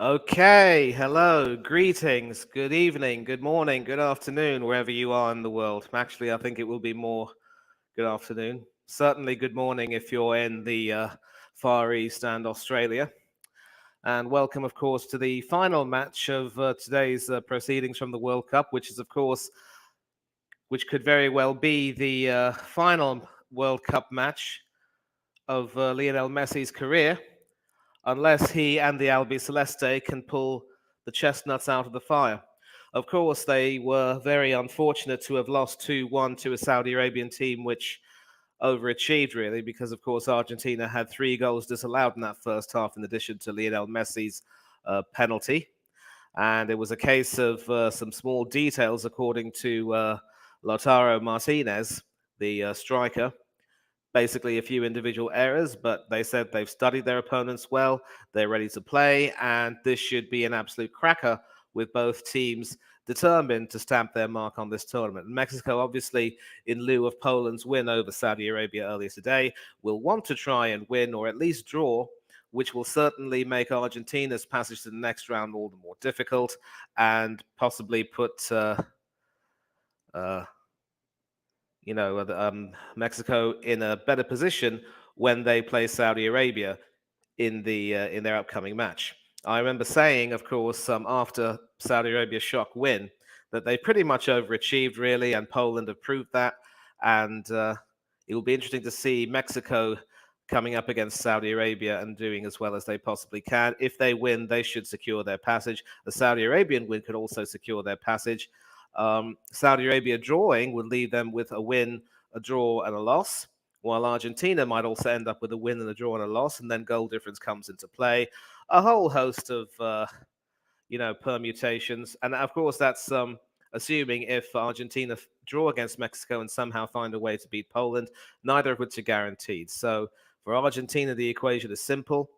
Okay, hello, greetings, good evening, good morning, good afternoon, wherever you are in the world. Actually, I think it will be more good afternoon. Certainly, good morning if you're in the Far East and Australia. And welcome, of course, to the final match of today's proceedings from the World Cup, which is, of course, which could very well be the final World Cup match of Lionel Messi's career, unless he and the Albi Celeste can pull the chestnuts out of the fire. Of course, they were very unfortunate to have lost 2-1 to a Saudi Arabian team which overachieved, really, because, of course, Argentina had 3 goals disallowed in that first half, in addition to Lionel Messi's penalty. And it was a case of some small details, according to Lautaro Martinez, the striker, basically a few individual errors, but they said they've studied their opponents well, they're ready to play, and this should be an absolute cracker with both teams determined to stamp their mark on this tournament. Mexico, obviously, in lieu of Poland's win over Saudi Arabia earlier today, will want to try and win or at least draw, which will certainly make Argentina's passage to the next round all the more difficult and possibly put uh, Mexico in a better position when they play Saudi Arabia in their upcoming match. I remember saying, of course, after Saudi Arabia's shock win, that they pretty much overachieved, really, and Poland have proved that. And it will be interesting to see Mexico coming up against Saudi Arabia and doing as well as they possibly can. If they win, they should secure their passage. The Saudi Arabian win could also secure their passage. Saudi Arabia drawing would leave them with a win, a draw, and a loss, while Argentina might also end up with a win and a draw and a loss, and then goal difference comes into play. A whole host of permutations, and of course that's assuming if Argentina draw against Mexico and somehow find a way to beat Poland, neither of which are guaranteed. So for Argentina, the equation is simple: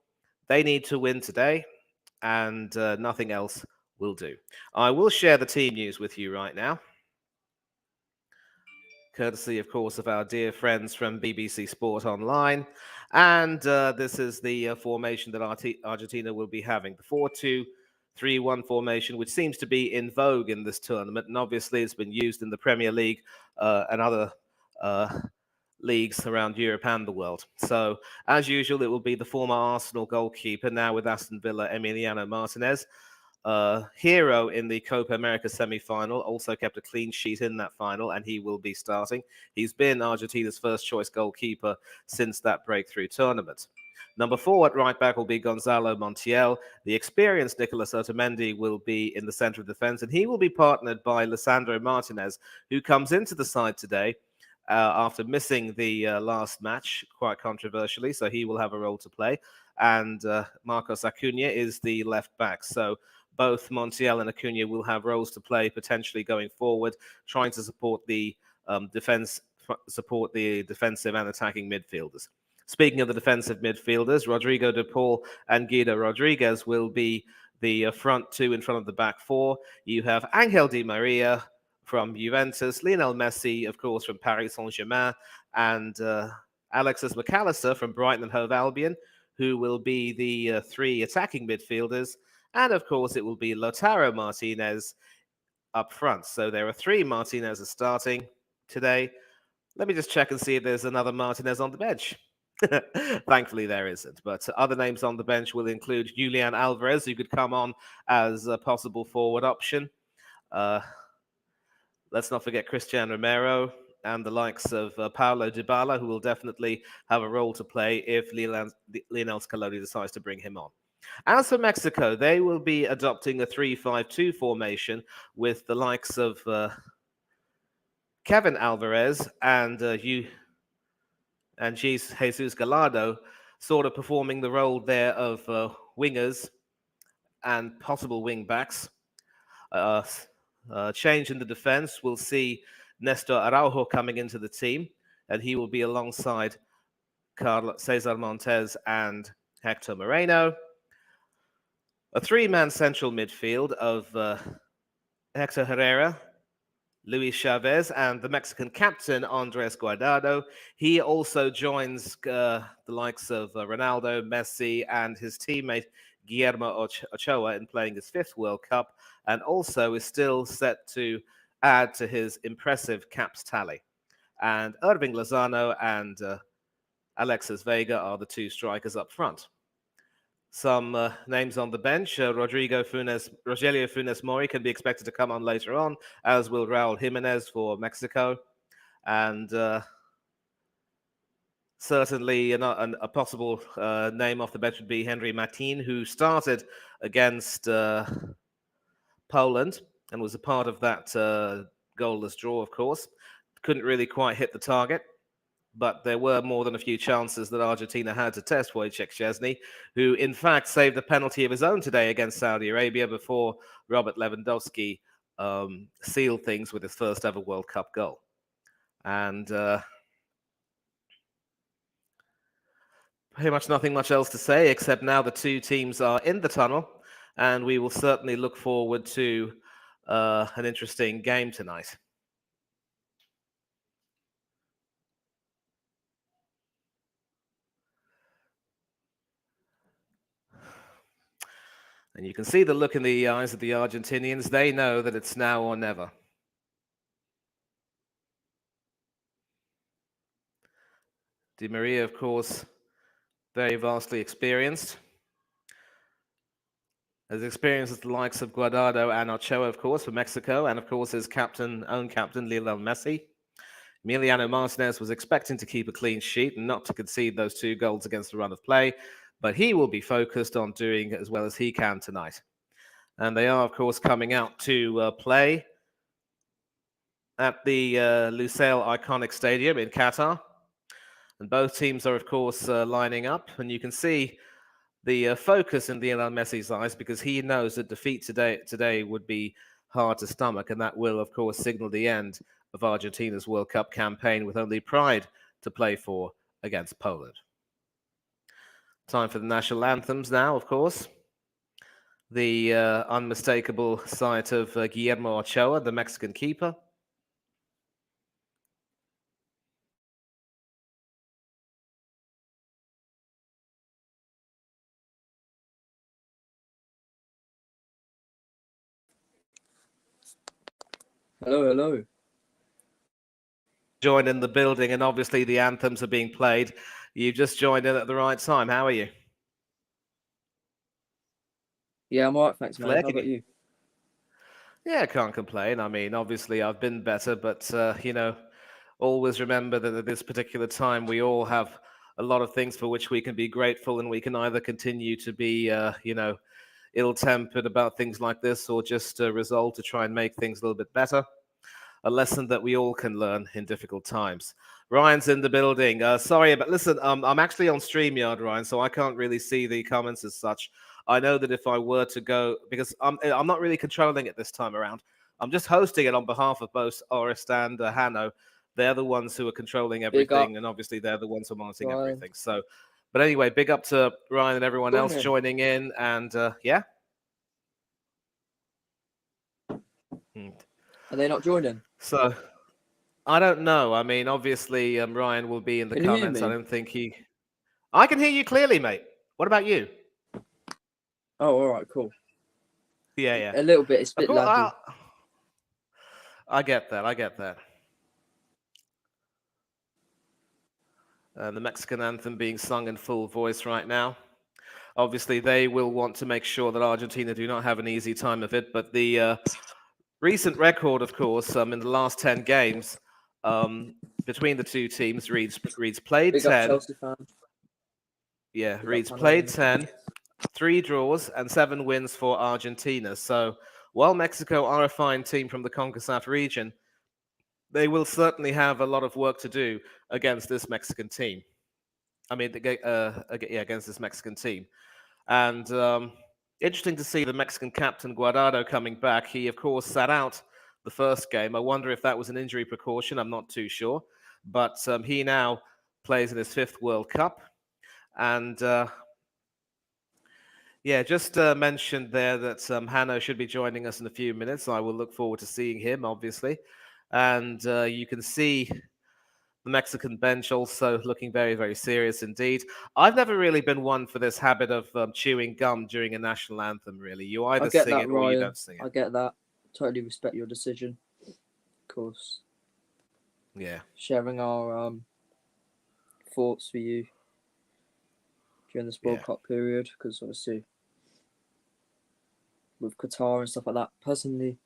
they need to win today, and nothing else will do. I will share the team news with you right now, courtesy, of course, of our dear friends from BBC Sport Online. And this is the formation that Argentina will be having, the 4-2-3-1 formation, which seems to be in vogue in this tournament. And obviously, it's been used in the Premier League and other leagues around Europe and the world. So, as usual, it will be the former Arsenal goalkeeper, now with Aston Villa, Emiliano Martinez. Hero in the Copa America semi-final, also kept a clean sheet in that final, and he will be starting. He's been Argentina's first choice goalkeeper since that breakthrough tournament. Number 4 at right back will be Gonzalo Montiel. The experienced Nicolas Otamendi will be in the center of defense, and he will be partnered by Lisandro Martinez, who comes into the side today after missing the last match, quite controversially, so he will have a role to play. And Marcos Acuna is the left back. So both Montiel and Acuna will have roles to play potentially going forward, trying to support the defensive and attacking midfielders. Speaking of the defensive midfielders, Rodrigo de Paul and Guido Rodriguez will be the front two in front of the back four. You have Angel Di Maria from Juventus, Lionel Messi, of course, from Paris Saint-Germain, and Alexis McAllister from Brighton and Hove Albion, who will be the 3 attacking midfielders. And, of course, it will be Lautaro Martinez up front. So there are 3 Martinezes starting today. Let me just check and see if there's another Martinez on the bench. Thankfully, there isn't. But other names on the bench will include Julian Alvarez, who could come on as a possible forward option. Let's not forget Christian Romero and the likes of Paulo Dybala, who will definitely have a role to play if Lionel Scaloni decides to bring him on. As for Mexico, they will be adopting a 3-5-2 formation with the likes of Kevin Alvarez and Jesus Gallardo sort of performing the role there of wingers and possible wing backs. Change in the defense, we'll see Nestor Araujo coming into the team, and he will be alongside Cesar Montes and Hector Moreno. A 3-man central midfield of Hector Herrera, Luis Chavez, and the Mexican captain, Andres Guardado. He also joins the likes of Ronaldo, Messi, and his teammate, Guillermo Ochoa in playing his fifth World Cup, and also is still set to add to his impressive caps tally. And Irving Lozano and Alexis Vega are the two strikers up front. Some names on the bench. Rogelio Funes Mori can be expected to come on later on, as will Raul Jimenez for Mexico. And certainly a possible name off the bench would be Henry Martin, who started against Poland and was a part of that goalless draw, of course. Couldn't really quite hit the target, but there were more than a few chances that Argentina had to test Wojciech Szczesny, who in fact saved a penalty of his own today against Saudi Arabia before Robert Lewandowski sealed things with his first ever World Cup goal. And pretty much nothing much else to say, except now the two teams are in the tunnel, and we will certainly look forward to an interesting game tonight. And you can see the look in the eyes of the Argentinians. They know that it's now or never. Di Maria, of course, very vastly experienced. As experienced as the likes of Guardado and Ochoa, of course, for Mexico, and of course his own captain, Lionel Messi. Emiliano Martinez was expecting to keep a clean sheet and not to concede those 2 goals against the run of play, but he will be focused on doing as well as he can tonight. And they are, of course, coming out to play at the Lusail Iconic Stadium in Qatar. And both teams are, of course, lining up. And you can see the focus in Lionel Messi's eyes, because he knows that defeat today would be hard to stomach. And that will, of course, signal the end of Argentina's World Cup campaign, with only pride to play for against Poland. Time for the national anthems now, of course. The unmistakable sight of Guillermo Ochoa, the Mexican keeper. Hello, hello. Join in the building, and obviously the anthems are being played. You've just joined in at the right time. How are you? Yeah, I'm all right, thanks, man. Flair, How about you? Yeah, can't complain. I mean, obviously I've been better, but, always remember that at this particular time, we all have a lot of things for which we can be grateful, and we can either continue to be, ill-tempered about things like this, or just resolve to try and make things a little bit better. A lesson that we all can learn in difficult times. Ryan's in the building. Sorry, but listen, I'm actually on StreamYard, Ryan, so I can't really see the comments as such. I know that if I were to go, because I'm not really controlling it this time around. I'm just hosting it on behalf of both Orest and Hanno. They're the ones who are controlling everything, and obviously they're the ones who are monitoring everything. So, but anyway, big up to Ryan and everyone else joining in, and yeah. Are they not joining? So, I don't know. I mean, obviously, Ryan will be in the Can you hear comments. me? I don't think he. I can hear you clearly, mate. What about you? Oh, all right, cool. Yeah. A little bit. It's a bit laggy. I get that. The Mexican anthem being sung in full voice right now. Obviously, they will want to make sure that Argentina do not have an easy time of it. But the recent record, of course, in the last 10 games between the two teams reads played Big 10. Up Chelsea fan. Yeah, reads played 10, 3 draws, and 7 wins for Argentina. So while Mexico are a fine team from the CONCACAF region, they will certainly have a lot of work to do against this Mexican team. I mean, against this Mexican team. And interesting to see the Mexican captain Guardado coming back. He, of course, sat out the first game. I wonder if that was an injury precaution. I'm not too sure. But he now plays in his 5th World Cup. And just mentioned there that Hanno should be joining us in a few minutes. I will look forward to seeing him, obviously. And you can see The Mexican bench also looking very, very serious indeed. I've never really been one for this habit of chewing gum during a national anthem, really. You I either get sing that, it or you Ryan. don't sing it. I get that. Totally respect your decision. Of course. Yeah. Sharing our thoughts for you during this World Yeah. Cup period, because obviously with Qatar and stuff like that, personally,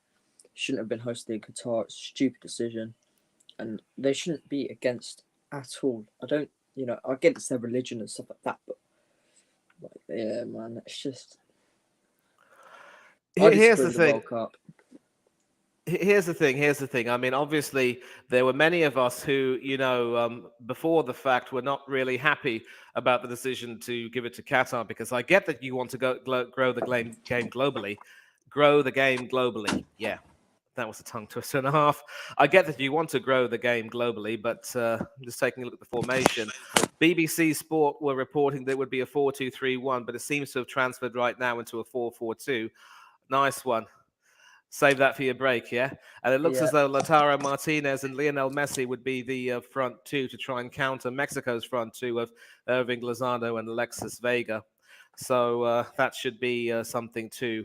shouldn't have been hosting Qatar. It's a stupid decision, and they shouldn't be against at all. I don't, I get it's their religion and stuff like that, but like, yeah, man, it's just. I Here's disagree the with the thing. World Cup. Here's the thing. Here's the thing. I mean, obviously, there were many of us who, before the fact, were not really happy about the decision to give it to Qatar, because I get that you want to grow the game globally, grow the game globally. Yeah, that was a tongue twister and a half. I get that you want to grow the game globally, but I'm just taking a look at the formation. BBC Sport were reporting that it would be a 4-2-3-1, but it seems to have transferred right now into a 4-4-2. Nice one. Save that for your break, yeah? And it looks Yeah. as though Lautaro Martinez and Lionel Messi would be the front two to try and counter Mexico's front two of Irving Lozano and Alexis Vega. So that should be something to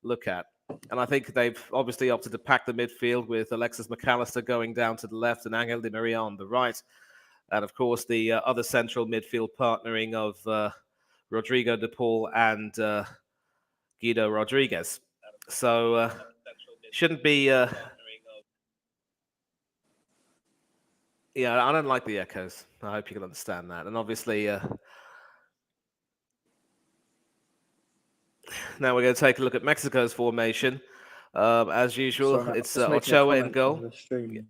look at. And I think they've obviously opted to pack the midfield with Alexis McAllister going down to the left and Angel Di Maria on the right. And of course, the other central midfield partnering of Rodrigo de Paul and Guido Rodriguez. So shouldn't be. Yeah, I don't like the echoes. I hope you can understand that. And obviously, now we're going to take a look at Mexico's formation. As usual, Sorry, mate, it's just making a Ochoa in comment on goal. the stream.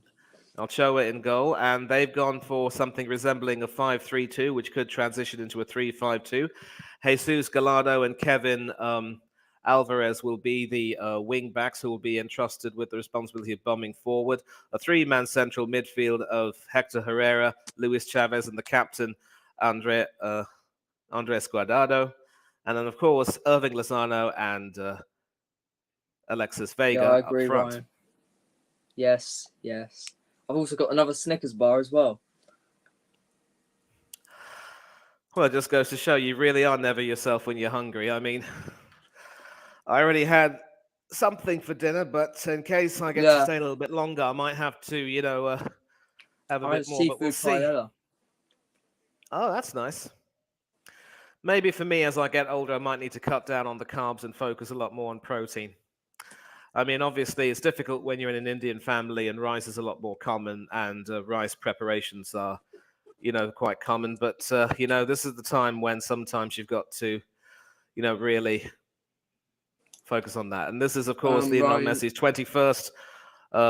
Ochoa in goal, and they've gone for something resembling a 5-3-2, which could transition into a 3-5-2. Jesus Gallardo and Kevin Alvarez will be the wing backs who will be entrusted with the responsibility of bombing forward. A three-man central midfield of Hector Herrera, Luis Chavez, and the captain Andres Guardado. And then, of course, Irving Lozano and Alexis Vega Yeah, I up agree, front. Ryan. Yes. I've also got another Snickers bar as well. Well, it just goes to show you really are never yourself when you're hungry. I mean, I already had something for dinner, but in case I get to stay a little bit longer, I might have to, have a bit more, but we'll see. Paella. Oh, that's nice. Maybe for me, as I get older, I might need to cut down on the carbs and focus a lot more on protein. I mean, obviously, it's difficult when you're in an Indian family and rice is a lot more common, and rice preparations are, quite common. But, this is the time when sometimes you've got to, really focus on that. And this is, of course, Lionel Messi's 21st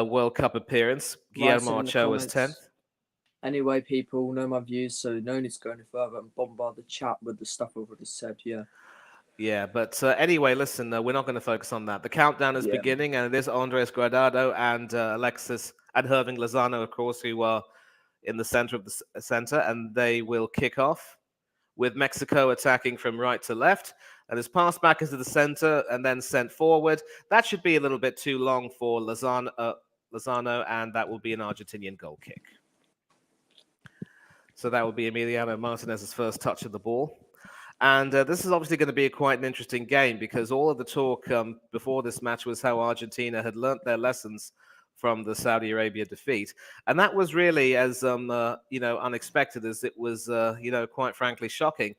World Cup appearance. Guillermo Ochoa's 10th. Anyway, people know my views, so no need to go any further and bombard the chat with the stuff I've already said. Yeah, but anyway, listen, we're not going to focus on that. The countdown is beginning, and it is Andres Guardado and Alexis and Irving Lozano, of course, who are in the center of the center, and they will kick off with Mexico attacking from right to left, and is passed back into the center and then sent forward. That should be a little bit too long for Lozano, and that will be an Argentinian goal kick. So that will be Emiliano Martinez's first touch of the ball. And this is obviously going to be quite an interesting game, because all of the talk before this match was how Argentina had learnt their lessons from the Saudi Arabia defeat. And that was really as, unexpected as it was, quite frankly shocking.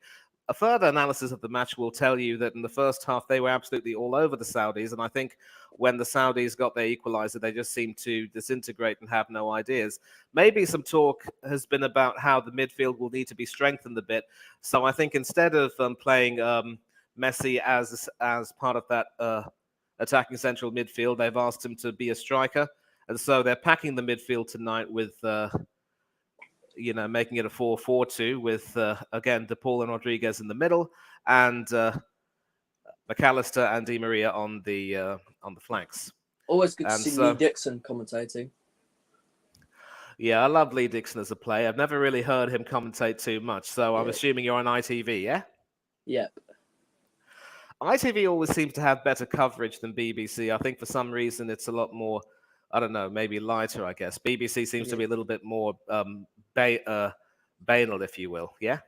A further analysis of the match will tell you that in the first half, they were absolutely all over the Saudis. And I think when the Saudis got their equalizer, they just seemed to disintegrate and have no ideas. Maybe some talk has been about how the midfield will need to be strengthened a bit. So I think instead of playing Messi as part of that attacking central midfield, they've asked him to be a striker. And so they're packing the midfield tonight with making it a 4-4-2 with, again, De Paul and Rodriguez in the middle, and McAllister and Di Maria on the flanks. Always good to see Lee Dixon commentating. Yeah, I love Lee Dixon as a player. I've never really heard him commentate too much, so I'm assuming you're on ITV, yeah? Yep. ITV always seems to have better coverage than BBC. I think for some reason it's a lot more, I don't know, maybe lighter, I guess. BBC seems to be a little bit more banal, if you will. Yeah.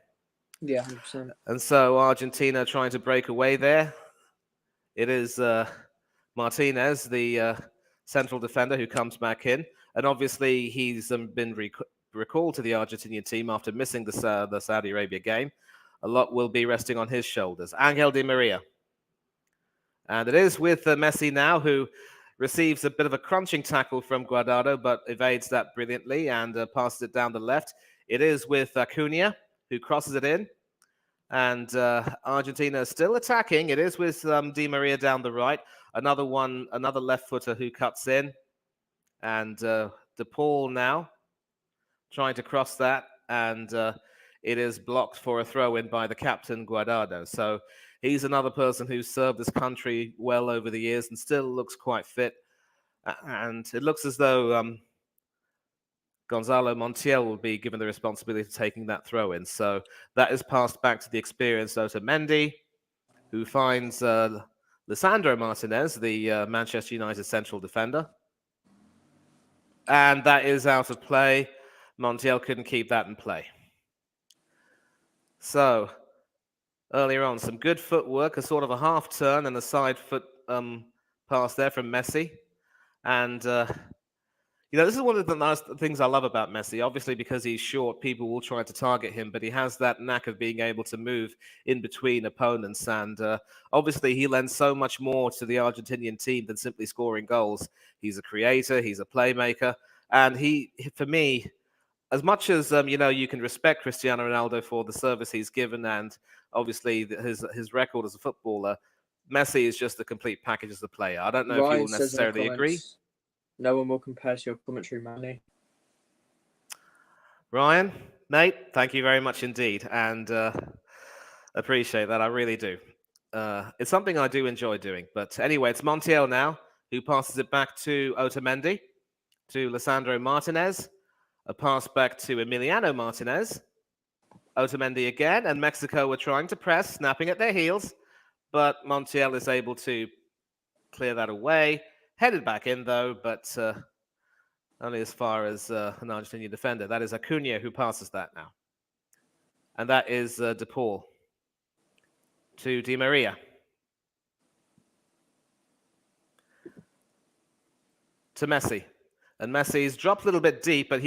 Yeah, 100%. And so Argentina trying to break away there. It is Martinez, the central defender, who comes back in. And obviously, he's been recalled to the Argentinian team after missing the Saudi Arabia game. A lot will be resting on his shoulders. Angel Di Maria. And it is with Messi now, who receives a bit of a crunching tackle from Guardado, but evades that brilliantly and passes it down the left. It is with Acuna, who crosses it in. And Argentina is still attacking. It is with Di Maria down the right. Another left footer who cuts in. And De Paul now trying to cross that. And it is blocked for a throw in by the captain, Guardado. So he's another person who's served this country well over the years and still looks quite fit. And it looks as though Gonzalo Montiel will be given the responsibility of taking that throw in. So that is passed back to the experienced Otamendi, who finds Lisandro Martinez, the Manchester United central defender. And that is out of play. Montiel couldn't keep that in play. So earlier on, some good footwork, a sort of a half turn and a side foot pass there from Messi. And this is one of the nice things I love about Messi. Obviously, because he's short, people will try to target him, but he has that knack of being able to move in between opponents. And obviously, he lends so much more to the Argentinian team than simply scoring goals. He's a creator, he's a playmaker. And for me, as much as you can respect Cristiano Ronaldo for the service he's given, and obviously his record as a footballer, Messi is just a complete package as a player. I don't know if you will necessarily agree. No one will compare to your commentary, Manny. Ryan, Nate, thank you very much indeed, and appreciate that. I really do. It's something I do enjoy doing. But anyway, it's Montiel now who passes it back to Otamendi, to Lisandro Martinez. A pass back to Emiliano Martinez. Otamendi again, and Mexico were trying to press, snapping at their heels, but Montiel is able to clear that away. Headed back in, though, but only as far as an Argentinian defender. That is Acuna who passes that now. And that is De Paul to Di Maria. To Messi. And Messi's dropped a little bit deep, but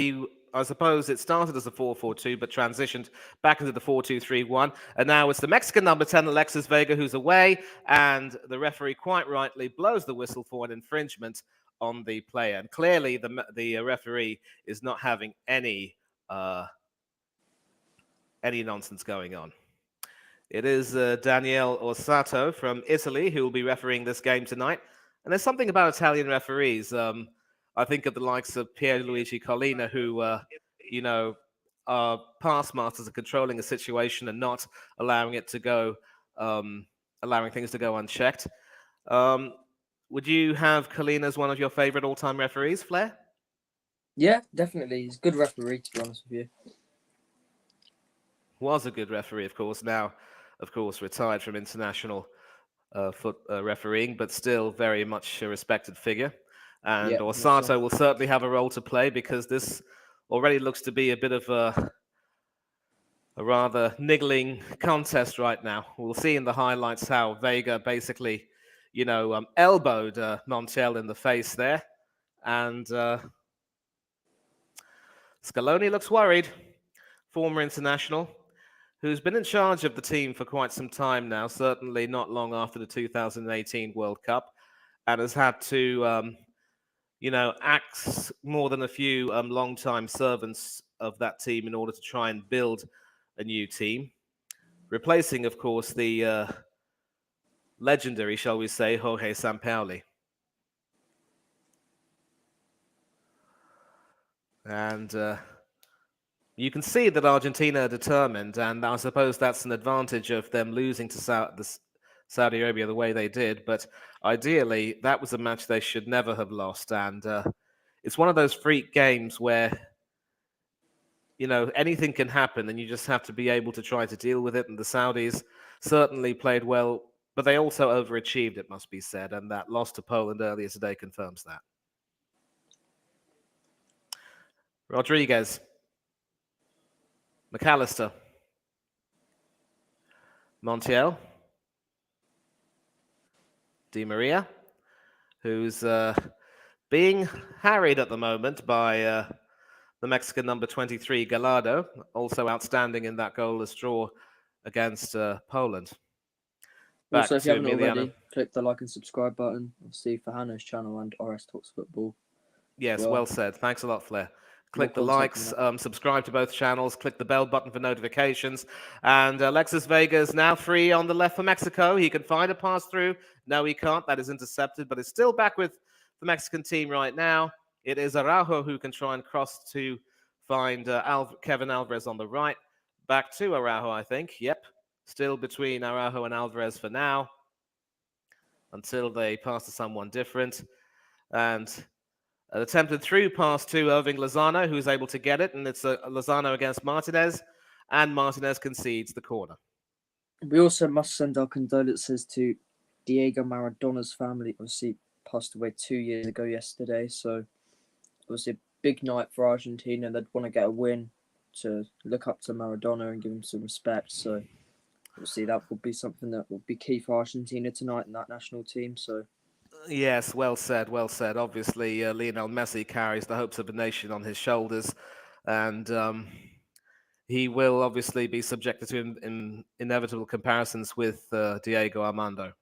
I suppose it started as a 4-4-2, but transitioned back into the 4-2-3-1. And now it's the Mexican number 10, Alexis Vega, who's away. And the referee quite rightly blows the whistle for an infringement on the player. And clearly the referee is not having any nonsense going on. It is Daniele Orsato from Italy who will be refereeing this game tonight. And there's something about Italian referees. I think of the likes of Pierluigi Collina, who, are pass masters of controlling a situation and not allowing it to go, allowing things to go unchecked. Would you have Collina as one of your favorite all-time referees, Flair? Yeah, definitely. He's a good referee, to be honest with you. Was a good referee, of course. Now, of course, retired from international refereeing, but still very much a respected figure. And Orsato will certainly have a role to play because this already looks to be a bit of a rather niggling contest right now. We'll see in the highlights how Vega basically, elbowed Montiel in the face there. And Scaloni looks worried. Former international, who's been in charge of the team for quite some time now, certainly not long after the 2018 World Cup, and has had to axe more than a few long-time servants of that team in order to try and build a new team. Replacing, of course, the legendary, shall we say, Jorge Sampaoli. And you can see that Argentina are determined, and I suppose that's an advantage of them losing to Saudi Arabia the way they did, but ideally that was a match they should never have lost. And it's one of those freak games where anything can happen and you just have to be able to try to deal with it. And the Saudis certainly played well, but they also overachieved, it must be said, and that loss to Poland earlier today confirms that. Rodriguez. McAllister. Montiel. Di Maria, who's being harried at the moment by the Mexican number 23, Gallardo, also outstanding in that goalless draw against Poland. Back Also, if you to haven't Emiliano. already, click the like and subscribe button. Obviously, for Hannah's channel and RS Talks Football. Yes, well said. Thanks a lot, Flair. Click the More content likes, subscribe to both channels, click the bell button for notifications. And Alexis Vega is now free on the left for Mexico. He can find a pass through. No, he can't. That is intercepted, but it's still back with the Mexican team right now. It is Araujo who can try and cross to find Kevin Alvarez on the right. Back to Araujo, I think. Yep. Still between Araujo and Alvarez for now until they pass to someone different. And an attempted through pass to Irving Lozano, who's able to get it, and it's Lozano against Martinez, and Martinez concedes the corner. We also must send our condolences to Diego Maradona's family. Obviously, passed away 2 years ago yesterday, so it was a big night for Argentina. They'd want to get a win to look up to Maradona and give him some respect. So obviously that will be something that will be key for Argentina tonight in that national team. So yes, well said, well said. Obviously, Lionel Messi carries the hopes of a nation on his shoulders, and he will obviously be subjected to inevitable comparisons with Diego Armando.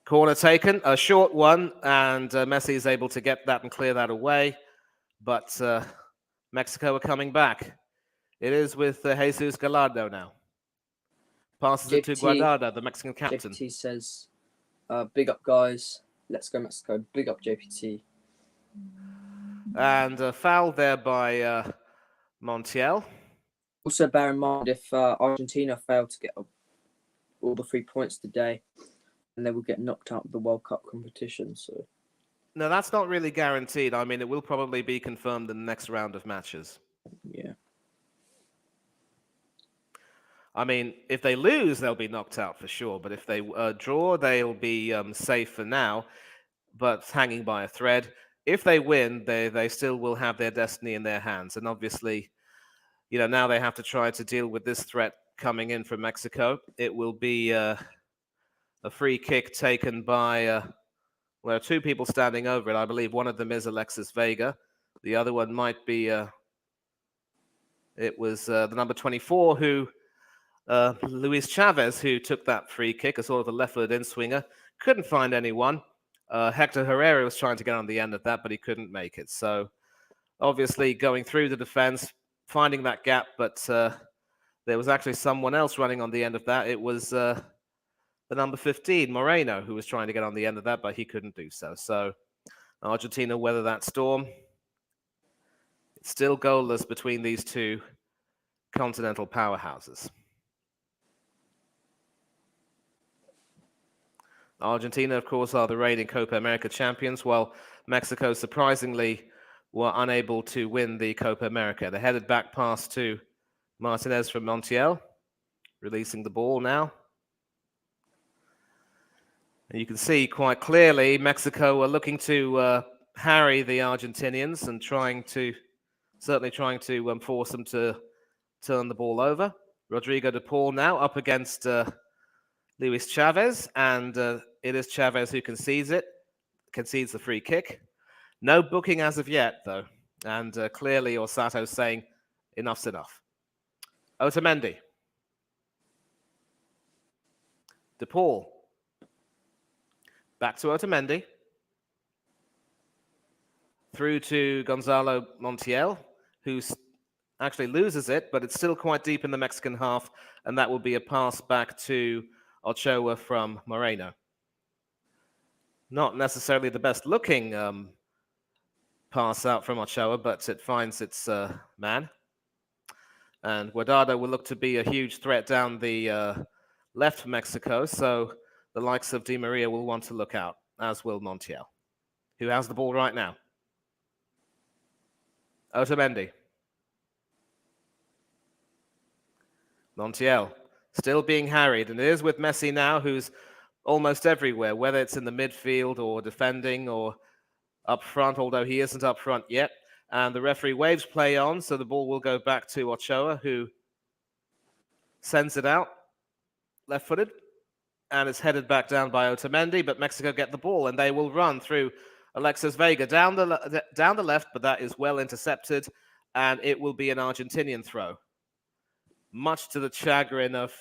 Corner taken, a short one, and Messi is able to get that and clear that away, but Mexico are coming back. It is with Jesus Gallardo now. Passes it to Guardado, the Mexican captain. JPT says, big up, guys. Let's go, Mexico. Big up, JPT. And a foul there by Montiel. Also, bear in mind, if Argentina fail to get all the 3 points today, then they will get knocked out of the World Cup competition. So, no, that's not really guaranteed. I mean, it will probably be confirmed in the next round of matches. Yeah. I mean, if they lose, they'll be knocked out for sure. But if they draw, they'll be safe for now, but hanging by a thread. If they win, they still will have their destiny in their hands. And obviously, you know, now they have to try to deal with this threat coming in from Mexico. It will be a free kick taken by, well, two people standing over it. I believe one of them is Alexis Vega. The other one might be, it was the number 24 who, Luis Chavez, who took that free kick, a sort of a left-footed in-swinger. Couldn't find anyone. Hector Herrera was trying to get on the end of that, but he couldn't make it. So obviously going through the defense, finding that gap, but there was actually someone else running on the end of that. It was the number 15, Moreno, who was trying to get on the end of that, but he couldn't do so. So Argentina weather that storm. It's still goalless between these two continental powerhouses. Argentina, of course, are the reigning Copa America champions, while Mexico surprisingly were unable to win the Copa America. The headed back pass to Martinez from Montiel, releasing the ball now. And you can see quite clearly Mexico are looking to harry the Argentinians and certainly trying to force them to turn the ball over. Rodrigo de Paul now up against Luis Chavez, and it is Chavez who concedes the free kick. No booking as of yet, though, and clearly Orsato's saying enough's enough. Otamendi. De Paul. Back to Otamendi. Through to Gonzalo Montiel, who actually loses it, but it's still quite deep in the Mexican half, and that will be a pass back to Ochoa from Moreno. Not necessarily the best looking pass out from Ochoa, but it finds its man. And Guardado will look to be a huge threat down the left for Mexico, so the likes of Di Maria will want to look out, as will Montiel, who has the ball right now. Otamendi. Montiel, still being harried, and it is with Messi now, who's almost everywhere, whether it's in the midfield or defending or up front, although he isn't up front yet. And the referee waves play on, so the ball will go back to Ochoa, who sends it out, left-footed, and it's headed back down by Otamendi, but Mexico get the ball, and they will run through Alexis Vega down the left, but that is well intercepted, and it will be an Argentinian throw. Much to the chagrin of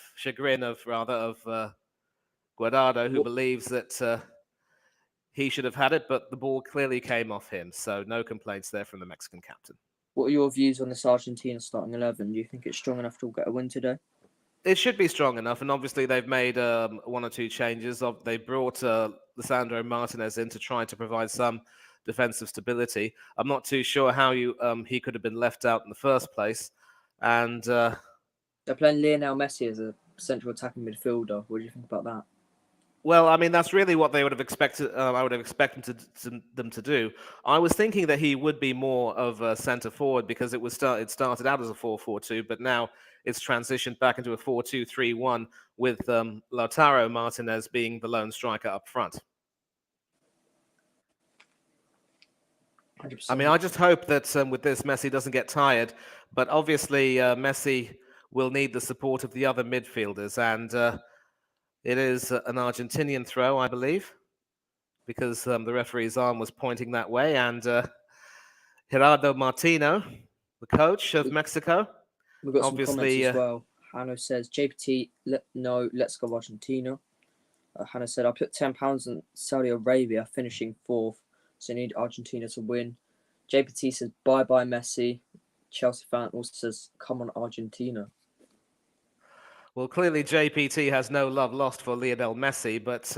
Guardado, who believes that he should have had it, but the ball clearly came off him, so no complaints there from the Mexican captain. What are your views on this Argentina starting 11? Do you think it's strong enough to get a win today? It should be strong enough, and obviously they've made one or two changes. They brought Lisandro Martinez in to try to provide some defensive stability. I'm not too sure how he could have been left out in the first place. And they're playing Lionel Messi as a central attacking midfielder. What do you think about that? Well, I mean, that's really what they would have expected. I would have expected them to do. I was thinking that he would be more of a centre forward because it started out as a 4-4-2, but now it's transitioned back into a 4-2-3-1 with Lautaro Martinez being the lone striker up front. 100%. I mean, I just hope that with this, Messi doesn't get tired, but obviously Messi will need the support of the other midfielders, and it is an Argentinian throw, I believe, because the referee's arm was pointing that way. And Gerardo Martino, the coach of Mexico, we've got some comments as well. Hannah says, JPT, no, let's go Argentina. Hannah said, I put £10 on Saudi Arabia finishing 4th, so I need Argentina to win. JPT says, bye-bye Messi. Chelsea fan also says, come on Argentina. Well, clearly JPT has no love lost for Lionel Messi, but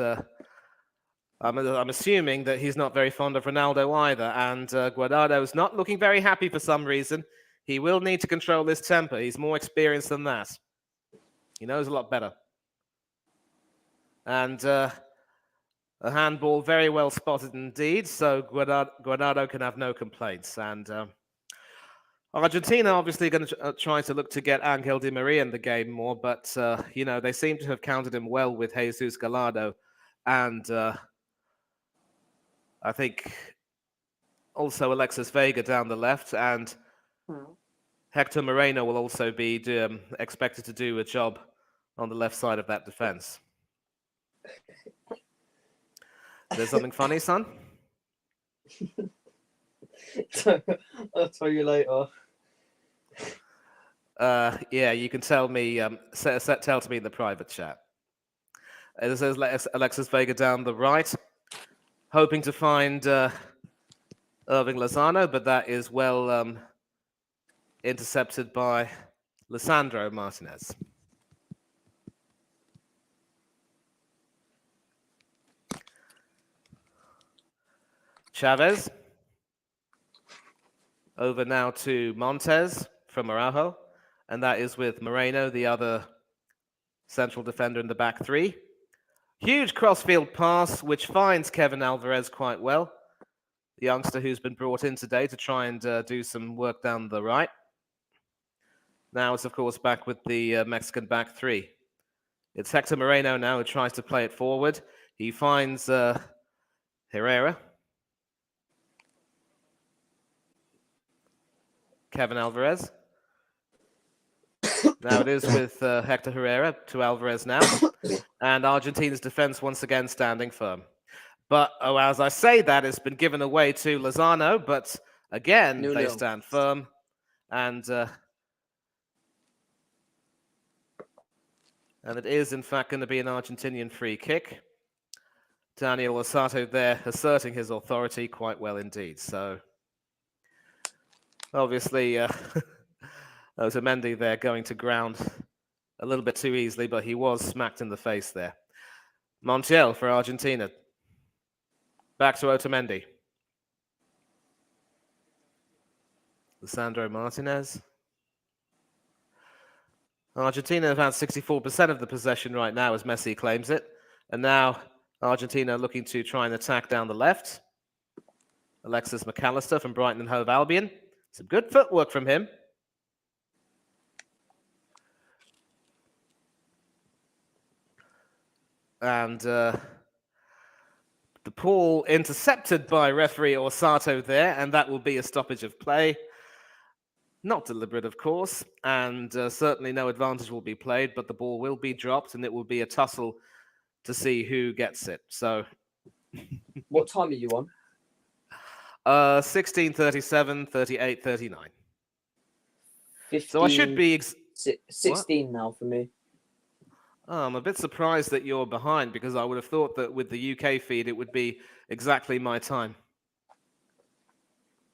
I'm assuming that he's not very fond of Ronaldo either. And Guardado is not looking very happy for some reason. He will need to control his temper. He's more experienced than that. He knows a lot better. And a handball very well spotted indeed, so Guardado can have no complaints. And Argentina obviously going to try to look to get Angel Di Maria in the game more, but they seem to have counted him well with Jesus Gallardo, and I think also Alexis Vega down the left, and Hector Moreno will also be expected to do a job on the left side of that defense. There's something funny, son? I'll tell you later. Yeah, you can tell me. Tell to me in the private chat. This is Alexis Vega down the right, hoping to find Irving Lozano, but that is well intercepted by Lisandro Martinez. Chavez. Over now to Montes from Araujo, and that is with Moreno, the other central defender in the back three. Huge crossfield pass, which finds Kevin Alvarez quite well, the youngster who's been brought in today to try and do some work down the right. Now it's, of course, back with the Mexican back three. It's Hector Moreno now who tries to play it forward. He finds Herrera. Kevin Alvarez. Now it is with Hector Herrera to Alvarez now. And Argentina's defense once again standing firm. But, as I say that, it's been given away to Lozano, but again, they stand firm. And it is, in fact, going to be an Argentinian free kick. Daniel Osato there asserting his authority quite well indeed. So, obviously, Otamendi there going to ground a little bit too easily, but he was smacked in the face there. Montiel for Argentina. Back to Otamendi. Lisandro Martinez. Argentina have had 64% of the possession right now as Messi claims it. And now Argentina looking to try and attack down the left. Alexis McAllister from Brighton and Hove Albion. Some good footwork from him. And The ball intercepted by referee Orsato there, and that will be a stoppage of play. Not deliberate, of course, and certainly no advantage will be played, but the ball will be dropped, and it will be a tussle to see who gets it. So, What time are you on? 16:37, 38, 39. 15, So I should be... 16 now for me. I'm a bit surprised that you're behind, because I would have thought that with the UK feed, it would be exactly my time.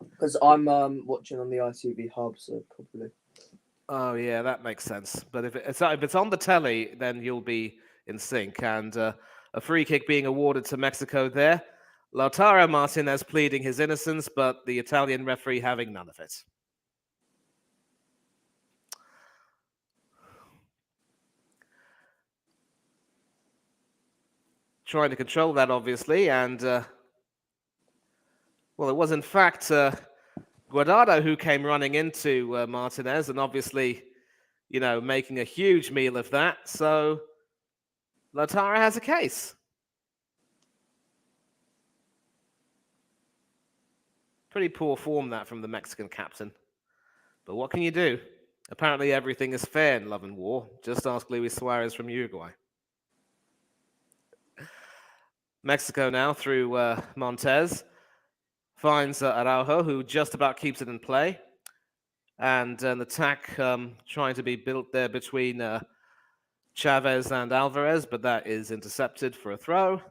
Because I'm watching on the ITV hub, so probably. Oh, yeah, that makes sense. But if it's on the telly, then you'll be in sync. And a free kick being awarded to Mexico there. Lautaro Martinez pleading his innocence, but the Italian referee having none of it. Trying to control that, obviously, and well, it was in fact Guardado who came running into Martinez, and obviously, making a huge meal of that. So Lautaro has a case. Pretty poor form that from the Mexican captain. But what can you do? Apparently everything is fair in love and war. Just ask Luis Suarez from Uruguay. Mexico now through Montez. Finds Araujo, who just about keeps it in play. And an attack trying to be built there between Chavez and Alvarez, but that is intercepted for a throw.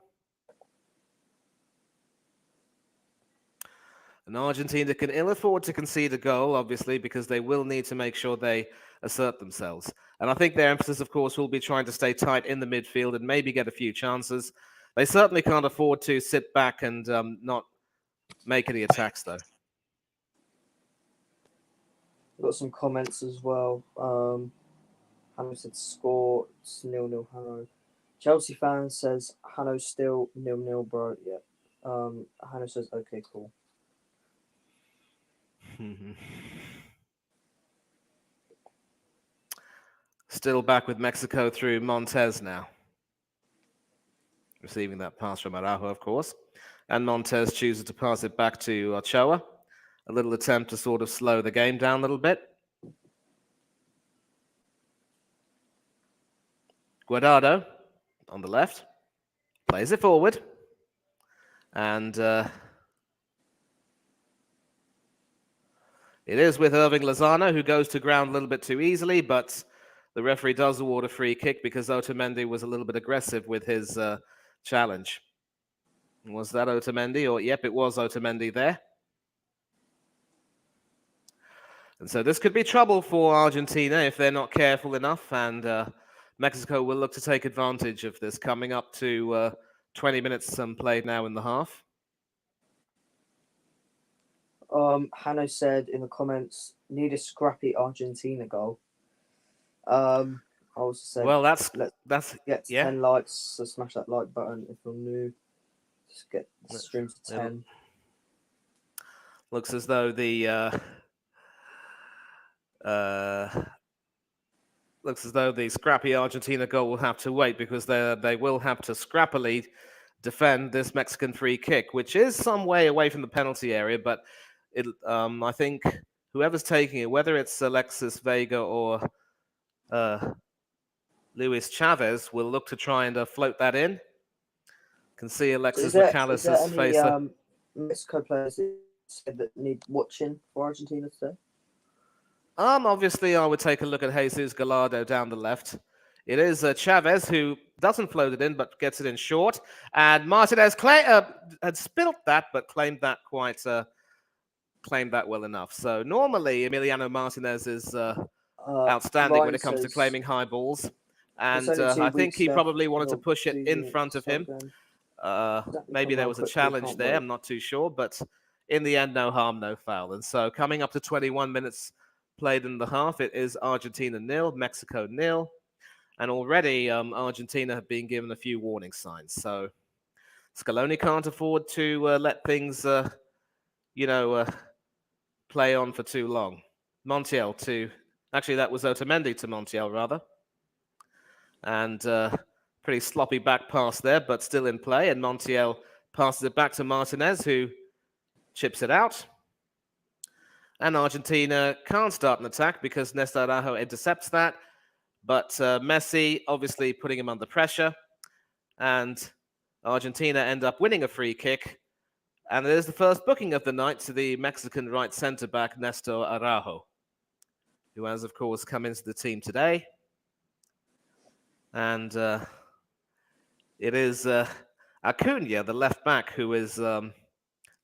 And Argentina can ill afford to concede a goal, obviously, because they will need to make sure they assert themselves. And I think their emphasis, of course, will be trying to stay tight in the midfield and maybe get a few chances. They certainly can't afford to sit back and not make any attacks, though. We've got some comments as well. Hanno said score, it's 0-0 Hanno. Chelsea fan says Hanno still 0-0, bro. Yeah. Hanno says okay, cool. Still back with Mexico through Montez now. Receiving that pass from Araujo, of course. And Montez chooses to pass it back to Ochoa. A little attempt to sort of slow the game down a little bit. Guardado on the left. Plays it forward. And it is with Irving Lozano, who goes to ground a little bit too easily, but the referee does award a free kick because Otamendi was a little bit aggressive with his challenge. Was that Otamendi? Or yep, it was Otamendi there. And so this could be trouble for Argentina if they're not careful enough, and Mexico will look to take advantage of this, coming up to 20 minutes played now in the half. Hanno said in the comments, need a scrappy Argentina goal. I also said, well, that's get to 10 likes, so smash that like button if you're new. Just get the stream to 10. Looks as though the scrappy Argentina goal will have to wait, because they will have to scrappily defend this Mexican free kick, which is some way away from the penalty area, but I think whoever's taking it, whether it's Alexis Vega or Luis Chavez, will look to try and float that in. Can see Alexis McAllister's face. Mexico players that need watching for Argentina today? Obviously, I would take a look at Jesus Gallardo down the left. It is Chavez who doesn't float it in, but gets it in short. And Martinez had spilt that, but claimed that well enough. So normally, Emiliano Martinez is outstanding when it comes to claiming high balls. And I think he probably wanted to push it in front of him. Maybe there was a challenge there. I'm not too sure. But in the end, no harm, no foul. And so coming up to 21 minutes played in the half, it is Argentina 0, Mexico 0. And already Argentina have been given a few warning signs. So Scaloni can't afford to let things, play on for too long. Montiel actually that was Otamendi to Montiel rather. And pretty sloppy back pass there, but still in play. And Montiel passes it back to Martinez, who chips it out. And Argentina can't start an attack because Néstor Araujo intercepts that. But Messi obviously putting him under pressure. And Argentina end up winning a free kick. And it is the first booking of the night to the Mexican right centre-back, Néstor Araujo, who has, of course, come into the team today. And it is Acuna, the left-back, who is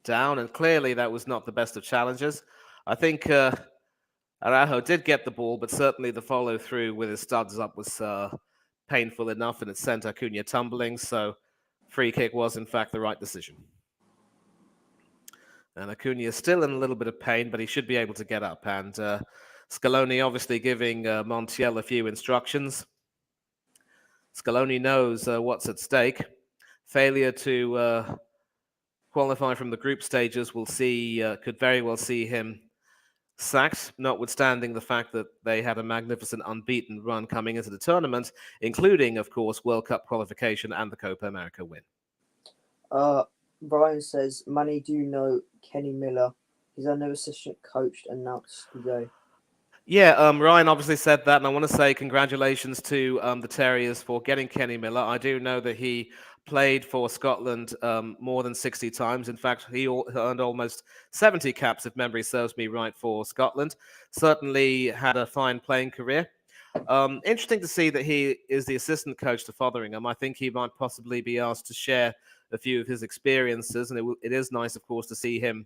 down. And clearly that was not the best of challenges. I think Araujo did get the ball, but certainly the follow-through with his studs up was painful enough, and it sent Acuna tumbling. So free kick was, in fact, the right decision. And Acuna is still in a little bit of pain, but he should be able to get up. And Scaloni obviously giving Montiel a few instructions. Scaloni knows what's at stake. Failure to qualify from the group stages could very well see him sacked, notwithstanding the fact that they had a magnificent unbeaten run coming into the tournament, including, of course, World Cup qualification and the Copa America win. Brian says, Manny, do you know Kenny Miller? He's our new assistant coach announced today. Yeah, Ryan obviously said that, and I want to say congratulations to the Terriers for getting Kenny Miller. I do know that he played for Scotland more than 60 times. In fact, he earned almost 70 caps, if memory serves me right, for Scotland. Certainly had a fine playing career. Interesting to see that he is the assistant coach to Fotheringham. I think he might possibly be asked to share a few of his experiences, and it is nice, of course, to see him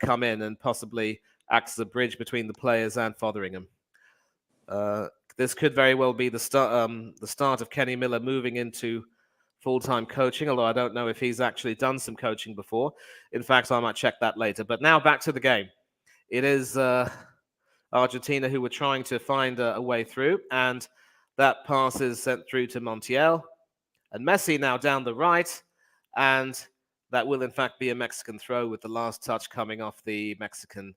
come in and possibly act as a bridge between the players and Fotheringham. This could very well be the start of Kenny Miller moving into full-time coaching, although I don't know if he's actually done some coaching before. In fact, I might check that later. But now back to the game. It is Argentina who were trying to find a way through, and that pass is sent through to Montiel. And Messi now down the right, and that will in fact be a Mexican throw with the last touch coming off the Mexican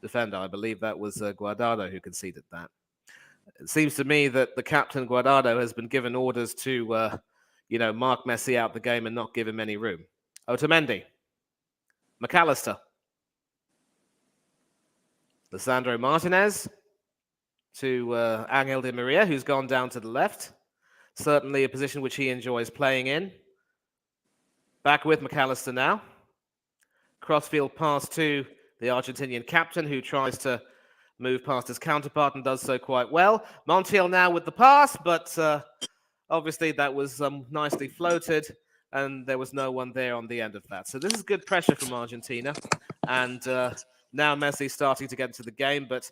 defender. I believe that was Guardado who conceded that. It seems to me that the captain, Guardado, has been given orders to, mark Messi out the game and not give him any room. Otamendi. McAllister. Lisandro Martinez to Angel Di Maria, who's gone down to the left. Certainly a position which he enjoys playing in. Back with McAllister now. Crossfield pass to the Argentinian captain, who tries to move past his counterpart and does so quite well. Montiel now with the pass, but obviously that was nicely floated, and there was no one there on the end of that. So this is good pressure from Argentina, and now Messi starting to get into the game, but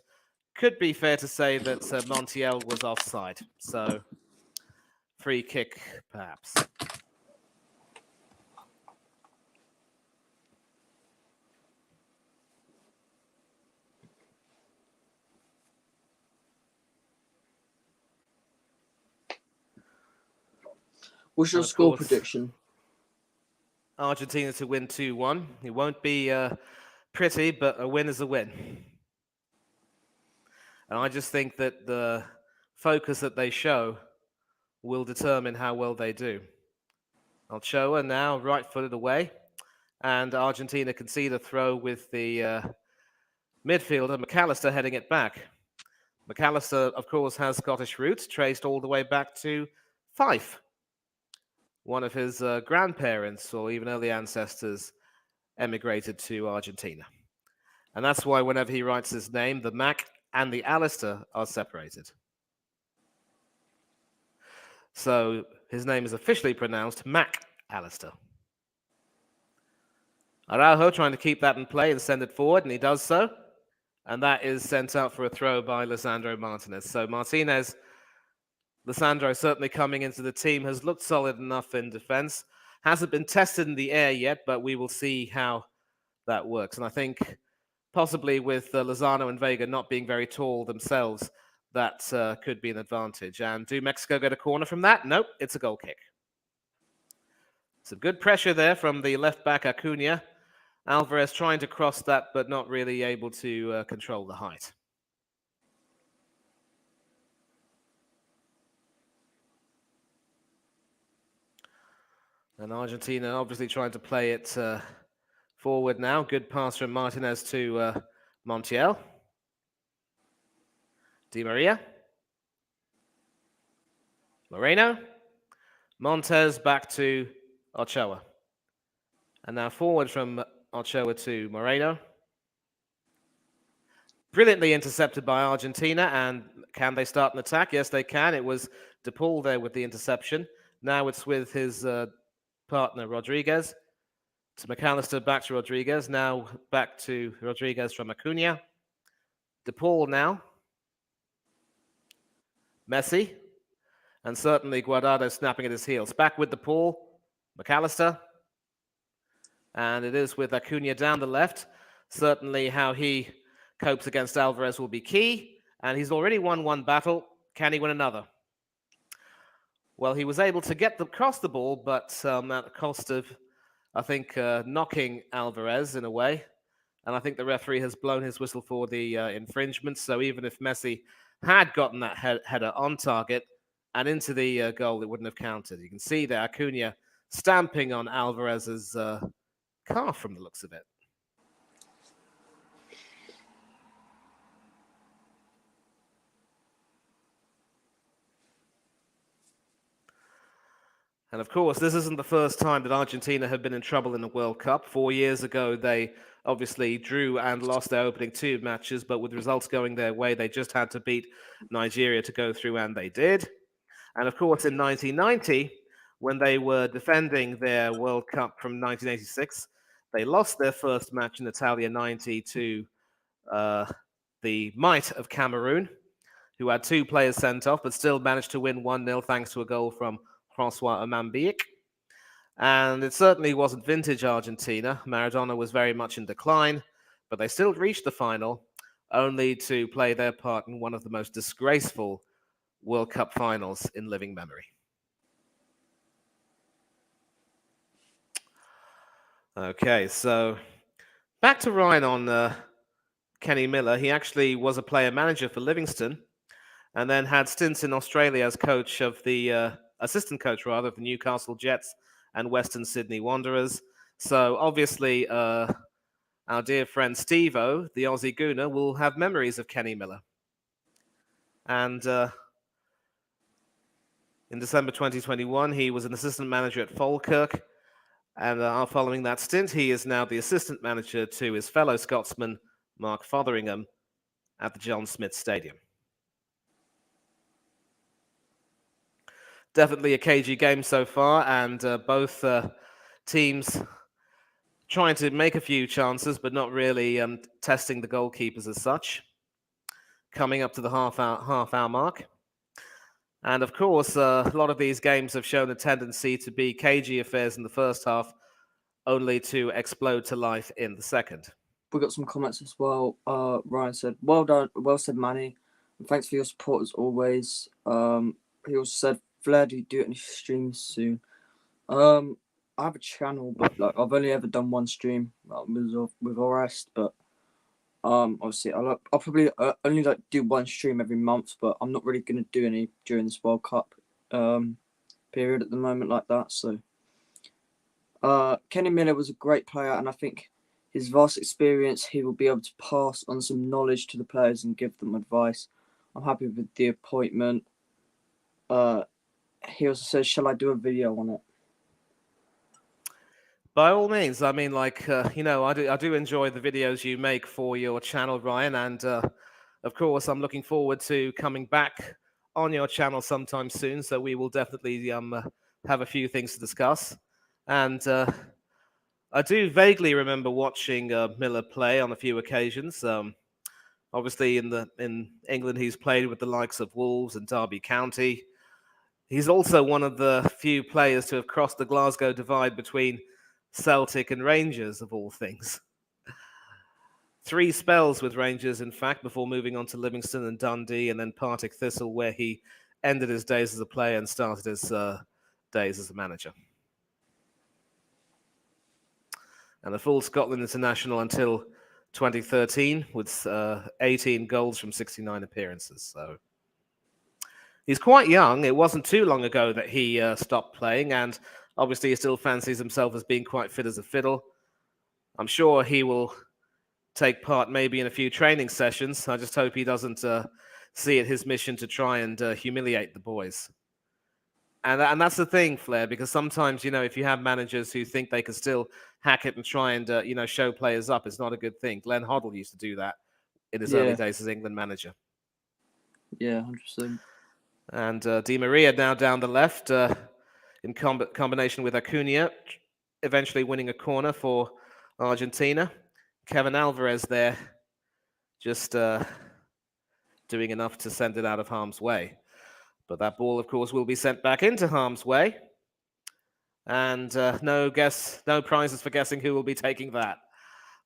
could be fair to say that Montiel was offside. So free kick, perhaps. What's your score prediction? Argentina to win 2-1. It won't be pretty, but a win is a win. And I just think that the focus that they show will determine how well they do. Ochoa now right-footed away, and Argentina concede a throw with the midfielder, McAllister, heading it back. McAllister, of course, has Scottish roots, traced all the way back to Fife. One of his grandparents or even early ancestors emigrated to Argentina. And that's why whenever he writes his name, the Mac and the Alistair are separated. So his name is officially pronounced Mac Alistair. Araujo trying to keep that in play and send it forward, and he does so. And that is sent out for a throw by Lisandro Martinez. So Lisandro certainly coming into the team has looked solid enough in defense. Hasn't been tested in the air yet, but we will see how that works. And I think possibly with Lozano and Vega not being very tall themselves, that could be an advantage. And do Mexico get a corner from that? Nope, it's a goal kick. Some good pressure there from the left back Acuna. Alvarez trying to cross that, but not really able to control the height. And Argentina obviously trying to play it forward now. Good pass from Martinez to Montiel. Di Maria. Moreno. Montez back to Ochoa. And now forward from Ochoa to Moreno. Brilliantly intercepted by Argentina. And can they start an attack? Yes, they can. It was De Paul there with the interception. Now it's with his partner, Rodriguez. To McAllister, back to Rodriguez. Now back to Rodriguez from Acuna. De Paul now. Messi. And certainly Guardado snapping at his heels. Back with De Paul. McAllister. And it is with Acuna down the left. Certainly how he copes against Alvarez will be key. And he's already won one battle. Can he win another? Well, he was able to get across the ball, but at the cost of, I think, knocking Alvarez in a way. And I think the referee has blown his whistle for the infringement. So even if Messi had gotten that header on target and into the goal, it wouldn't have counted. You can see there Acuna stamping on Alvarez's calf from the looks of it. And of course, this isn't the first time that Argentina have been in trouble in the World Cup. 4 years ago, they obviously drew and lost their opening 2 matches, but with results going their way, they just had to beat Nigeria to go through, and they did. And of course, in 1990, when they were defending their World Cup from 1986, they lost their first match in Italia 90 to the might of Cameroon, who had 2 players sent off, but still managed to win 1-0 thanks to a goal from Francois Omambiik. And it certainly wasn't vintage Argentina. Maradona was very much in decline, but they still reached the final, only to play their part in one of the most disgraceful World Cup finals in living memory. Okay, so back to Ryan on Kenny Miller. He actually was a player manager for Livingston and then had stints in Australia as coach of the assistant coach, rather, of the Newcastle Jets and Western Sydney Wanderers. So obviously, our dear friend Steve-O, the Aussie Gooner, will have memories of Kenny Miller. And in December 2021, he was an assistant manager at Falkirk. And following that stint, he is now the assistant manager to his fellow Scotsman, Mark Fotheringham, at the John Smith Stadium. Definitely a cagey game so far, and both teams trying to make a few chances, but not really testing the goalkeepers as such. Coming up to the half-hour mark. And of course, a lot of these games have shown a tendency to be cagey affairs in the first half, only to explode to life in the second. We got some comments as well. Ryan said, "Well done, well said, Manny. And thanks for your support as always." He also said, "Flair, do you do any streams soon?" I have a channel, but like I've only ever done one stream with Orest, but obviously I'll probably only like do one stream every month, but I'm not really gonna do any during this World Cup period at the moment like that. So Kenny Miller was a great player, and I think his vast experience, he will be able to pass on some knowledge to the players and give them advice. I'm happy with the appointment. He also says, "Shall I do a video on it?" By all means. I mean, like, I do enjoy the videos you make for your channel, Ryan. And of course, I'm looking forward to coming back on your channel sometime soon. So we will definitely have a few things to discuss. And I do vaguely remember watching Miller play on a few occasions. Obviously, in England, he's played with the likes of Wolves and Derby County. He's also one of the few players to have crossed the Glasgow divide between Celtic and Rangers, of all things. 3 spells with Rangers, in fact, before moving on to Livingston and Dundee, and then Partick Thistle, where he ended his days as a player and started his days as a manager. And a full Scotland international until 2013 with 18 goals from 69 appearances. So he's quite young. It wasn't too long ago that he stopped playing, and Obviously, he still fancies himself as being quite fit as a fiddle. I'm sure he will take part maybe in a few training sessions. I just hope he doesn't see it his mission to try and humiliate the boys. And that's the thing, Flair, because sometimes, if you have managers who think they can still hack it and try and, show players up, it's not a good thing. Glenn Hoddle used to do that in his early Yeah, days as England manager. yeah, 100%. And Di Maria now down the left in combination with Acuna, eventually winning a corner for Argentina. Kevin Alvarez there just doing enough to send it out of harm's way. But that ball, of course, will be sent back into harm's way. And no prizes for guessing who will be taking that.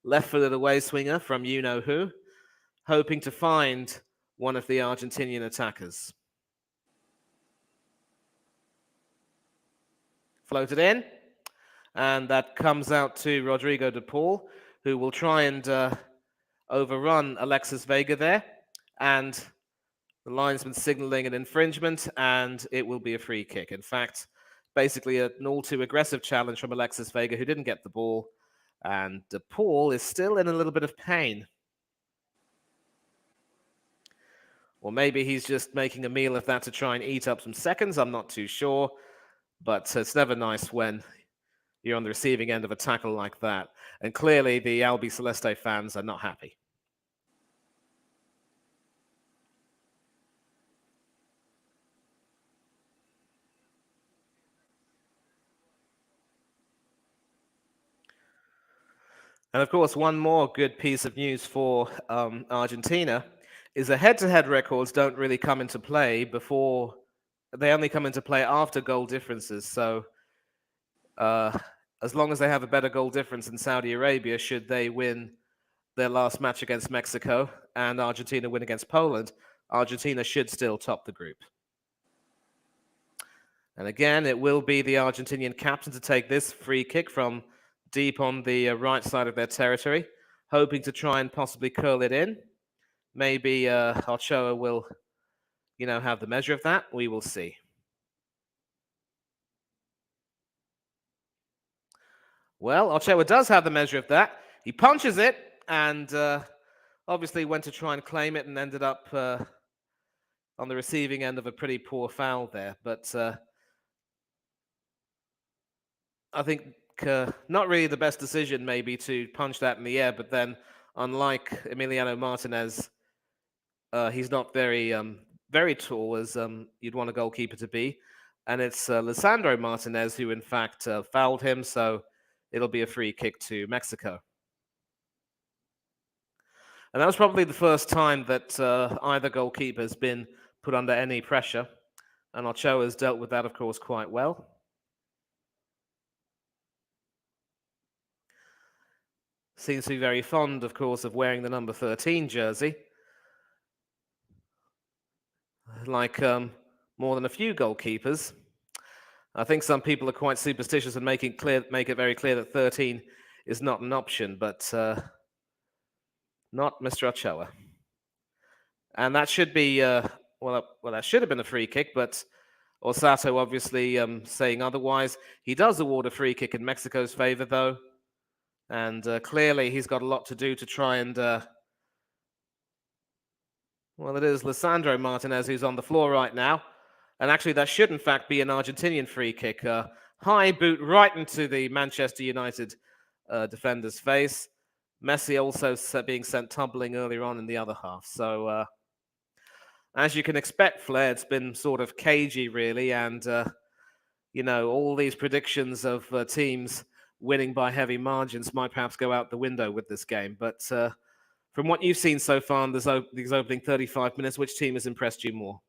Left-footed away swinger from you-know-who, hoping to find one of the Argentinian attackers. Floated in, and that comes out to Rodrigo de Paul, who will try and overrun Alexis Vega there. And the linesman signaling an infringement, and it will be a free kick. In fact, basically an all too aggressive challenge from Alexis Vega, who didn't get the ball. And de Paul is still in a little bit of pain. Or maybe he's just making a meal of that to try and eat up some seconds. I'm not too sure. But it's never nice when you're on the receiving end of a tackle like that. And clearly the Albi Celeste fans are not happy. And of course, one more good piece of news for Argentina is the head-to-head records don't really come into play before, they only come into play after goal differences. So as long as they have a better goal difference in Saudi Arabia, should they win their last match against Mexico and Argentina win against Poland, Argentina should still top the group. And again, it will be the Argentinian captain to take this free kick from deep on the right side of their territory, hoping to try and possibly curl it in. Maybe Ochoa will, have the measure of that. We will see. Well, Ochoa does have the measure of that. He punches it and obviously went to try and claim it and ended up on the receiving end of a pretty poor foul there. But I think not really the best decision maybe to punch that in the air, but then unlike Emiliano Martinez, he's not very tall as you'd want a goalkeeper to be. And it's Lisandro Martinez who in fact fouled him, so it'll be a free kick to Mexico. And that was probably the first time that either goalkeeper has been put under any pressure. And Ochoa has dealt with that, of course, quite well. Seems to be very fond, of course, of wearing the number 13 jersey. Like more than a few goalkeepers. I think some people are quite superstitious and make it very clear that 13 is not an option, but not Mr. Ochoa. And that should be, that should have been a free kick, but Orsato obviously saying otherwise. He does award a free kick in Mexico's favor, though. And clearly he's got a lot to do to try and... it is Lisandro Martinez who's on the floor right now. And actually, that should, in fact, be an Argentinian free kick. High boot right into the Manchester United defender's face. Messi also being sent tumbling earlier on in the other half. So, as you can expect, Flair, it's been sort of cagey, really. And, all these predictions of teams winning by heavy margins might perhaps go out the window with this game. But from what you've seen so far in these opening 35 minutes, which team has impressed you more?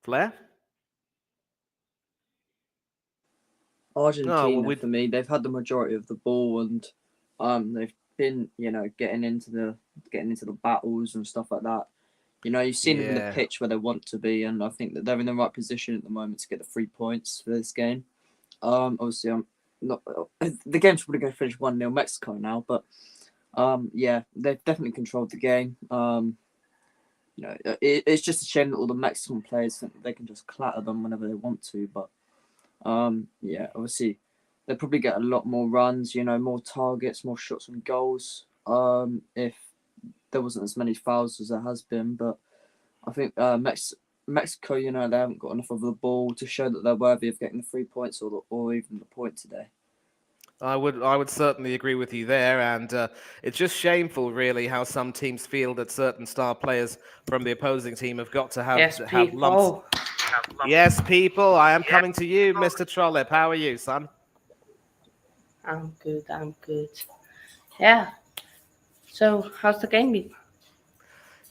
Flair? Argentina for me. They've had the majority of the ball, and they've been getting into the battles and stuff like that. You've seen them in the pitch where they want to be, and I think that they're in the right position at the moment to get the 3 points for this game. Obviously, I'm not. The game's probably going to finish 1-0 Mexico now, but they've definitely controlled the game. It's just a shame that all the Mexican players think they can just clatter them whenever they want to. But yeah, obviously they'll probably get a lot more runs, more targets, more shots on goals. If there wasn't as many fouls as there has been, but I think Mexico, they haven't got enough of the ball to show that they're worthy of getting the 3 points or even the point today. I would certainly agree with you there, and it's just shameful, really, how some teams feel that certain star players from the opposing team have got to Yes, have lumps. people. Yes, people, I am coming to you, Mr. Trollip. How are you, son? I'm good. I'm good. Yeah. So, how's the game been?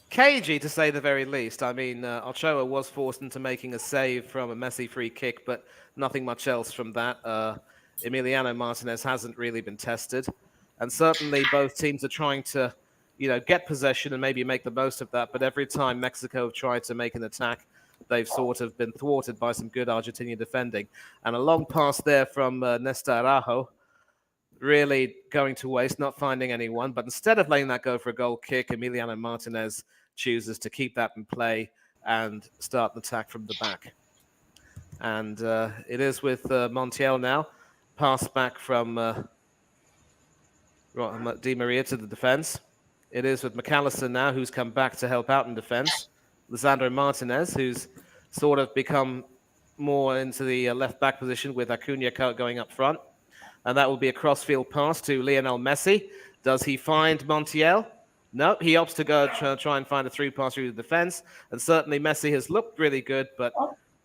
Cagey, to say the very least. I mean, Ochoa was forced into making a save from a Messi free kick, but nothing much else from that. Emiliano Martinez hasn't really been tested, and certainly both teams are trying to, get possession and maybe make the most of that. But every time Mexico have tried to make an attack, they've sort of been thwarted by some good Argentinian defending. And a long pass there from Nesta Araujo, really going to waste, not finding anyone. But instead of letting that go for a goal kick, Emiliano Martinez chooses to keep that in play and start an attack from the back. And it is with Montiel now. Pass back from Di Maria to the defense. It is with McAllister now, who's come back to help out in defense. Lisandro Martinez, who's sort of become more into the left back position with Acuna going up front. And that will be a crossfield pass to Lionel Messi. Does he find Montiel? No, he opts to go try and find a through pass through the defense. And certainly Messi has looked really good, but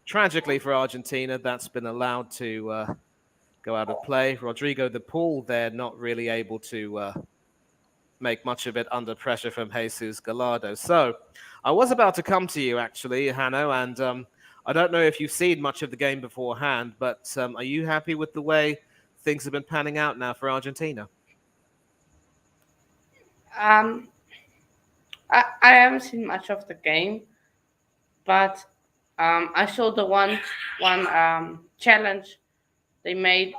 tragically for Argentina, that's been allowed to go out of play. Rodrigo de Paul there not really able to make much of it under pressure from Jesus Gallardo. So I was about to come to you, actually, Hanno, and I don't know if you've seen much of the game beforehand, but are you happy with the way things have been panning out now for Argentina? Um, I haven't seen much of the game, but I saw the one challenge they made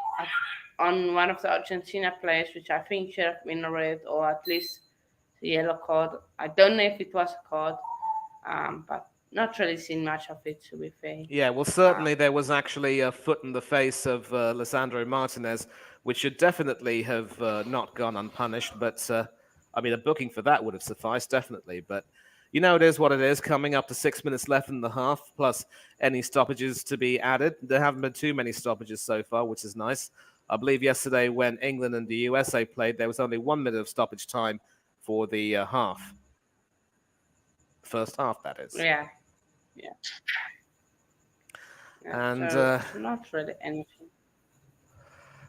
on one of the Argentina players, which I think should have been a red or at least a yellow card. I don't know if it was a card, but not really seen much of it, to be fair. Yeah, well, certainly there was actually a foot in the face of Lisandro Martinez, which should definitely have not gone unpunished. But, I mean, a booking for that would have sufficed, definitely. But, it is what it is, coming up to 6 minutes left in the half, plus any stoppages to be added. There haven't been too many stoppages so far, which is nice. I believe yesterday when England and the USA played, there was only 1 minute of stoppage time for the half. First half, that is. Yeah. And so not really anything.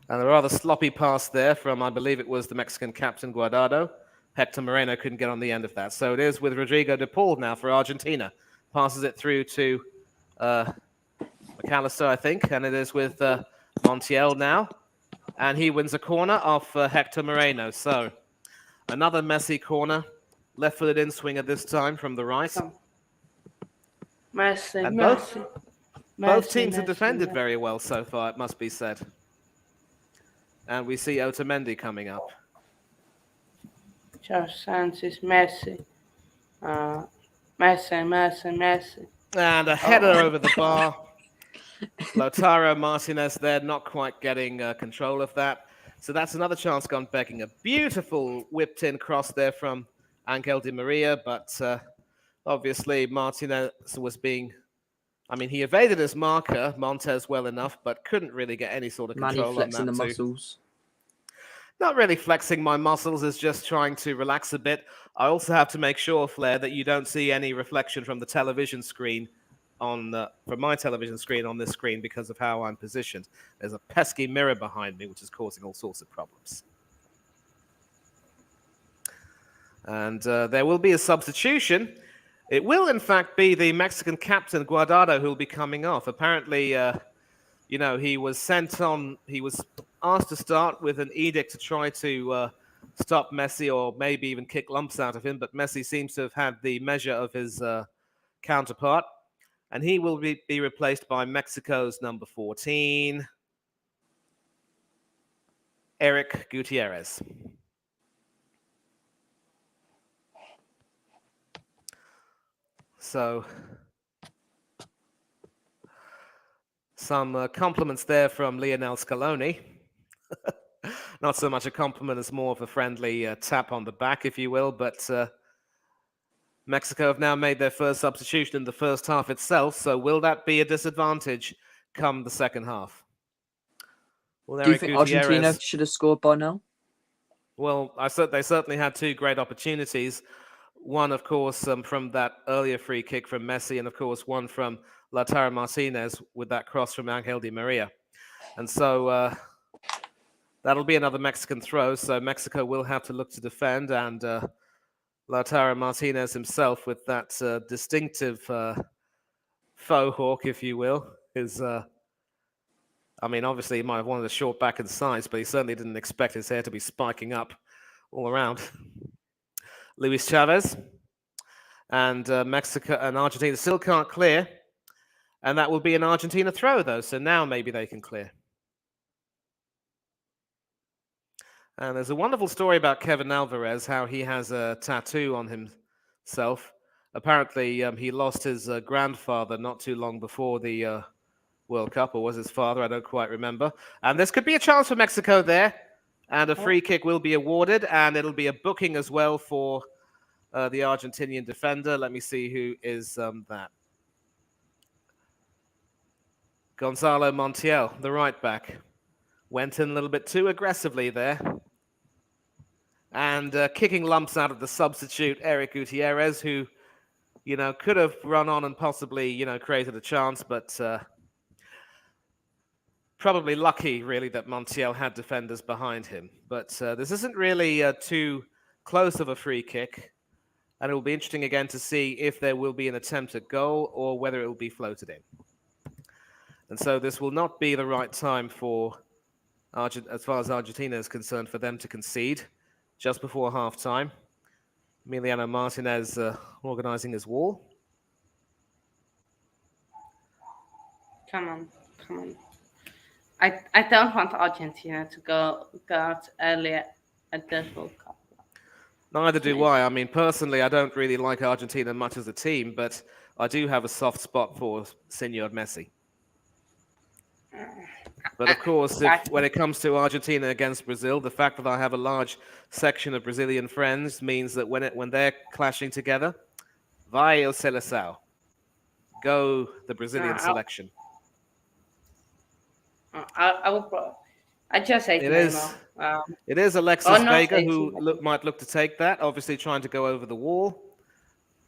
And a rather sloppy pass there from, I believe it was the Mexican captain, Guardado. Hector Moreno couldn't get on the end of that. So it is with Rodrigo de Paul now for Argentina. Passes it through to McAllister, I think. And it is with Montiel now. And he wins a corner off Hector Moreno. So another Messi corner. Left-footed in-swinger this time from the right. Messi, And Messi. Both teams have defended very well so far, it must be said. And we see Otamendi coming up. Josh Sanchez, Messi. Messi. And a header over the bar. Lautaro Martinez there, not quite getting control of that. So that's another chance gone begging. A beautiful whipped-in cross there from Angel Di Maria, but obviously Martinez was being... I mean, he evaded his marker, Montes, well enough, but couldn't really get any sort of control on that the too. muscles. Not really flexing my muscles, is just trying to relax a bit. I also have to make sure, Flair, that you don't see any reflection from the television screen from my television screen on this screen because of how I'm positioned. There's a pesky mirror behind me, which is causing all sorts of problems. And there will be a substitution. It will, in fact, be the Mexican captain, Guardado, who will be coming off. Apparently, he was sent on, he was asked to start with an edict to try to stop Messi or maybe even kick lumps out of him, but Messi seems to have had the measure of his counterpart, and he will be replaced by Mexico's number 14, Eric Gutierrez. So some compliments there from Lionel Scaloni. Not so much a compliment as more of a friendly tap on the back, if you will. But Mexico have now made their first substitution in the first half itself. So will that be a disadvantage come the second half? Well, Do you think Argentina should have scored by now? Well, they certainly had two great opportunities. One, of course, from that earlier free kick from Messi, and of course, one from Lautaro Martinez with that cross from Angel Di Maria. And so that'll be another Mexican throw. So Mexico will have to look to defend, and Lautaro Martinez himself with that distinctive faux hawk, if you will, is. I mean, obviously, he might have wanted a short back and sides, but he certainly didn't expect his hair to be spiking up all around. Luis Chavez and Mexico and Argentina still can't clear, and that will be an Argentina throw, though. So now maybe they can clear. And there's a wonderful story about Kevin Alvarez, how he has a tattoo on himself. Apparently, he lost his grandfather not too long before the World Cup, or was his father? I don't quite remember. And this could be a chance for Mexico there. And a free kick will be awarded, and it'll be a booking as well for the Argentinian defender. Let me see who is that. Gonzalo Montiel, the right back. Went in a little bit too aggressively there. And kicking lumps out of the substitute, Eric Gutierrez, who, could have run on and possibly, created a chance, but probably lucky, really, that Montiel had defenders behind him. But this isn't really too close of a free kick. And it will be interesting again to see if there will be an attempt at goal or whether it will be floated in. And so this will not be the right time for, as far as Argentina is concerned, for them to concede just before half-time. Emiliano Martinez organizing his wall. Come on. I don't want Argentina to go out earlier at this World Cup. Neither do I. I mean, personally, I don't really like Argentina much as a team, but I do have a soft spot for Senor Messi. But of course, when it comes to Argentina against Brazil, the fact that I have a large section of Brazilian friends means that when they're clashing together, vai o seleção. Go the Brazilian selection. I just hate it is Alexis Vega who might look to take that, obviously trying to go over the wall.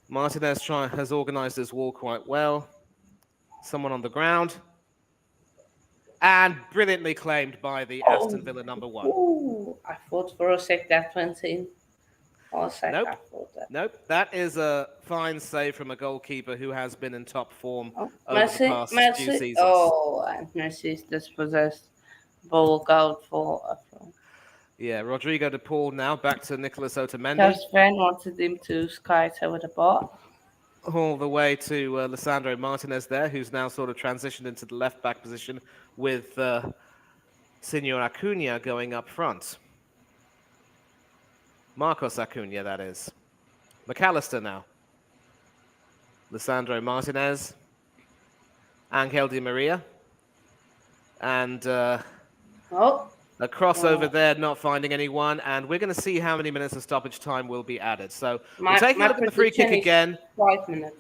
Martinez has organized his wall quite well. Someone on the ground. And brilliantly claimed by the Aston Villa number 1. Ooh, I thought for a sec that went in. Nope. That is a fine save from a goalkeeper who has been in top form over the past few seasons. And Messi's dispossessed ball out for. Yeah, Rodrigo de Paul now back to Nicolas Otamendi. Because Sven wanted him to skite over the ball. All the way to Lisandro Martinez there, who's now sort of transitioned into the left-back position with Senor Acuna going up front. Marcos Acuna, that is. McAllister now. Lisandro Martinez. Angel Di Maria. And a crossover there, not finding anyone. And we're going to see how many minutes of stoppage time will be added. So we're taking a look at the free kick again. 5 minutes.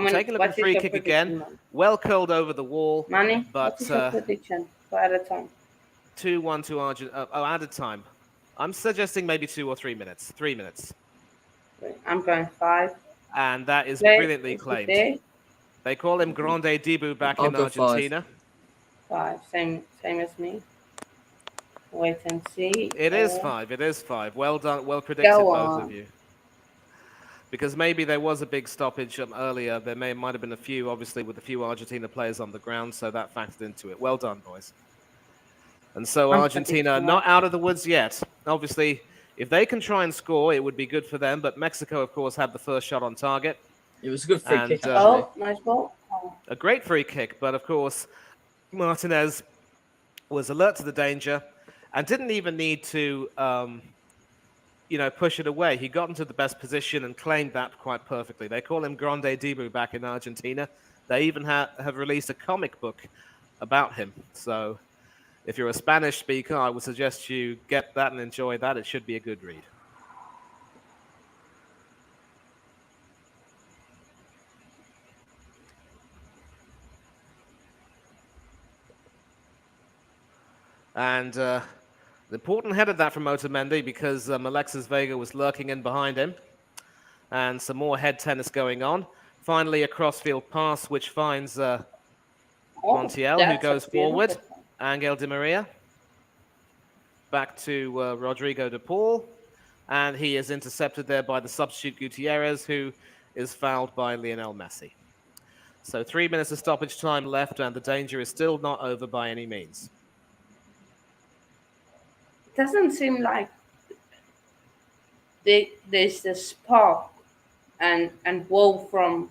Taking a look at the free kick again. Well curled over the wall. Manny, but what's your prediction for added time? 2-1 to Argentina. Added time. I'm suggesting maybe 2 or 3 minutes. 3 minutes. I'm going 5. And that is brilliantly claimed. They call him Grande Dibu back in Argentina. 5. Same as me. Wait and see. It is 5. It is 5. Well done. Well predicted, both of you. Because maybe there was a big stoppage earlier. There might have been a few, obviously, with a few Argentina players on the ground, so that factored into it. Well done, boys. And so Argentina not out of the woods yet. Obviously, if they can try and score, it would be good for them. But Mexico, of course, had the first shot on target. It was a good free kick. Nice ball. A great free kick, but of course, Martinez was alert to the danger and didn't even need to, push it away. He got into the best position and claimed that quite perfectly. They call him Grande Dibu back in Argentina. They even have released a comic book about him. So if you're a Spanish speaker, I would suggest you get that and enjoy that. It should be a good read. And the important header that from Otamendi because Alexis Vega was lurking in behind him. And some more head tennis going on. Finally, a crossfield pass which finds Montiel, who goes forward. Angel Di Maria. Back to Rodrigo de Paul. And he is intercepted there by the substitute Gutierrez, who is fouled by Lionel Messi. So 3 minutes of stoppage time left, and the danger is still not over by any means. It doesn't seem like there's the spark and will from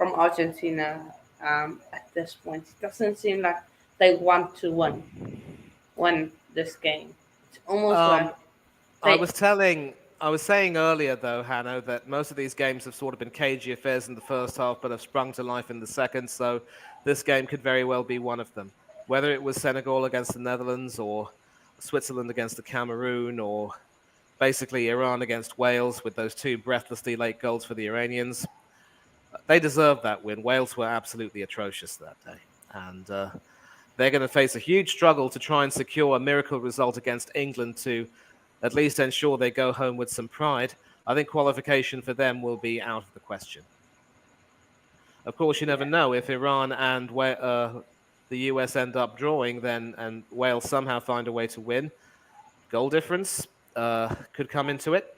Argentina at this point. It doesn't seem like they want to win this game. It's almost like I was saying earlier, though, Hanno, that most of these games have sort of been cagey affairs in the first half, but have sprung to life in the second. So this game could very well be one of them. Whether it was Senegal against the Netherlands or Switzerland against the Cameroon or basically Iran against Wales with those two breathlessly late goals for the Iranians, they deserved that win. Wales were absolutely atrocious that day. And they're going to face a huge struggle to try and secure a miracle result against England to at least ensure they go home with some pride. I think qualification for them will be out of the question. Of course, you never know. If Iran and the US end up drawing, then and Wales somehow find a way to win, goal difference could come into it.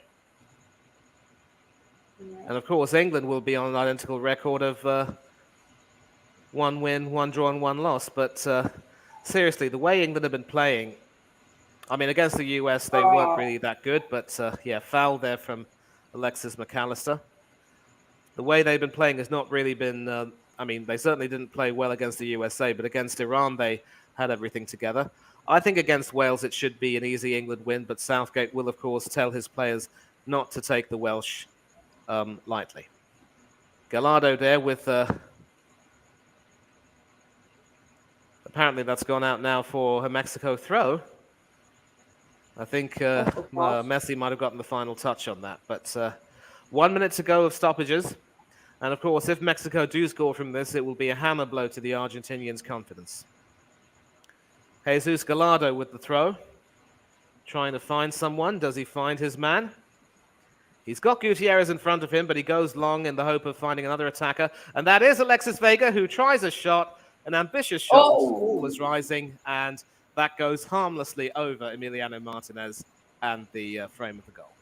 And of course, England will be on an identical record of 1 win, 1 draw, and 1 loss. But seriously, the way England have been playing, I mean, against the US, they weren't really that good. But foul there from Alexis McAllister. The way they've been playing has not really been, they certainly didn't play well against the USA, but against Iran, they had everything together. I think against Wales, it should be an easy England win, but Southgate will, of course, tell his players not to take the Welsh lightly. Gallardo there with... apparently that's gone out now for a Mexico throw. I think Messi might have gotten the final touch on that. But 1 minute to go of stoppages. And, of course, if Mexico do score from this, it will be a hammer blow to the Argentinians' confidence. Jesus Gallardo with the throw. Trying to find someone. Does he find his man? He's got Gutierrez in front of him, but he goes long in the hope of finding another attacker. And that is Alexis Vega, who tries a shot, an ambitious shot. The ball was rising, and that goes harmlessly over Emiliano Martinez and the frame of the goal.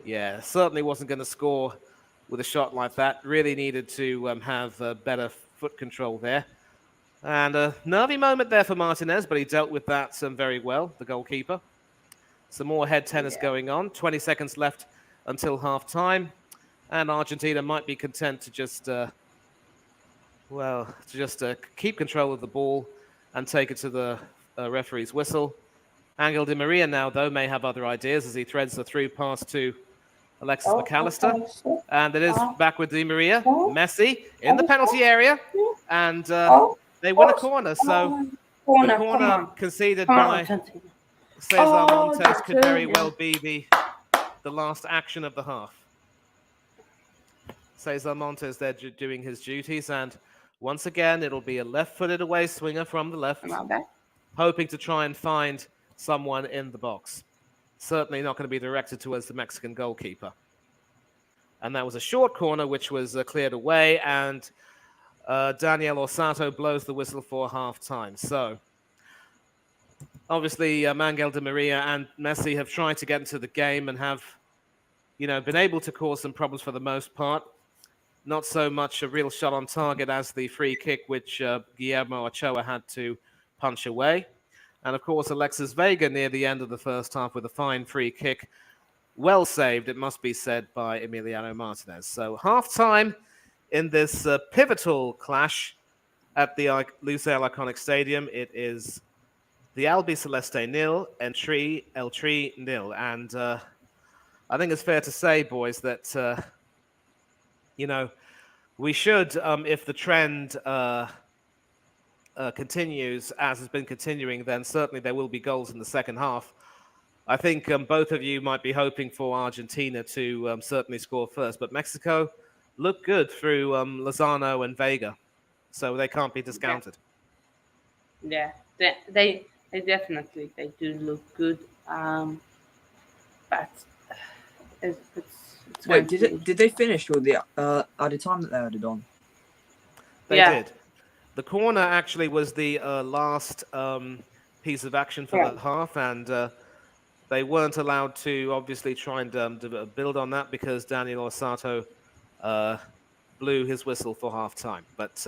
Yeah, certainly wasn't going to score with a shot like that. Really needed to have better foot control there. And a nervy moment there for Martinez, but he dealt with that very well, the goalkeeper. Some more head tennis going on. 20 seconds left until half-time. And Argentina might be content to just, keep control of the ball and take it to the referee's whistle. Angel Di Maria now, though, may have other ideas as he threads the through pass to Alexis McAllister. And it is back with Di Maria. Messi in the penalty area. And they win a corner. So the corner conceded by Cesar Montes could very well be the last action of the half. Cesar Montes there doing his duties. And once again, it'll be a left-footed away swinger from the left, hoping to try and find someone in the box. Certainly not going to be directed towards the Mexican goalkeeper. And that was a short corner, which was cleared away, and Daniel Orsato blows the whistle for half-time. So, obviously, Angel Di Maria and Messi have tried to get into the game and have, been able to cause some problems for the most part. Not so much a real shot on target as the free kick, which Guillermo Ochoa had to punch away. And, of course, Alexis Vega near the end of the first half with a fine free kick. Well saved, it must be said, by Emiliano Martinez. So half-time in this pivotal clash at the Lusail Iconic Stadium. It is the Albi Celeste nil, and El Tri nil. And I think it's fair to say, boys, that you know we should, if the trend continues as has been continuing, then certainly there will be goals in the second half. I think both of you might be hoping for Argentina to certainly score first, but Mexico looked good through Lozano and Vega, so they can't be discounted. Yeah, they definitely they do look good. But it's Wait, going to be. did they finish with the added time that they added on? They Yeah. did. The corner actually was the last piece of action for Yeah. the half, and they weren't allowed to obviously try and build on that because Daniel Osato blew his whistle for half time. But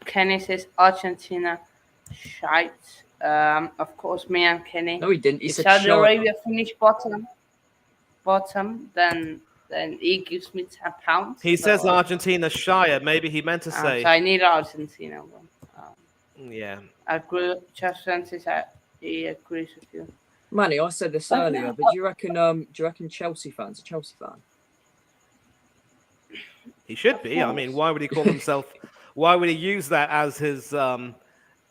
Kenny says Argentina shite. Of course, me and Kenny. No, he didn't. He If said Saudi show. Arabia finish bottom, then he gives me £10. he says so, Argentina shire. Maybe he meant to say, so I need Argentina one. yeah. I agree. Just Francis, he agrees with you. Manny, I said this earlier, but do you reckon Chelsea fans a Chelsea fan? He should be. I mean, why would he call himself? Why would he use that as his? No,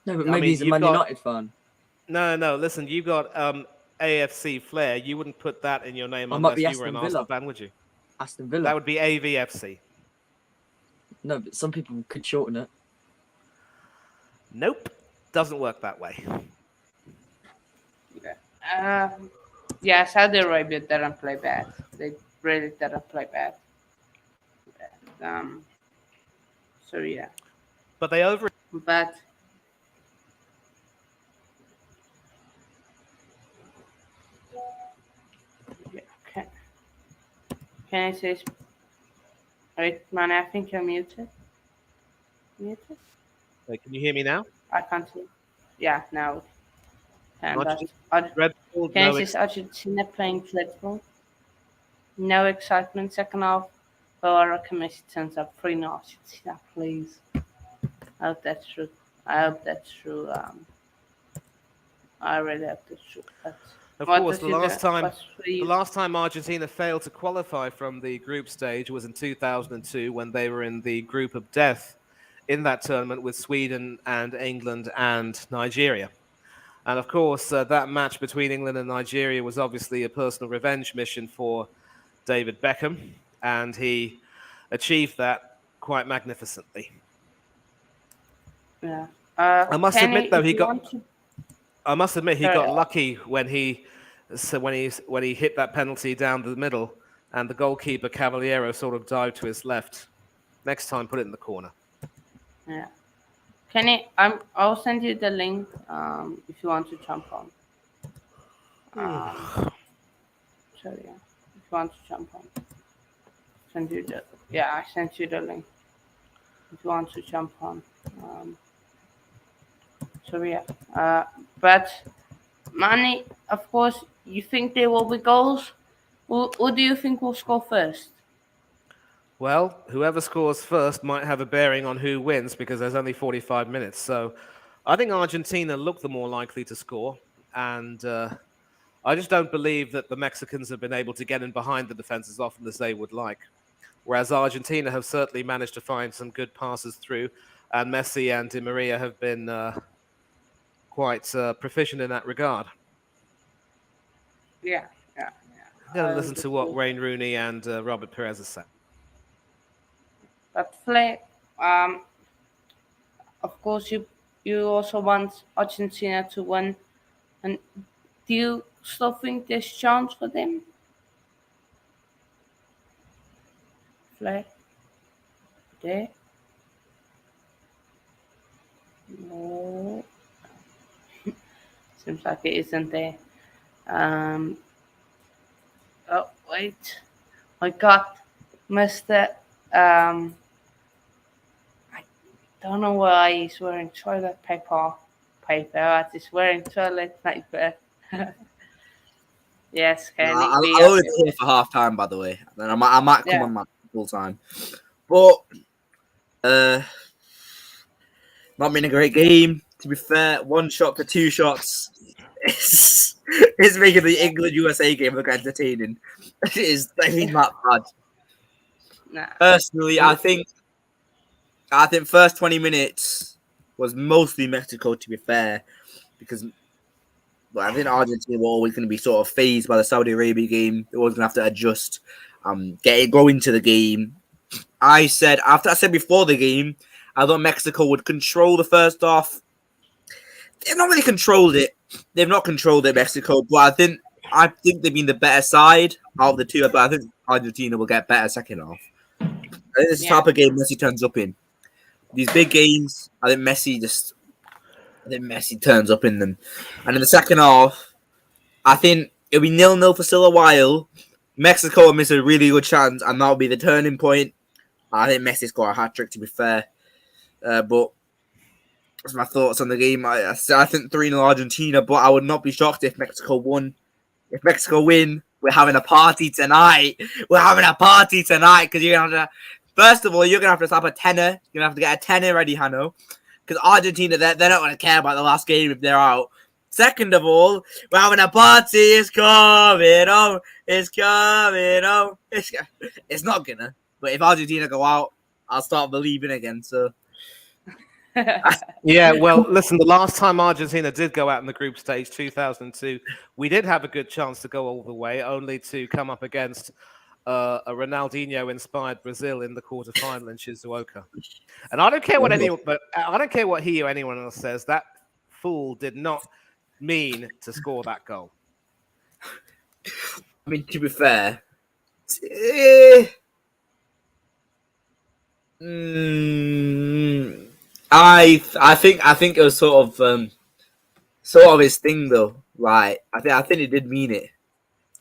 but maybe mean, he's a you've Man got- United fan. No. Listen, you got AFC flair. You wouldn't put that in your name I might unless be you were an Aston Arsenal Villa. fan, would you? Aston Villa. That would be AVFC. No, but some people could shorten it. Nope, doesn't work that way. Yeah, Saudi Arabia didn't play bad. They really didn't play bad. So yeah, But they over. but yeah, can I say? Wait, man, I think you're muted. Muted? Wait, can you hear me now? I can't hear. Yeah, now. And Red Bull, can no I say Argentina playing dreadful? No excitement second half. But I reckon Messi turns up 3-0 Argentina, please. I hope that's true. I really hope that's true. But Of what course, does the it last do? time What's for you? the last time Argentina failed to qualify from the group stage was in 2002 when they were in the group of death in that tournament with Sweden and England and Nigeria. And of course, that match between England and Nigeria was obviously a personal revenge mission for David Beckham, and he achieved that quite magnificently. Yeah. I must Kenny, admit, though, if he you got. want to- I must admit, he Sorry. got lucky when he hit that penalty down the middle, and the goalkeeper Cavaliero sort of dived to his left. Next time, put it in the corner. Yeah. Kenny, I'll send you the link if you want to jump on. So yeah, if you want to jump on, I sent you the link. If you want to jump on. So yeah, but Manny, of course, you think there will be goals? Who do you think will score first? Well, whoever scores first might have a bearing on who wins because there's only 45 minutes. So I think Argentina look the more likely to score. And I just don't believe that the Mexicans have been able to get in behind the defense as often as they would like. Whereas Argentina have certainly managed to find some good passes through. And Messi and Di Maria have been quite proficient in that regard. Yeah. Listen to what Wayne Rooney and Robert Perez have said. But Flay, of course, you also want Argentina to win, and do you still think there's chance for them? Flay, there? No. Seems like it isn't there. Oh wait, I got Mr. I don't know why he's wearing toilet paper. He's wearing toilet paper. Yes, Kenny. I'll only be here for half time, by the way. Then I might come Yeah. on my full time. But Not been a great game. To be fair, 1 shot for 2 shots. It's making the England-USA game look entertaining. It is not bad. Nah. Personally, I think first 20 minutes was mostly Mexico, to be fair, because I think Argentina were always going to be sort of phased by the Saudi Arabia game. They were going to have to adjust, go into the game. I said before the game, I thought Mexico would control the first half. They've not really controlled it. They've not controlled it, Mexico, but I think they've been the better side out of the two. But I think Argentina will get better second half. I think this is the type of game Messi turns up in. These big games, I think Messi turns up in them. And in the second half, I think it'll be 0-0 for still a while. Mexico will miss a really good chance, and that'll be the turning point. I think Messi scored a hat-trick, to be fair. But that's my thoughts on the game. I think 3-0 Argentina, but I would not be shocked if Mexico won. If Mexico win, we're having a party tonight. Because you're going to have to... First of all, you're going to have to slap a tenner. You're going to have to get a tenner ready, Hanno. Because Argentina, they're not going to care about the last game if they're out. Second of all, we're having a party. It's coming on. It's not going to. But if Argentina go out, I'll start believing again. So... Yeah, well, listen, the last time Argentina did go out in the group stage, 2002, we did have a good chance to go all the way, only to come up against a Ronaldinho-inspired Brazil in the quarterfinal in Shizuoka. And I don't care what he or anyone else says. That fool did not mean to score that goal. I mean, to be fair, I think it was sort of his thing though. Right, I think he did mean it.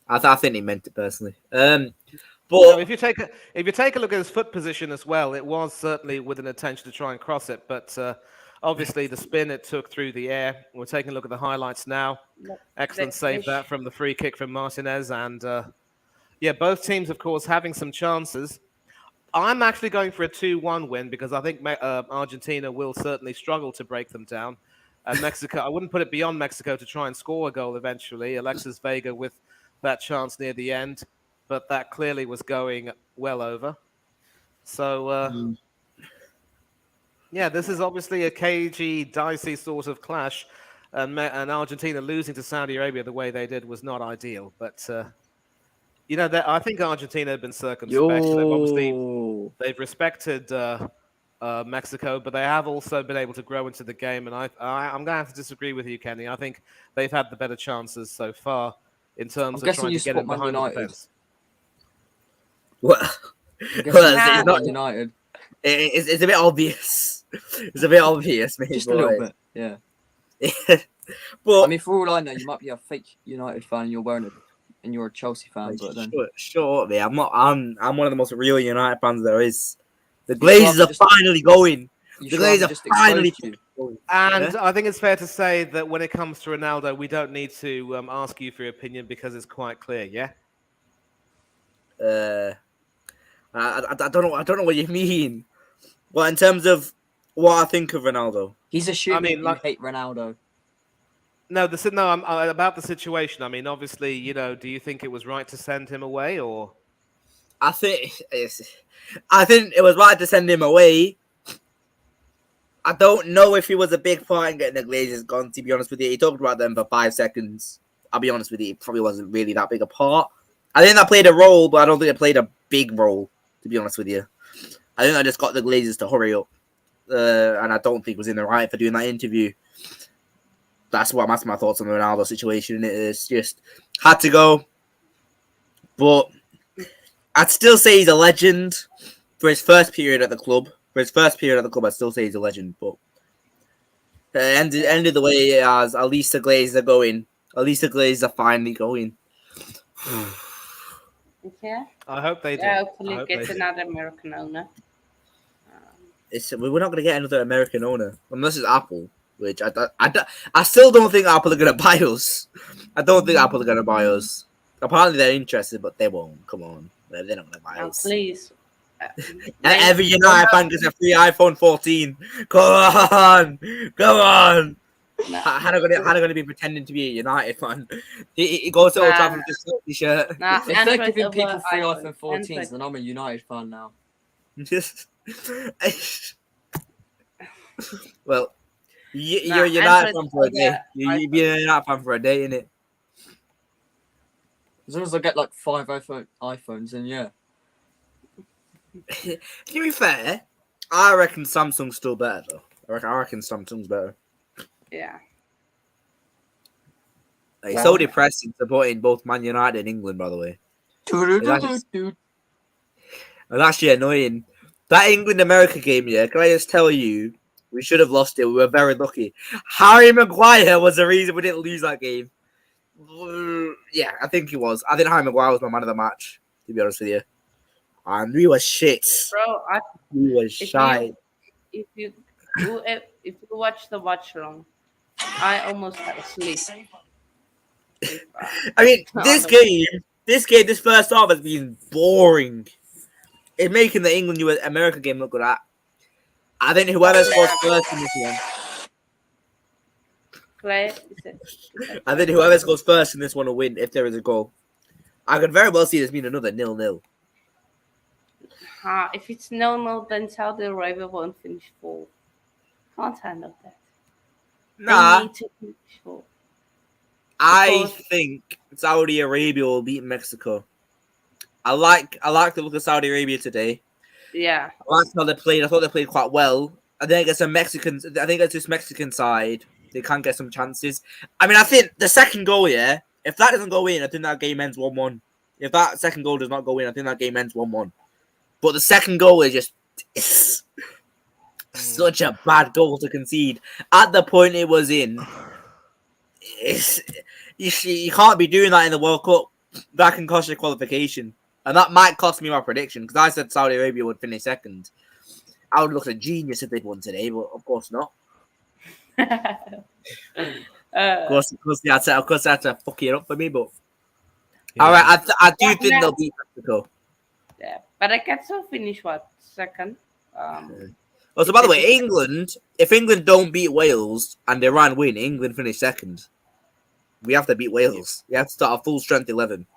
I think he meant it personally. But no, if you take a look at his foot position as well, it was certainly with an intention to try and cross it, but obviously the spin it took through the air. We're taking a look at the highlights now. Excellent save that from the free kick from Martinez, and both teams, of course, having some chances. I'm actually going for a 2-1 win because I think Argentina will certainly struggle to break them down. And Mexico, I wouldn't put it beyond Mexico to try and score a goal eventually. Alexis Vega with that chance near the end, but that clearly was going well over. So, this is obviously a cagey, dicey sort of clash. And Argentina losing to Saudi Arabia the way they did was not ideal. But... I think Argentina have been circumspect. They've respected Mexico, but they have also been able to grow into the game. And I'm going to have to disagree with you, Kenny. I think they've had the better chances so far in terms of trying to get it behind the defense. Well, it's not United. It's a bit obvious. It's a bit obvious, maybe. Just a little bit, yeah. But I mean, for all I know, you might be a fake United fan and you're wearing it. And you're a Chelsea fan, but then sure, me. I'm not. I'm one of the most real United fans there is. The Glazers are finally going. The Glazers are finally going. And I think it's fair to say that when it comes to Ronaldo, we don't need to ask you for your opinion because it's quite clear. Yeah. I don't know. I don't know what you mean. Well, in terms of what I think of Ronaldo, he's assuming you hate Ronaldo. No, I'm about the situation. I mean, obviously, do you think it was right to send him away, or? I think it was right to send him away. I don't know if he was a big part in getting the Glazers gone, to be honest with you. He talked about them for 5 seconds. I'll be honest with you, it probably wasn't really that big a part. I think that played a role, but I don't think it played a big role, to be honest with you. I think I just got the Glazers to hurry up. And I don't think it was in the right for doing that interview. That's my thoughts on the Ronaldo situation. It's just had to go. But I'd still say he's a legend for his first period at the club. I'd still say he's a legend. But ended the way it has. At least the Glazers are going. At least the Glazers are finally going. Yeah. I hope they do. Hopefully get another American owner. We're not going to get another American owner. Unless it's Apple. Which I still don't think Apple are going to buy us. I don't think Apple are going to buy us. Apparently they're interested, but they won't. Come on. They're not going to buy us. Please. And every United fan gets a free iPhone 14. Come on. Hannah gonna be pretending to be a United fan. He goes to Old Trafford with his Chelsea shirt. Nah, If they're Android giving over people free iPhone. iPhone 14s, Android. then I'm a United fan now. Just well, Nah, you're a United Android fan for a over day. You be a United fan for a day, innit? As long as I get like 5 iPhones, then yeah. To be fair, I reckon Samsung's still better though. I reckon Samsung's better. Yeah. It's Well- so depressing supporting both Man United and England, by the way. Dude. It's actually annoying. That England-America game, yeah, can I just tell you, we should have lost it. We were very lucky. Harry Maguire was the reason we didn't lose that game. Yeah, I think he was. I think Harry Maguire was my man of the match, to be honest with you. And we were shit. Bro, We were if shy. you watch the Watchalong, I almost fell asleep. I mean, this first half has been boring. It's making the England-America game look good at. I think whoever scores first in this one. Clay, I think whoever scores first in this one will win if there is a goal. I could very well see this being another 0-0. if it's 0-0, then Saudi Arabia won't finish fourth. Can't handle that. Nah, They need to finish fourth. I think Saudi Arabia will beat Mexico. I like the look of Saudi Arabia today. Yeah. I liked how they played. I thought they played quite well. I think against this Mexican side, they can get some chances. I mean, I think the second goal, yeah, if that doesn't go in, I think that game ends 1-1. If that second goal does not go in, I think that game ends 1-1. But the second goal is just such a bad goal to concede. At the point it was in, you can't be doing that in the World Cup. That can cost you qualification. And that might cost me my prediction, because I said Saudi Arabia would finish second. I would look a genius if they'd won today, but of course not. Of course they had to fuck it up for me, but... Yeah. All right, I do think they'll beat Mexico. Yeah, but I can still finish second. Oh, so by the way, England, if England don't beat Wales and Iran win, England finish second. We have to beat Wales. We have to start a full strength 11.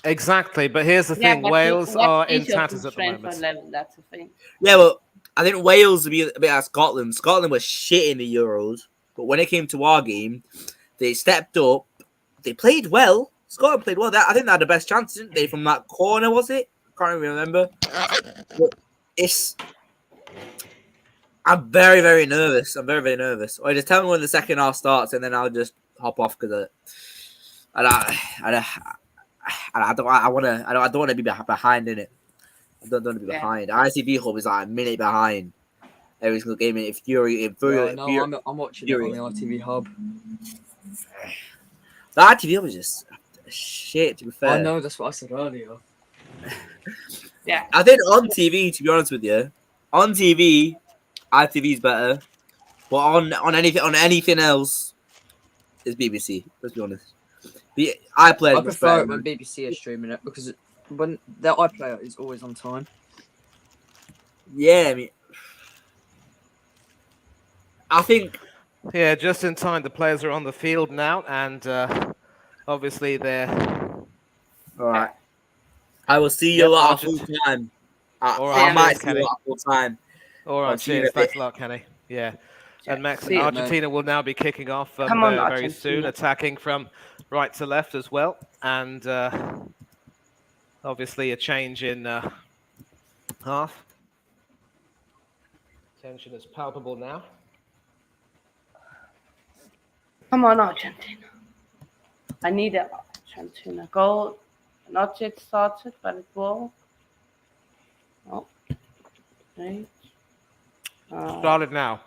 Exactly, but here's the thing: Wales are in tatters at the moment. That's the thing. Yeah, well, I think Wales would be a bit like Scotland. Scotland was shit in the Euros, but when it came to our game, they stepped up. They played well. Scotland played well. I think they had the best chance, didn't they? From that corner, was it? Can't even remember. But I'm very, very nervous. I'm very, very nervous. Or just tell me when the second half starts, and then I'll just hop off because I don't want to be behind in it. I don't want to be behind. ICB Hub is like a minute behind every single game. If I'm watching it on the ITV Hub. The ITV Hub is just shit. To be fair, I know, that's what I said earlier. Yeah. I think on TV, to be honest with you, on TV, ITV is better. But on anything else, it's BBC. Let's be honest. The iPlayer. I prefer it when BBC is streaming it because when their iPlayer is always on time. Yeah, I mean, I think. Yeah, just in time. The players are on the field now, and obviously they're. All right. I will see you a lot full time. I might see you a lot full time. All right, cheers. Thanks a lot, Kenny. Yeah. And Argentina will now be kicking off very soon, attacking from right to left as well. And obviously a change in half. Tension is palpable now. Come on, Argentina. I need an Argentina goal. Not yet started, but it will. Oh. Right. Started now.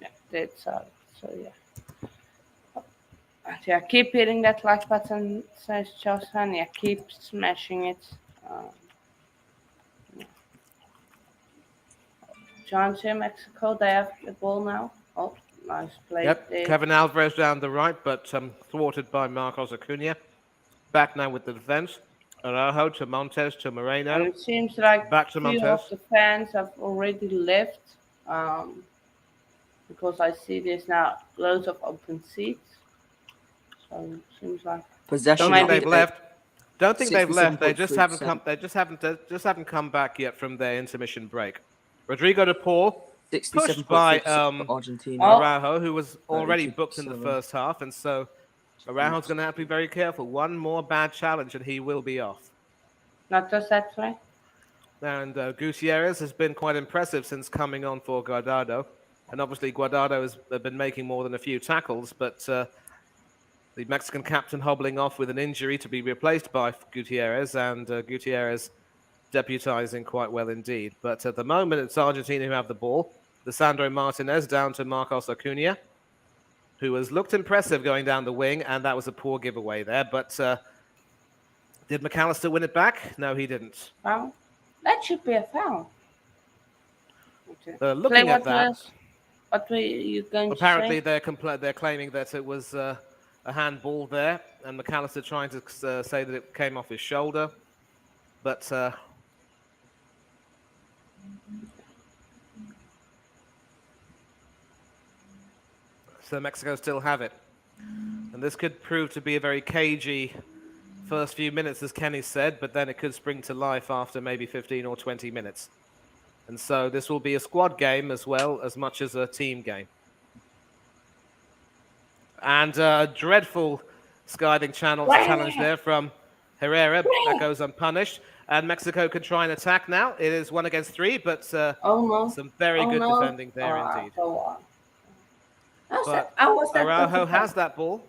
Yeah, it's so yeah. Yeah, keep hitting that like button, says Jocelyn. Yeah, keep smashing it. Yeah. Georgia, Mexico, they have the ball now. Oh, nice play. Yep, there. Kevin Alvarez down the right, but thwarted by Marcos Acuna. Back now with the defense. Araujo to Montes to And Moreno. it seems like Back to few of Montes. the fans have already left because I see there's now loads of open seats. So it seems like Possession Don't think up maybe they've to left. Don't think they've left. They just haven't 67.3%. come. They just haven't come back yet from their intermission break. Rodrigo de Paul pushed by 67.3% for Argentina. Oh, Araujo, who was already booked in the 32.7. first half, and so Araujo's going to have to be very careful. One more bad challenge, and he will be off. not just that way. And Gutierrez has been quite impressive since coming on for Guardado. And obviously, Guardado has been making more than a few tackles, but the Mexican captain hobbling off with an injury to be replaced by Gutierrez, and Gutierrez deputizing quite well indeed. But at the moment, it's Argentina who have the ball. Lisandro Martinez down to Marcos Acuna, who has looked impressive going down the wing, and that was a poor giveaway there. But did McAllister win it back? No, he didn't. Foul? That should be a foul. Okay. Looking at that, What were you going apparently to say? they're claiming that it was a handball there, and McAllister trying to say that it came off his shoulder. But so Mexico still have it. And this could prove to be a very cagey first few minutes, as Kenny said, but then it could spring to life after maybe 15 or 20 minutes. And so this will be a squad game as well as much as a team game. And dreadful skydiving challenge there from Herrera. That goes unpunished. And Mexico can try and attack now. It is 1 against 3, but Oh no. some very good defending there indeed. Go on. But Araujo has that ball.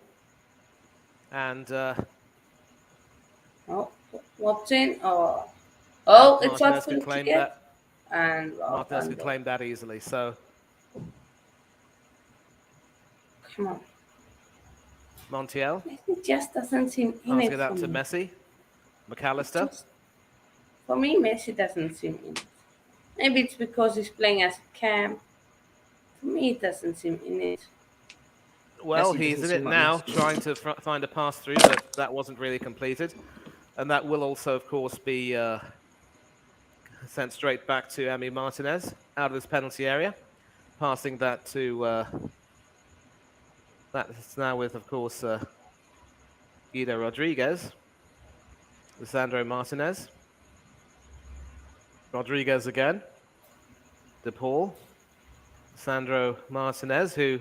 And Oh, what's in? Oh, it's not Martinez can finished claim yet. that. And Martinez can claim that easily. So come on. Montiel Messi just doesn't seem in passing it it out for to me. Messi. McAllister. For me, Messi doesn't seem in it. Maybe it's because he's playing as a cam. For me, it doesn't seem in it. Well, Messi he's doesn't in it seem like now, Messi. trying to find a pass through, but that wasn't really completed. And that will also, of course, be sent straight back to Emi Martinez out of his penalty area. Passing that to... that's now with, of course, Guido Rodriguez. Lisandro Martinez. Rodriguez again. De Paul. Sandro Martinez, who...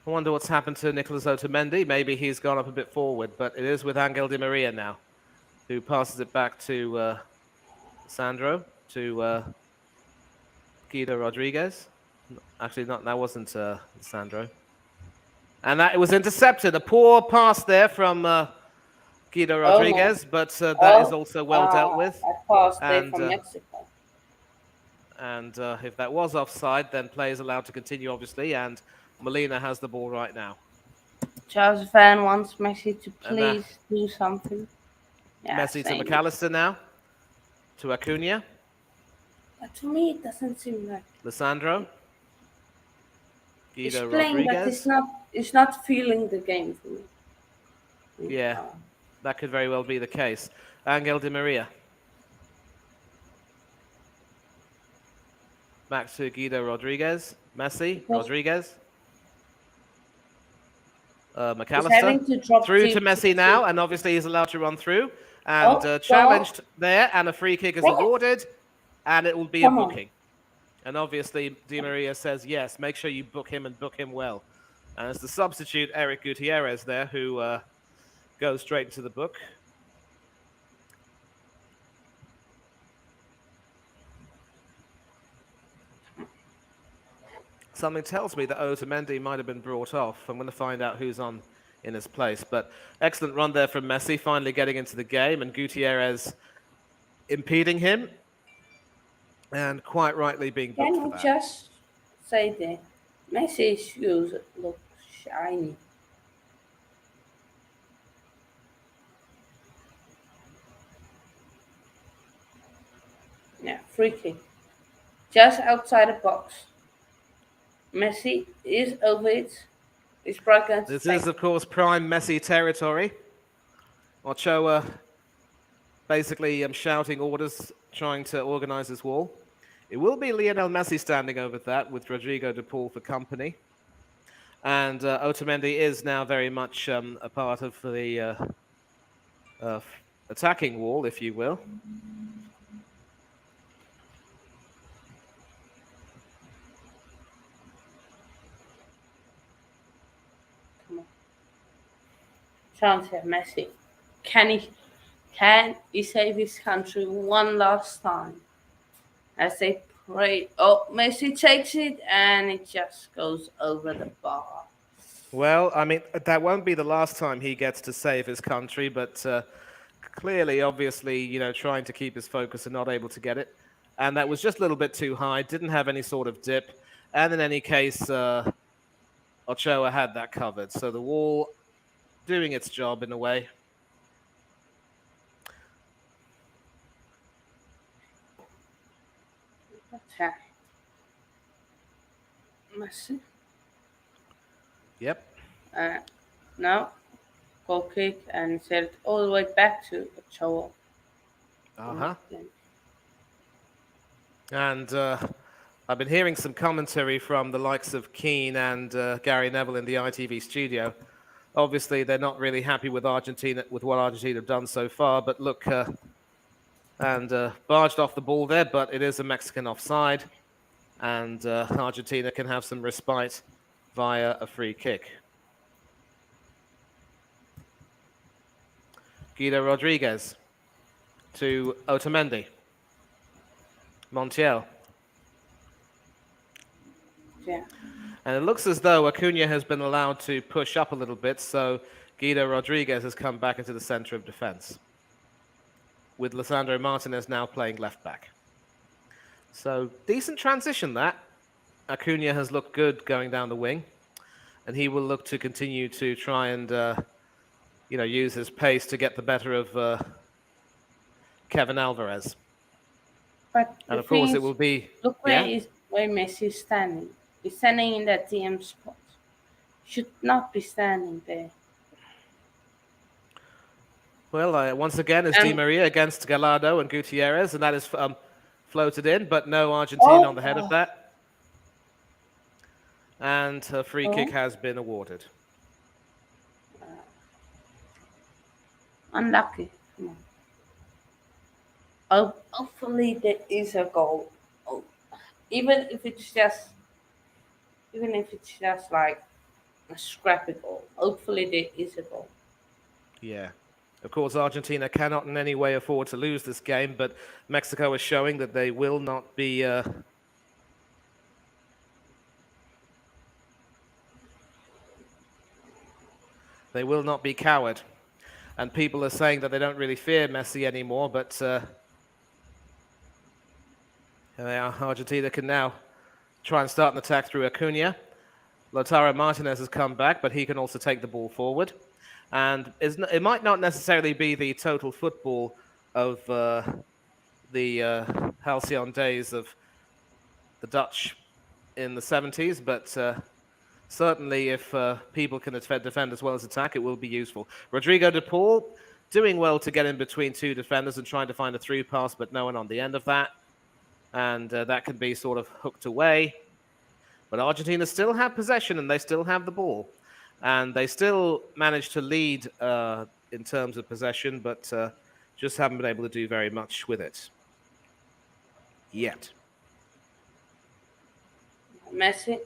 I wonder what's happened to Nicolas Otamendi. Maybe he's gone up a bit forward, but it is with Angel Di Maria now, who passes it back to Sandro, to Guido Rodriguez. Actually, that wasn't Sandro. And that it was intercepted. A poor pass there from Guido Rodriguez, but that is also well dealt with. A pass there And, from Mexico. And if that was offside, then play is allowed to continue, obviously, and Molina has the ball right now. Chelsea fan wants Messi to And that- please do something. Yeah, Messi to same. McAllister now. To Acuna. But to me, it doesn't seem like Lissandro. he's Guido playing, but Rodriguez. he's not feeling the game for me. Yeah. That could very well be the case. Angel Di Maria. Back to Guido Rodriguez. Messi. Rodriguez. McAllister. having to drop Through deep to Messi now, and obviously he's allowed to run through. And Oh, challenged there, and a free kick is Bring it. awarded, and it will be Come a on. booking. And obviously, Di Maria says, yes, make sure you book him and book him well. And it's the substitute, Eric Gutierrez, there, who goes straight into the book. Something tells me that Otamendi might have been brought off. I'm going to find out who's on in his place. But excellent run there from Messi, finally getting into the game, and Gutierrez impeding him, and quite rightly being booked Can for we that. just say that Messi's shoes look shiny? Yeah, free kick. Just outside the box. Messi is over it. He's probably going to This take is, of course, prime Messi territory. Ochoa basically shouting orders, trying to organize this wall. It will be Lionel Messi standing over that with Rodrigo de Paul for company. And Otamendi is now very much a part of the attacking wall, if you will. Chance here, Messi. Can he save his country one last time? As they pray. Oh, Messi takes it and it just goes over the bar. Well, I mean, that won't be the last time he gets to save his country, but clearly, obviously, trying to keep his focus and not able to get it. And that was just a little bit too high, didn't have any sort of dip. And in any case, Ochoa had that covered. So the wall doing its job in a way. Okay. Messi. Yep. Now, goal kick and set it all the way back to Ochoa. Uh-huh. And I've been hearing some commentary from the likes of Keane and Gary Neville in the ITV studio. Obviously, they're not really happy with Argentina, with what Argentina have done so far. But look, barged off the ball there, but it is a Mexican offside. And Argentina can have some respite via a free kick. Guido Rodriguez to Otamendi. Montiel. Yeah. And it looks as though Acuna has been allowed to push up a little bit, so Guido Rodriguez has come back into the center of defense, with Lisandro Martinez now playing left back. So decent transition that. Acuna has looked good going down the wing, and he will look to continue to try and use his pace to get the better of Kevin Alvarez. But And of course, it will be. Look where Messi is standing. He's standing in that DM spot. Should not be standing there. Well, once again, it's Di Maria against Gallardo and Gutierrez, and that is floated in, but no Argentina on the head of that. And a free kick has been awarded. Unlucky. Come on. Hopefully there is a goal. Oh, even if it's just like a scrappy goal. Hopefully there is a goal. Yeah. Of course, Argentina cannot in any way afford to lose this game, but Mexico is showing that they will not be coward. And people are saying that they don't really fear Messi anymore, but Argentina can now try and start an attack through Acuna. Lautaro Martinez has come back, but he can also take the ball forward. And it might not necessarily be the total football of the halcyon days of the Dutch in the 70s, but certainly if people can defend as well as attack, it will be useful. Rodrigo de Paul doing well to get in between two defenders and trying to find a through pass, but no one on the end of that. And that can be sort of hooked away. But Argentina still have possession and they still have the ball. And they still manage to lead in terms of possession, but just haven't been able to do very much with it yet. Messi.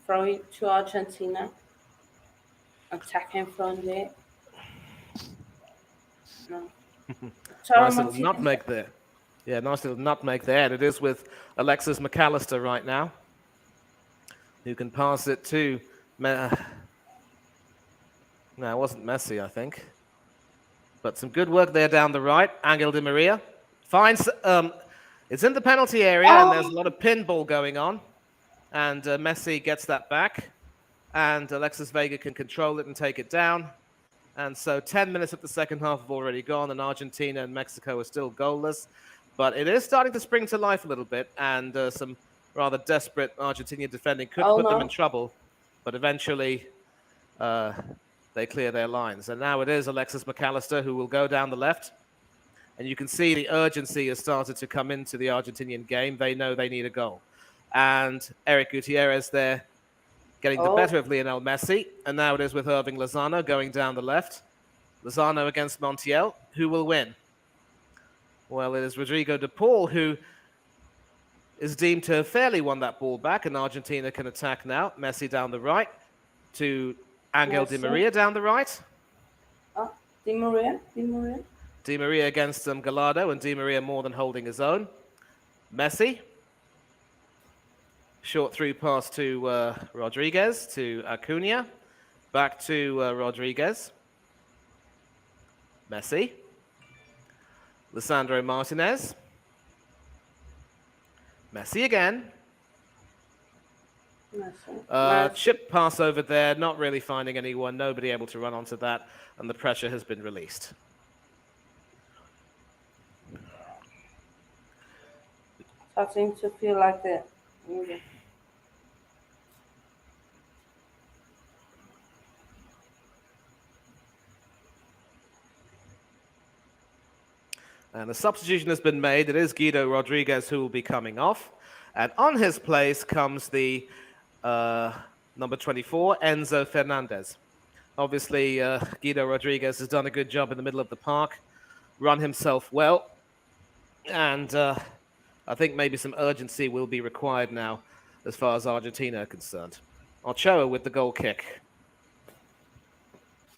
Throw it to Argentina. Attacking from there. No. Nice little nutmeg there. Yeah, nice little nutmeg there. And it is with Alexis McAllister right now, who can pass it to... No, it wasn't Messi, I think. But some good work there down the right. Angel Di Maria finds... it's in the penalty area, and there's a lot of pinball going on. And Messi gets that back. And Alexis Vega can control it and take it down. And so 10 minutes of the second half have already gone, and Argentina and Mexico are still goalless. But it is starting to spring to life a little bit, and some rather desperate Argentinian defending could put them in trouble. But eventually, they clear their lines. And now it is Alexis McAllister who will go down the left. And you can see the urgency has started to come into the Argentinian game. They know they need a goal. And Eric Gutierrez there getting the better of Lionel Messi. And now it is with Irving Lozano going down the left. Lozano against Montiel. Who will win? Well, it is Rodrigo de Paul who is deemed to have fairly won that ball back. And Argentina can attack now. Messi down the right to Angel Di Maria down the right. Di Maria. Di Maria against Gallardo, and Di Maria more than holding his own. Messi. Short through pass to Rodriguez, to Acuna. Back to Rodriguez. Messi. Lisandro Martinez. Messi again. Chip pass over there, not really finding anyone, nobody able to run onto that, and the pressure has been released. Starting to feel like that. And a substitution has been made. It is Guido Rodriguez who will be coming off. And on his place comes the number 24, Enzo Fernandez. Obviously, Guido Rodriguez has done a good job in the middle of the park, run himself well. And I think maybe some urgency will be required now as far as Argentina are concerned. Ochoa with the goal kick.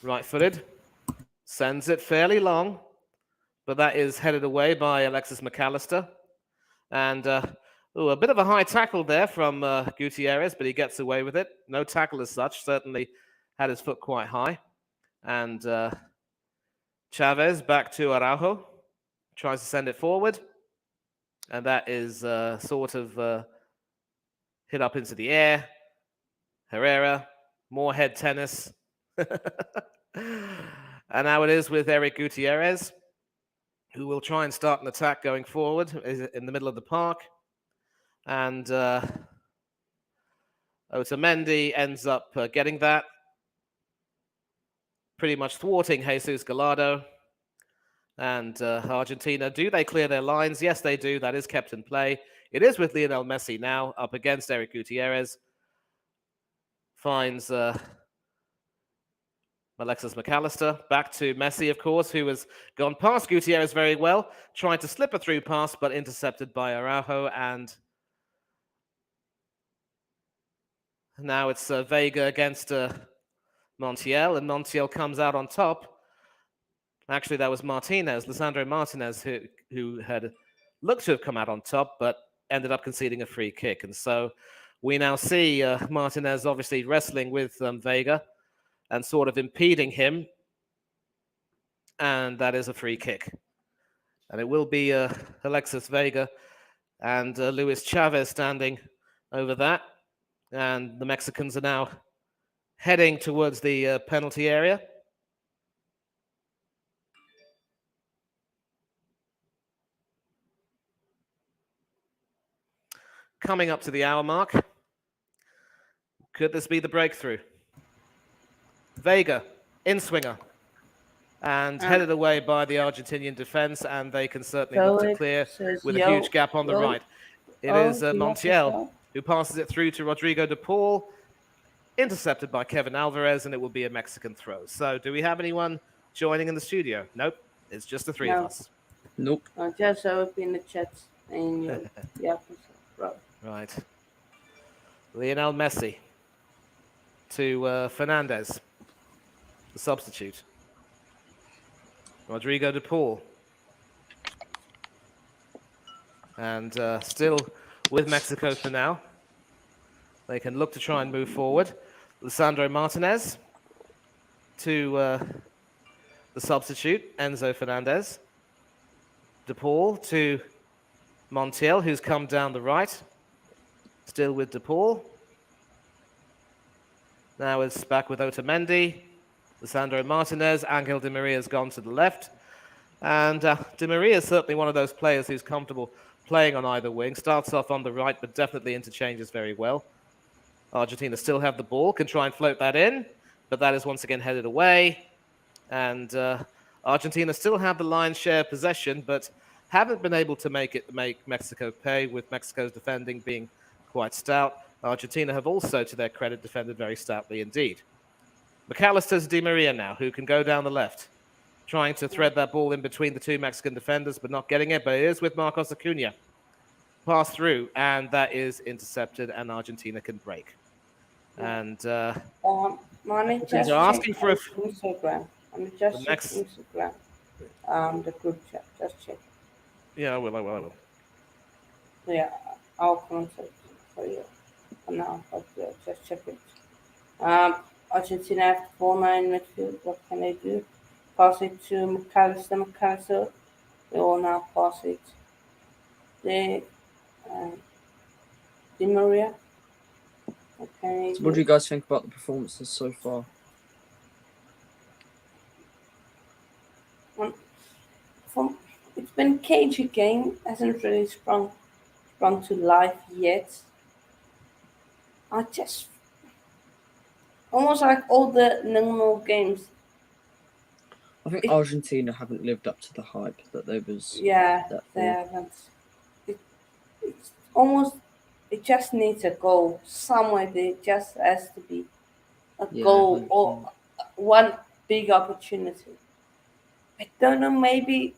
Right-footed. Sends it fairly long. But that is headed away by Alexis McAllister. And a bit of a high tackle there from Gutierrez, but he gets away with it. No tackle as such, certainly had his foot quite high. And Chavez back to Araujo, tries to send it forward. And that is sort of hit up into the air. Herrera, more head tennis. And now it is with Eric Gutierrez, who will try and start an attack going forward in the middle of the park. And Otamendi ends up getting that, pretty much thwarting Jesus Gallardo. And Argentina, do they clear their lines? Yes, they do. That is kept in play. It is with Lionel Messi now up against Eric Gutierrez. Finds Alexis McAllister. Back to Messi, of course, who has gone past Gutierrez very well. Tried to slip a through pass, but intercepted by Araujo. And now it's Vega against Montiel. And Montiel comes out on top. Actually, that was Martinez, Lisandro Martinez, who had looked to have come out on top, but ended up conceding a free kick. And so we now see Martinez obviously wrestling with Vega and sort of impeding him. And that is a free kick. And it will be Alexis Vega and Luis Chavez standing over that. And the Mexicans are now heading towards the penalty area. Coming up to the hour mark. Could this be the breakthrough? Vega, in-swinger. And headed away by the Argentinian defense, and they can certainly look to clear with a huge gap on the right. It is Montiel who passes it through to Rodrigo de Paul, intercepted by Kevin Alvarez, and it will be a Mexican throw. So do we have anyone joining in the studio? Nope. It's just the three of us. Nope. Just open the chat and Right. Lionel Messi to Fernandez, the substitute. Rodrigo de Paul. And still with Mexico for now. They can look to try and move forward. Lisandro Martinez to the substitute, Enzo Fernandez. De Paul to Montiel, who's come down the right. Still with De Paul. Now it's back with Otamendi. Lisandro Martinez. Angel Di Maria has gone to the left. And Di Maria is certainly one of those players who's comfortable playing on either wing. Starts off on the right, but definitely interchanges very well. Argentina still have the ball, can try and float that in. but that is once again headed away. And Argentina still have the lion's share possession, but haven't been able to make Mexico pay, with Mexico's defending being quite stout. Argentina have also, to their credit, defended very stoutly indeed. McAllister's Di Maria now, who can go down the left, trying to thread that ball in between the two Mexican defenders, but not getting it. But it is with Marcos Acuna. Pass through, and that is intercepted, and Argentina can break. And Money they're just asking check for a Instagram. I'm just The check next- Instagram. The group chat. Just check. yeah, I will. Yeah, I'll contact for you for now, but just check it. Argentina have 4-9 midfield. What can they do? Pass it to McAllister. McAllister. They will now pass it. They Di Maria. Okay. So what do you guys think about the performances so far? It's been a cagey game. Hasn't really sprung to life yet. I just almost like all the normal games. I think It- Argentina haven't lived up to the hype that they was. Yeah, That they ball. haven't. It's almost. It just needs a goal somewhere. There just has to be a Yeah, goal 100%. or one big opportunity. I don't know. Maybe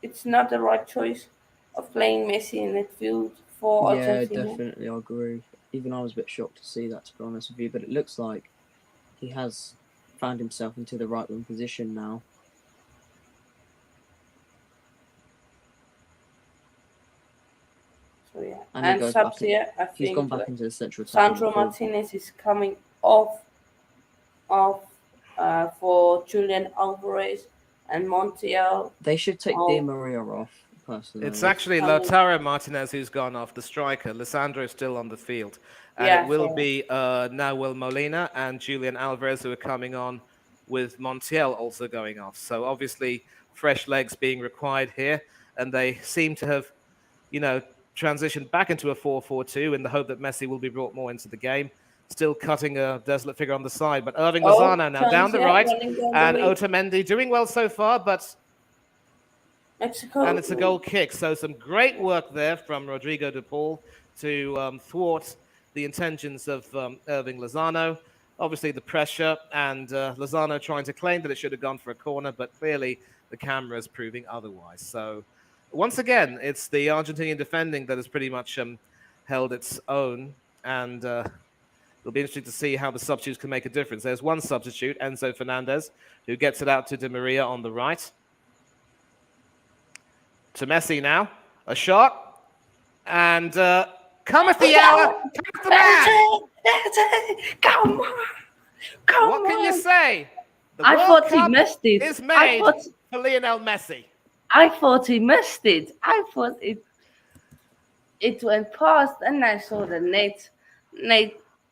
it's not the right choice of playing Messi in midfield for Yeah, Argentina. definitely, I agree. Even I was a bit shocked to see that, to be honest with you. But it looks like he has found himself into the right wing position now. So yeah, And he and goes subs back in- here. I He's think gone back into the central attacking Sandro midfield. Martinez is coming off for Julian Alvarez and Montiel. They should take Oh. Di Maria off, personally. It's actually coming. Lautaro Martinez who's gone off, the striker. Lisandro is still on the field. And Yeah, it will so- be Nahuel Molina and Julian Alvarez who are coming on, with Montiel also going off. So obviously fresh legs being required here. And they seem to have, transitioned back into a 4-4-2 in the hope that Messi will be brought more into the game. Still cutting a desolate figure on the side. But Irving Lozano now down the Tunisia right. running down the And wing. Otamendi doing well so far, but Mexico. and it's a goal kick. So some great work there from Rodrigo de Paul to thwart the intentions of Irving Lozano. Obviously the pressure and Lozano trying to claim that it should have gone for a corner, but clearly the camera is proving otherwise. So once again, it's the Argentinian defending that has pretty much held its own, and it'll be interesting to see how the substitutes can make a difference. There's one substitute, Enzo Fernandez, who gets it out to Di Maria on the right. To Messi now, a shot, and cometh the hour, cometh the man. Come on. Come What can on. you say? The I World thought he Cup missed it. is I made thought, for Lionel Messi. I thought he missed it. I thought it went past, and I saw the net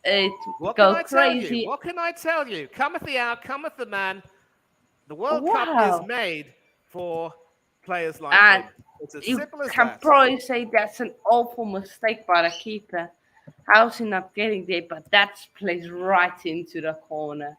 it What go can I tell crazy. you? What can I tell you? Cometh the hour, cometh the man. The World Cup Wow. is made for players like And him. It's as You simple as can that. probably say that's an awful mistake by the keeper. How's he not getting there? But that plays right into the corner.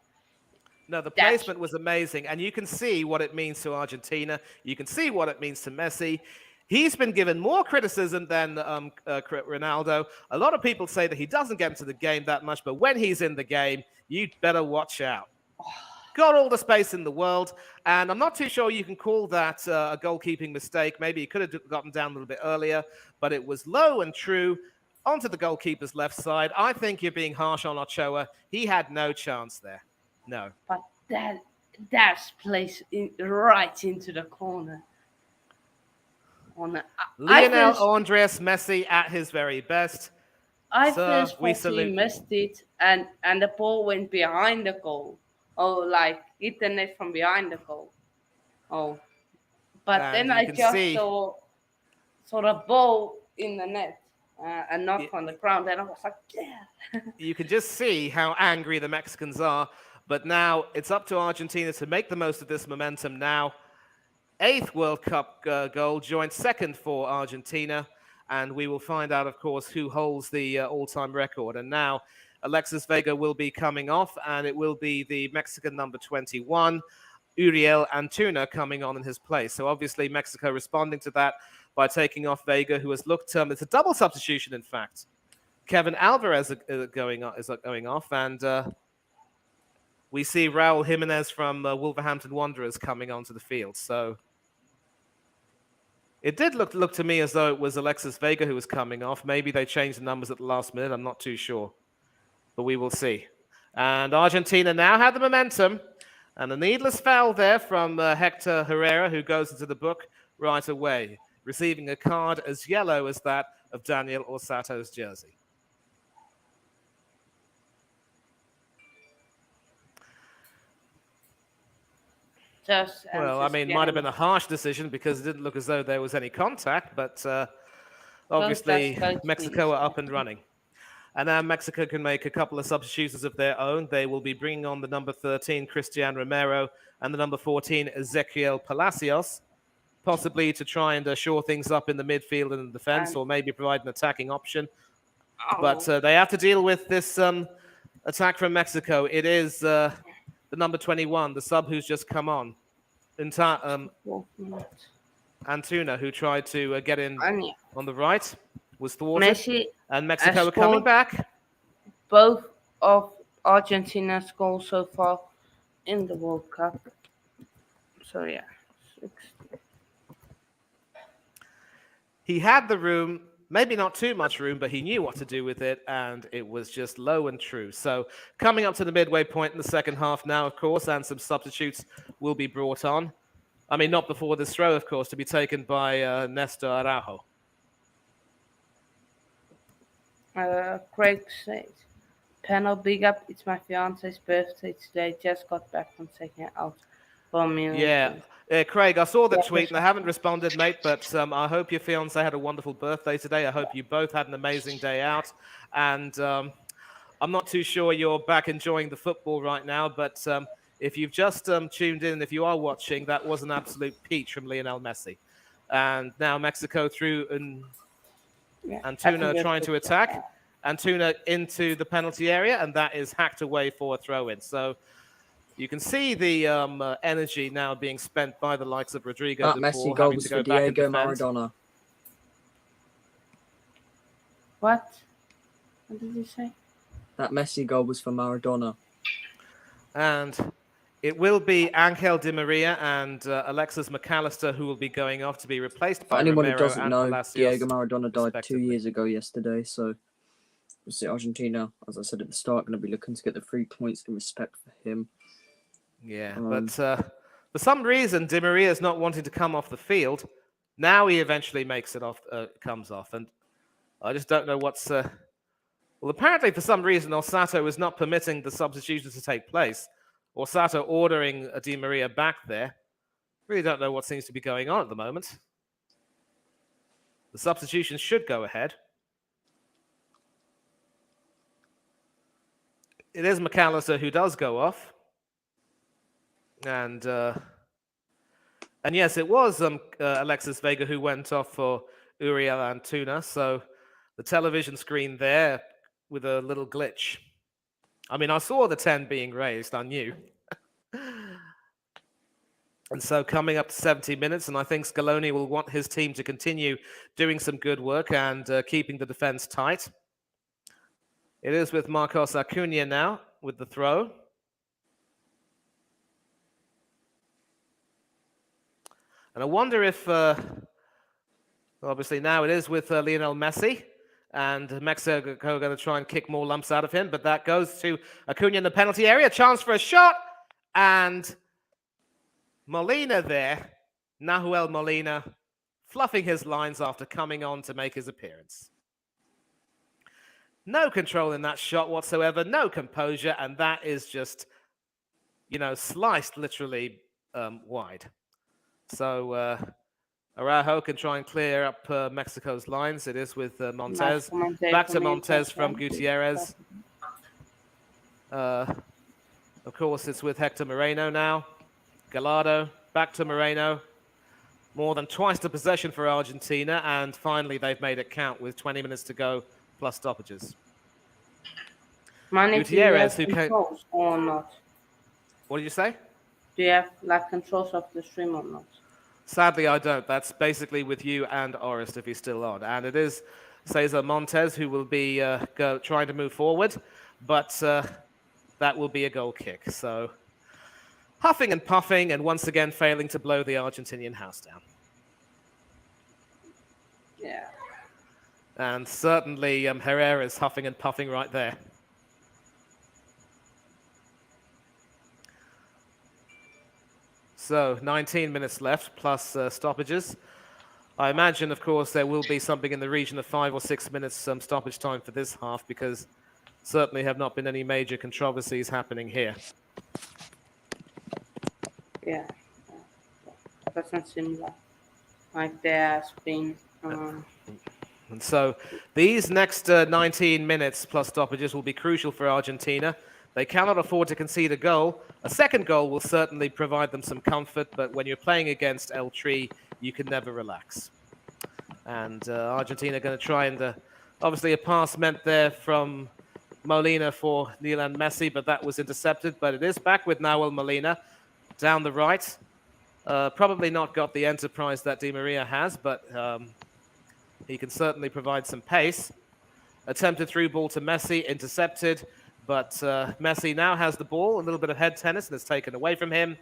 No, the That's- placement was amazing, and you can see what it means to Argentina. You can see what it means to Messi. He's been given more criticism than Ronaldo. A lot of people say that he doesn't get into the game that much, but when he's in the game, you'd better watch out. Got all the space in the world, and I'm not too sure you can call that a goalkeeping mistake. Maybe he could have gotten down a little bit earlier, but it was low and true onto the goalkeeper's left side. I think you're being harsh on Ochoa. He had no chance there. No. But that's placed right into the corner. Lionel Andres Messi at his very best. I Sir, first we thought he salute you. missed it, and the ball went behind the goal. Oh, like hit the net from behind the goal. Oh, but And then you I can just see- saw the ball in the net and not Yeah. on the ground, and I was like, yeah. You can just see how angry the Mexicans are. But now it's up to Argentina to make the most of this momentum now. 8th World Cup goal, joint 2nd for Argentina. And we will find out, of course, who holds the all-time record. And now Alexis Vega will be coming off, and it will be the Mexican number 21, Uriel Antuna, coming on in his place. So obviously Mexico responding to that by taking off Vega, who has looked, it's a double substitution, in fact. Kevin Alvarez is going off, and we see Raul Jimenez from Wolverhampton Wanderers coming onto the field. So it did look to me as though it was Alexis Vega who was coming off. Maybe they changed the numbers at the last minute. I'm not too sure, but we will see. And Argentina now have the momentum. And a needless foul there from Hector Herrera, who goes into the book right away, receiving a card as yellow as that of Daniel Orsato's jersey. Well, I mean, might have been a harsh decision because it didn't look as though there was any contact, but obviously Mexico are up and running. And now Mexico can make a couple of substitutions of their own. They will be bringing on the number 13, Christian Romero, and the number 14, Ezequiel Palacios, possibly to try and shore things up in the midfield and the defense, or maybe provide an attacking option. But they have to deal with this attack from Mexico. It is the number 21, the sub who's just come on, Antuna, who tried to get in on the right, was thwarted. Messi and Mexico are coming back. Both of Argentina's goals so far in the World Cup. So yeah, 6. He had the room, maybe not too much room, but he knew what to do with it, and it was just low and true. So coming up to the midway point in the second half now, of course, and some substitutes will be brought on. I mean, not before this throw, of course, to be taken by Nestor Araujo. Craig says, panel big up, it's my fiance's birthday today. Just got back from taking it out for me. Yeah. Craig, I saw the tweet and I haven't responded, mate, but I hope your fiance had a wonderful birthday today. I hope you both had an amazing day out. And I'm not too sure you're back enjoying the football right now, but if you've just tuned in, if you are watching, that was an absolute peach from Lionel Messi. And now Mexico through and Antuna trying to attack. Antuna into the penalty area, and that is hacked away for a throw-in. So you can see the energy now being spent by the likes of Rodrigo. That Messi goal was for Diego Maradona. What? What did you say? That Messi goal was for Maradona. And it will be Angel Di Maria and Alexis McAllister who will be going off to be replaced by For anyone Romero who doesn't and know, Palacios, Diego Maradona died 2 years ago yesterday, so we'll see Argentina, as I said at the start, going to be looking to get the 3 points in respect for him. Yeah, but for some reason, Di Maria is not wanting to come off the field. Now he eventually makes it off, comes off, and I just don't know what's... Well, apparently for some reason, Orsato is not permitting the substitutions to take place. Orsato ordering Di Maria back there. Really don't know what seems to be going on at the moment. The substitution should go ahead. It is McAllister who does go off. And yes, it was Alexis Vega who went off for Uriel Antuna. So the television screen there with a little glitch. I mean, I saw the 10 being raised, I knew. And so coming up to 70 minutes, and I think Scaloni will want his team to continue doing some good work and keeping the defense tight. It is with Marcos Acuna now with the throw. And I wonder if, obviously now it is with Lionel Messi. And Mexico are going to try and kick more lumps out of him. But that goes to Acuna in the penalty area. Chance for a shot. And Molina there. Nahuel Molina fluffing his lines after coming on to make his appearance. No control in that shot whatsoever. No composure. And that is just, sliced literally wide. So... Araujo can try and clear up Mexico's lines. It is with Montes. Back to Montes from Gutierrez. Of course, it's with Hector Moreno now. Gallardo, back to Moreno. More than twice the possession for Argentina. And finally, they've made it count with 20 minutes to go, plus stoppages. Manny, do you Gutierrez, have who came. controls or not? What did you say? Do you have like controls of the stream or not? Sadly, I don't. That's basically with you and Orest if he's still on. And it is Cesar Montes who will be trying to move forward, but that will be a goal kick. So huffing and puffing, and once again failing to blow the Argentinian house down. Yeah. And certainly Herrera's huffing and puffing right there. So 19 minutes left plus stoppages. I imagine, of course, there will be something in the region of 5 or 6 minutes stoppage time for this half, because certainly have not been any major controversies happening here. Yeah. Doesn't seem like there's been. And so these next 19 minutes plus stoppages will be crucial for Argentina. They cannot afford to concede a goal. A second goal will certainly provide them some comfort, but when you're playing against El Tri, you can never relax. And Argentina going to try and obviously a pass meant there from Molina for Lionel Messi, but that was intercepted. But it is back with Nahuel Molina down the right. Probably not got the enterprise that Di Maria has, but he can certainly provide some pace. Attempted through ball to Messi, intercepted, but Messi now has the ball, a little bit of head tennis, and it's taken away from him.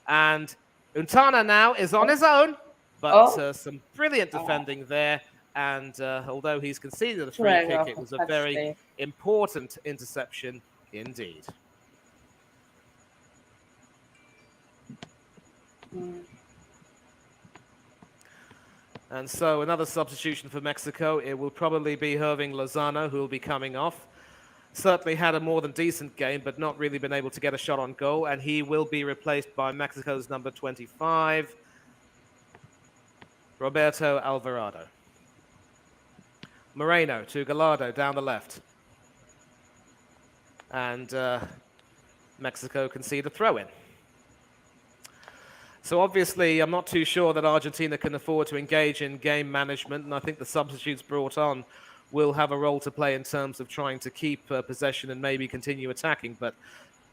And Untana now is on his own, but some brilliant defending there. And although he's conceded a free kick, it was a very important interception indeed. And so another substitution for Mexico. It will probably be Irving Lozano, who will be coming off. Certainly had a more than decent game, but not really been able to get a shot on goal. And he will be replaced by Mexico's number 25, Roberto Alvarado. Moreno to Gallardo down the left. And Mexico concede a throw-in. So obviously, I'm not too sure that Argentina can afford to engage in game management, and I think the substitutes brought on will have a role to play in terms of trying to keep possession and maybe continue attacking. But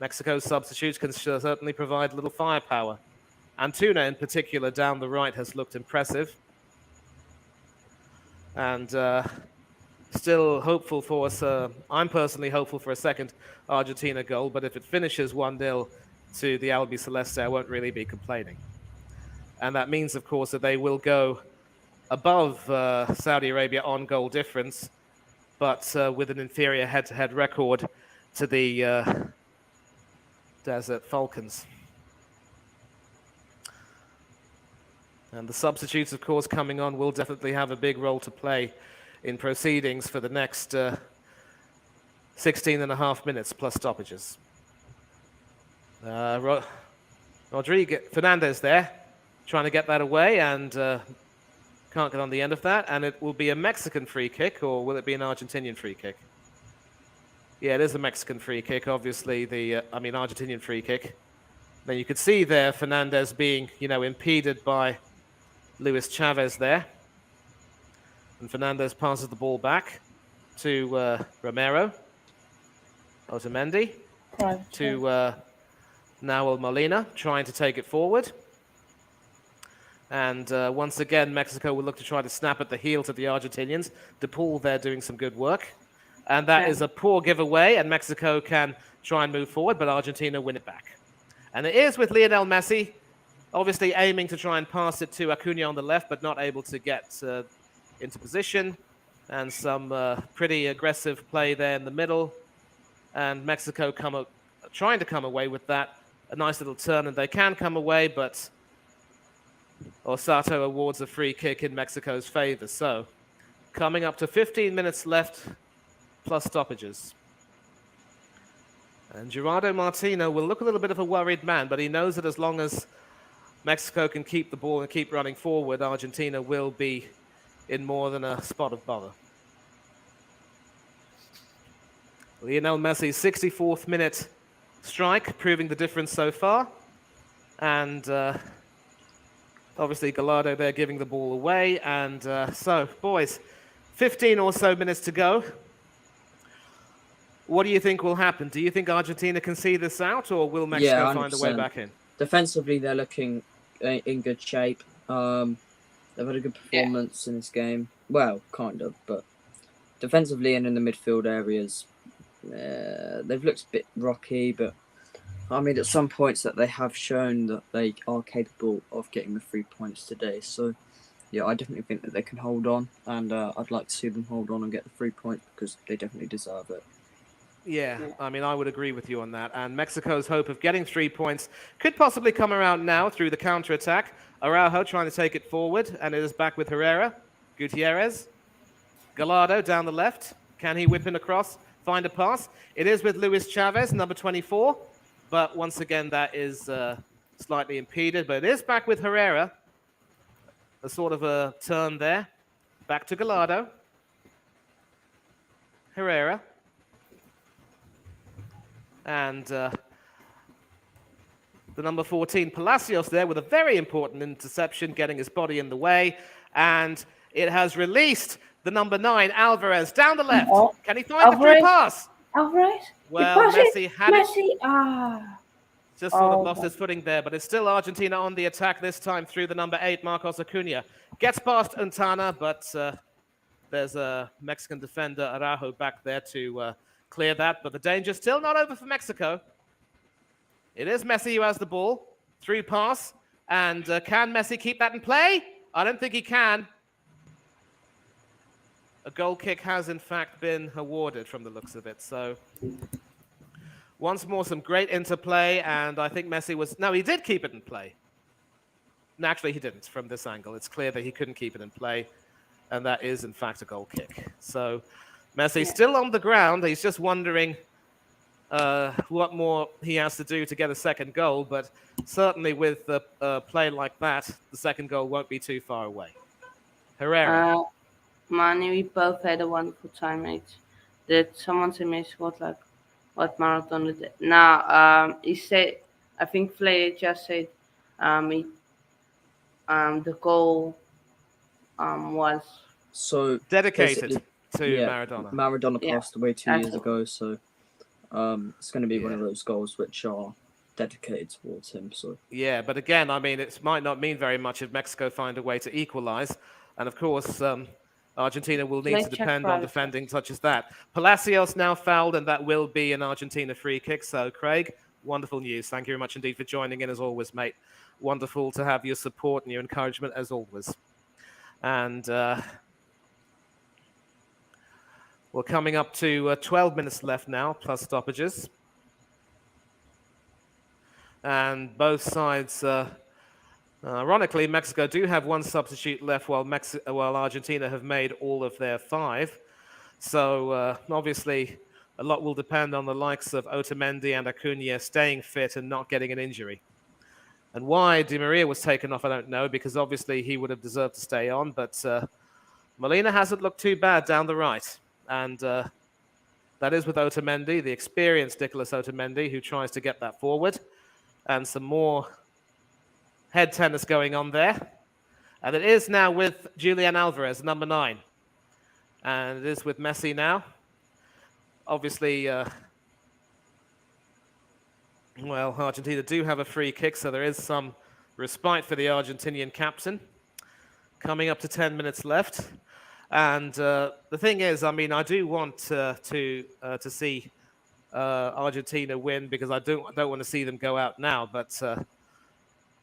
Mexico's substitutes can certainly provide a little firepower. Antuna, in particular, down the right has looked impressive. And still hopeful for us. I'm personally hopeful for a second Argentina goal, but if it finishes 1-0 to the Albi Celeste, I won't really be complaining. And that means, of course, that they will go above Saudi Arabia on goal difference, but with an inferior head-to-head record to the Desert Falcons. And the substitutes, of course, coming on will definitely have a big role to play in proceedings for the next 16 and a half minutes plus stoppages. Fernandez there, trying to get that away, and can't get on the end of that. And it will be a Mexican free kick, or will it be an Argentinian free kick? Yeah, it is a Mexican free kick, obviously. Argentinian free kick. Now you could see there Fernandez being, impeded by Luis Chavez there. And Fernandez passes the ball back to Romero. Otamendi to Nahuel Molina, trying to take it forward. And once again, Mexico will look to try to snap at the heel to the Argentinians. DePaul there doing some good work. And that is a poor giveaway, and Mexico can try and move forward, but Argentina win it back. And it is with Lionel Messi, obviously aiming to try and pass it to Acuna on the left, but not able to get into position. And some pretty aggressive play there in the middle. And Mexico trying to come away with that. A nice little turn, and they can come away, but Osato awards a free kick in Mexico's favor. So coming up to 15 minutes left plus stoppages. And Gerardo Martino will look a little bit of a worried man, but he knows that as long as Mexico can keep the ball and keep running forward, Argentina will be in more than a spot of bother. Lionel Messi's 64th minute strike, proving the difference so far. And obviously Gallardo there giving the ball away. And so, boys, 15 or so minutes to go. What do you think will happen? Do you think Argentina can see this out, or will Yeah, Mexico find a way 100%. back in? Defensively, they're looking in good shape. They've had a good performance in this game. Well, kind of, but defensively and in the midfield areas, they've looked a bit rocky. But I mean, at some points that they have shown that they are capable of getting the 3 points today. So yeah, I definitely think that they can hold on, and I'd like to see them hold on and get the 3 points because they definitely deserve it. Yeah, I mean, I would agree with you on that. And Mexico's hope of getting 3 points could possibly come around now through the counter-attack. Araujo trying to take it forward, and it is back with Herrera. Gutierrez. Gallardo down the left. Can he whip in across, find a pass? It is with Luis Chavez, number 24. But once again, that is slightly impeded. But it is back with Herrera. A sort of a turn there. Back to Gallardo. Herrera. And the number 14, Palacios, there with a very important interception, getting his body in the way. And it has released the number 9, Alvarez, down the left. Oh, Can he find the through pass? Alvarez? Well, Messi had it. Messi, Just sort of lost his footing there, but it's still Argentina on the attack, this time through the number 8, Marcos Acuna. Gets past Untana, but there's a Mexican defender, Araujo, back there to clear that. But the danger's still not over for Mexico. It is Messi who has the ball. Through pass. And can Messi keep that in play? I don't think he can. A goal kick has, in fact, been awarded from the looks of it. So once more, some great interplay. And I think Messi was... No, he did keep it in play. Naturally, he didn't from this angle. It's clear that he couldn't keep it in play. And that is, in fact, a goal kick. So Messi still on the ground. He's just wondering what more he has to do to get a second goal. But certainly with a play like that, the second goal won't be too far away. Herrera. Manny, we both had a wonderful time, mate. Did someone say Messi what Maradona did? Now, he said, I think Flay just said the goal was so dedicated to Maradona. Maradona passed away 2 years ago, so it's going to be one of those goals which are dedicated towards him. So yeah, but again, I mean, it might not mean very much if Mexico find a way to equalize, and of course, Argentina will need to depend on defending such as that. Palacios now fouled, and that will be an Argentina free kick. So, Craig, wonderful news. Thank you very much indeed for joining in as always, mate. Wonderful to have your support and your encouragement as always. And we're coming up to 12 minutes left now, plus stoppages. And both sides, ironically, Mexico do have one substitute left while Argentina have made all of their 5. So obviously, a lot will depend on the likes of Otamendi and Acuna staying fit and not getting an injury. And why Di Maria was taken off, I don't know, because obviously he would have deserved to stay on. But Molina hasn't looked too bad down the right. And that is with Otamendi, the experienced Nicolas Otamendi, who tries to get that forward. And some more head tennis going on there. And it is now with Julian Alvarez, number 9. And it is with Messi now. Obviously, Argentina do have a free kick, so there is some respite for the Argentinian captain. Coming up to 10 minutes left. And the thing is, I mean, I do want to see Argentina win because I don't want to see them go out now. But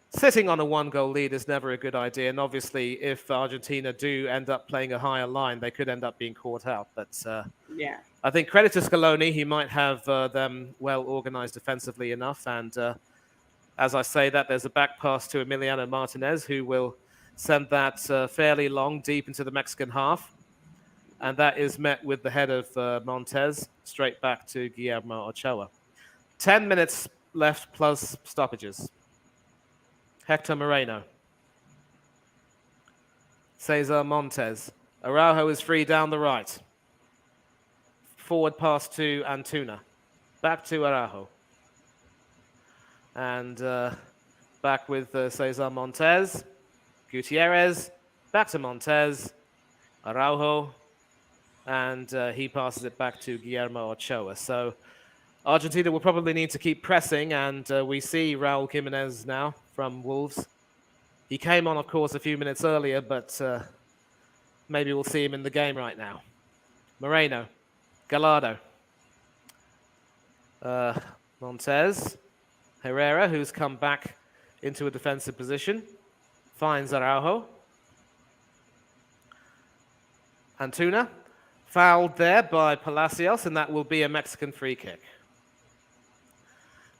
sitting on a 1-goal lead is never a good idea. And obviously, if Argentina do end up playing a higher line, they could end up being caught out. But I think credit to Scaloni, he might have them well organized defensively enough. And as I say that, there's a back pass to Emiliano Martinez, who will send that fairly long, deep into the Mexican half. And that is met with the head of Montez, straight back to Guillermo Ochoa. 10 minutes left plus stoppages. Hector Moreno. Cesar Montes. Araujo is free down the right. Forward pass to Antuna. Back to Araujo. And back with Cesar Montes. Gutierrez. Back to Montes. Araujo. and he passes it back to Guillermo Ochoa. So Argentina will probably need to keep pressing, and we see Raul Jimenez now from Wolves. He came on, of course, a few minutes earlier, but maybe we'll see him in the game right now. Moreno, Gallardo, Montez, Herrera, who's come back into a defensive position, finds Araujo. Antuna, fouled there by Palacios, and that will be a Mexican free kick.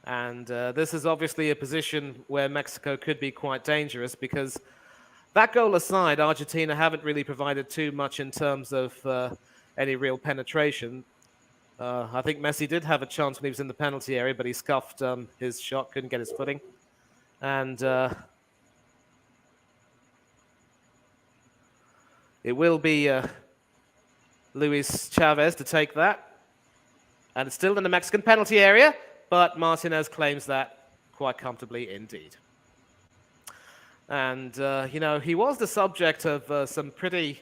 And this is obviously a position where Mexico could be quite dangerous because that goal aside, Argentina haven't really provided too much in terms of any real penetration. I think Messi did have a chance when he was in the penalty area, but he scuffed his shot, couldn't get his footing. And it will be Luis Chavez to take that. And it's still in the Mexican penalty area, but Martinez claims that quite comfortably indeed. And, he was the subject of some pretty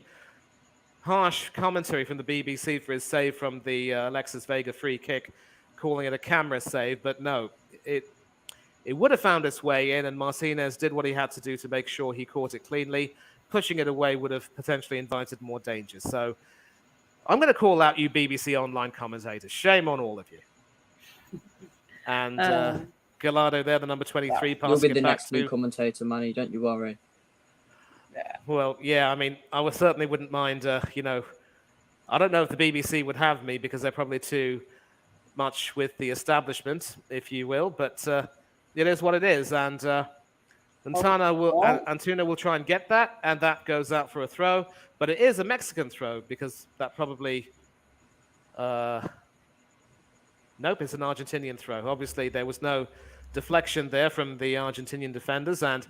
harsh commentary from the BBC for his save from the Alexis Vega free kick, calling it a camera save. But no, it would have found its way in, and Martinez did what he had to do to make sure he caught it cleanly. Pushing it away would have potentially invited more danger. So I'm going to call out you BBC online commentators. Shame on all of you. And Gallardo there, the number 23, passing You'll be the it back next new commentator, Manny. Don't you worry. Yeah. Well, yeah, I mean, I certainly wouldn't mind, I don't know if the BBC would have me because they're probably too much with the establishment, if you will, but it is what it is. And Antuna will try and get that, and that goes out for a throw. But it is a Mexican throw because that probably... Nope, it's an Argentinian throw. Obviously, there was no deflection there from the Argentinian defenders, and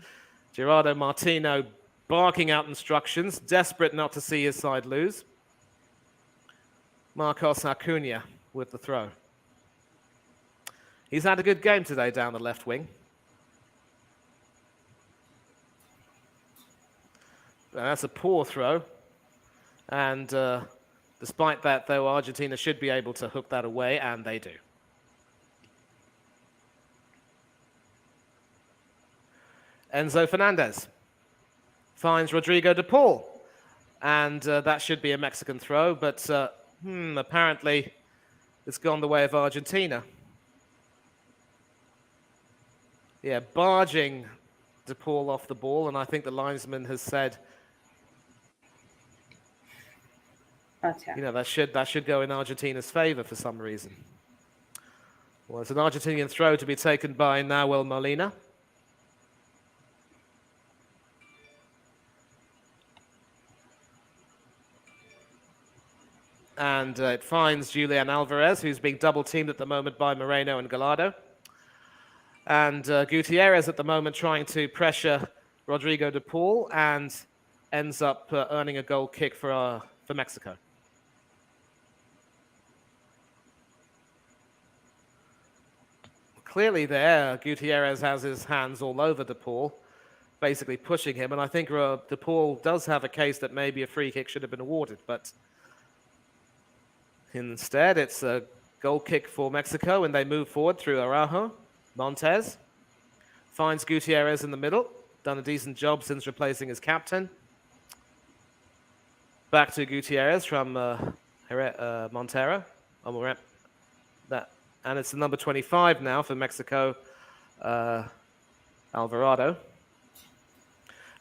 Gerardo Martino barking out instructions, desperate not to see his side lose. Marcos Acuna with the throw. He's had a good game today down the left wing. And that's a poor throw. And despite that, though, Argentina should be able to hook that away, and they do. Enzo Fernandez finds Rodrigo de Paul, and that should be a Mexican throw, but apparently it's gone the way of Argentina. Yeah, barging de Paul off the ball, and I think the linesman has said, that should go in Argentina's favor for some reason. Well, it's an Argentinian throw to be taken by Nahuel Molina. And it finds Julian Alvarez, who's being double-teamed at the moment by Moreno and Gallardo. And Gutierrez at the moment trying to pressure Rodrigo de Paul and ends up earning a goal kick for Mexico. Clearly there, Gutierrez has his hands all over de Paul, basically pushing him. And I think de Paul does have a case that maybe a free kick should have been awarded, but instead, it's a goal kick for Mexico, and they move forward through Araujo. Montez finds Gutierrez in the middle. Done a decent job since replacing his captain. Back to Gutierrez from Montero. And it's the number 25 now for Mexico, Alvarado.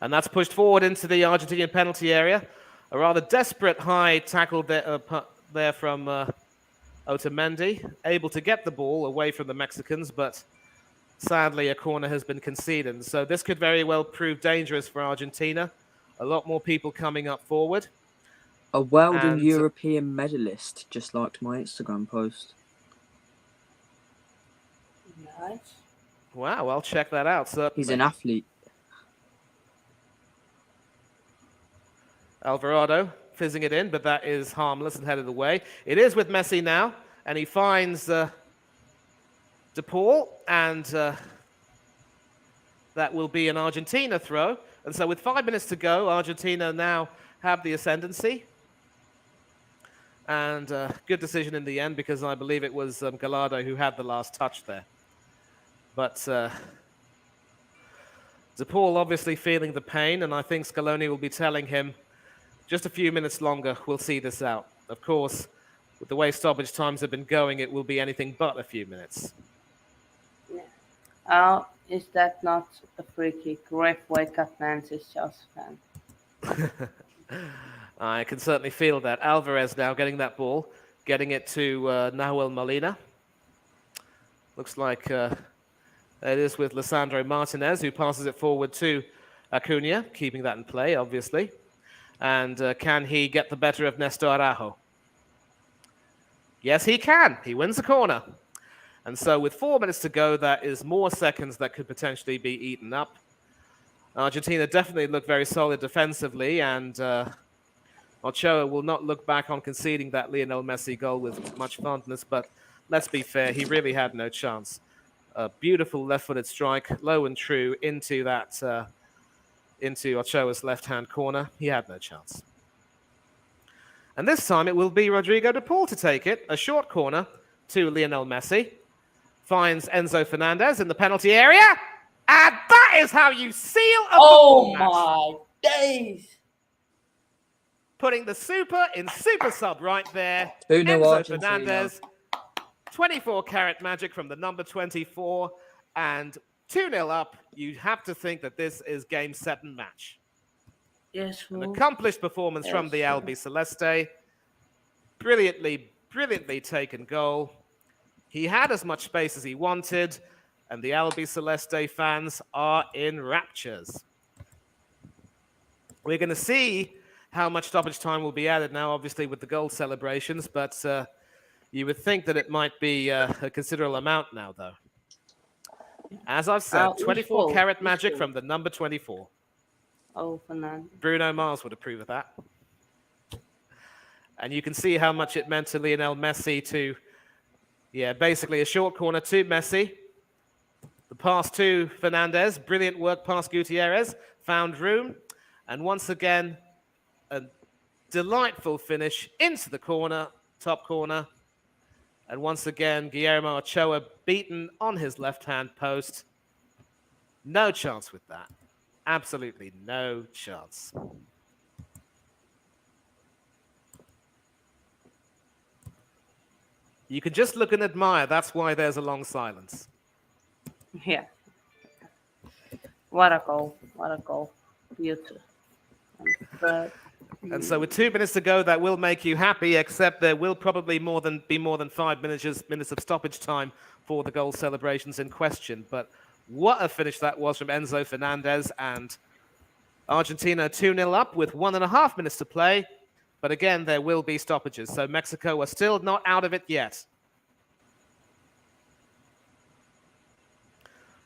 And that's pushed forward into the Argentinian penalty area. A rather desperate high tackle there from Otamendi, able to get the ball away from the Mexicans, but sadly a corner has been conceded. So this could very well prove dangerous for Argentina. A lot more people coming up forward. A Weldon European medalist just liked my Instagram post. Nice. Wow, I'll check that out, certainly. He's an athlete. Alvarado fizzing it in, but that is harmless and headed away. It is with Messi now, and he finds de Paul, and that will be an Argentina throw. And so with 5 minutes to go, Argentina now have the ascendancy. And good decision in the end, because I believe it was Gallardo who had the last touch there. But De Paul obviously feeling the pain, and I think Scaloni will be telling him just a few minutes longer, we'll see this out. Of course, with the way stoppage times have been going, it will be anything but a few minutes. Is that not a free kick? Ref, wake up, Nancy Chelsea fan. I can certainly feel that. Alvarez now getting that ball, getting it to Nahuel Molina. Looks like it is with Lisandro Martinez, who passes it forward to Acuna, keeping that in play, obviously. And can he get the better of Nestor Araujo? Yes, he can. He wins the corner. And so with 4 minutes to go, that is more seconds that could potentially be eaten up. Argentina definitely look very solid defensively, and Ochoa will not look back on conceding that Lionel Messi goal with much fondness, but let's be fair, he really had no chance. A beautiful left-footed strike, low and true, into that into Ochoa's left-hand corner. He had no chance. And this time it will be Rodrigo de Paul to take it. A short corner to Lionel Messi. Finds Enzo Fernandez in the penalty area. And that is how you seal a football match. Oh my days! Putting the super in super sub right there. 2-0 Enzo Argentina. Fernandez. 24-carat magic from the number 24. And 2-0 up. You have to think that this is game, set, and match. Yes, An accomplished performance from the Albi Celeste. Brilliantly taken goal. He had as much space as he wanted, and the Albi Celeste fans are in raptures. We're going to see how much stoppage time will be added now, obviously, with the goal celebrations, but you would think that it might be a considerable amount now, though. As I've said, 24-carat magic from the number 24. Oh, Fernando. Bruno Mars would approve of that. And you can see how much it meant to Lionel Messi to, basically a short corner to Messi. The pass to Fernandez. Brilliant work past Gutierrez. Found room. And once again, a delightful finish into the corner, top corner. And once again, Guillermo Ochoa beaten on his left-hand post. No chance with that. Absolutely no chance. You can just look and admire. That's why there's a long silence. Yeah. What a goal. What a goal. Beautiful. And so with 2 minutes to go, that will make you happy, except there will probably be more than 5 minutes of stoppage time for the goal celebrations in question. But what a finish that was from Enzo Fernandez, and Argentina 2-0 up with 1.5 minutes to play. But again, there will be stoppages. So Mexico are still not out of it yet.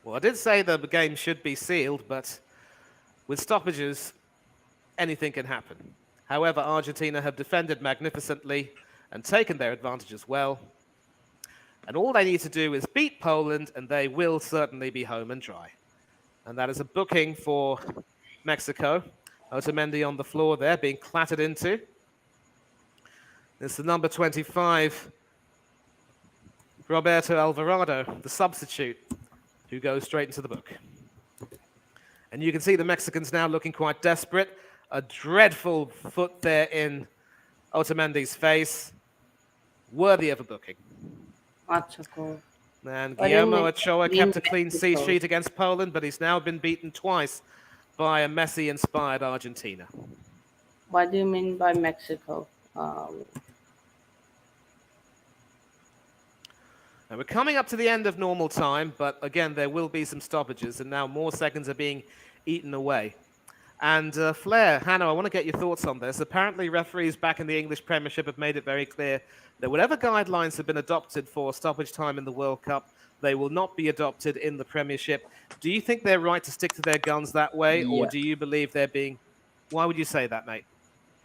Well, I did say the game should be sealed, but with stoppages, anything can happen. However, Argentina have defended magnificently and taken their advantage as well. And all they need to do is beat Poland, and they will certainly be home and dry. And that is a booking for Mexico. Otamendi on the floor there, being clattered into. It's the number 25, Roberto Alvarado, the substitute, who goes straight into the book. And you can see the Mexicans now looking quite desperate. A dreadful foot there in Otamendi's face. Worthy of a booking. What's a goal? And Guillermo Ochoa kept a clean sheet against Poland, but he's now been beaten twice by a Messi-inspired Argentina. What do you mean by Mexico? Now we're coming up to the end of normal time, but again, there will be some stoppages, and now more seconds are being eaten away. And Flair, Hanno, I want to get your thoughts on this. Apparently, referees back in the English Premiership have made it very clear that whatever guidelines have been adopted for stoppage time in the World Cup, they will not be adopted in the Premiership. Do you think they're right to stick to their guns that way, or do you believe they're being... Why would you say that, mate?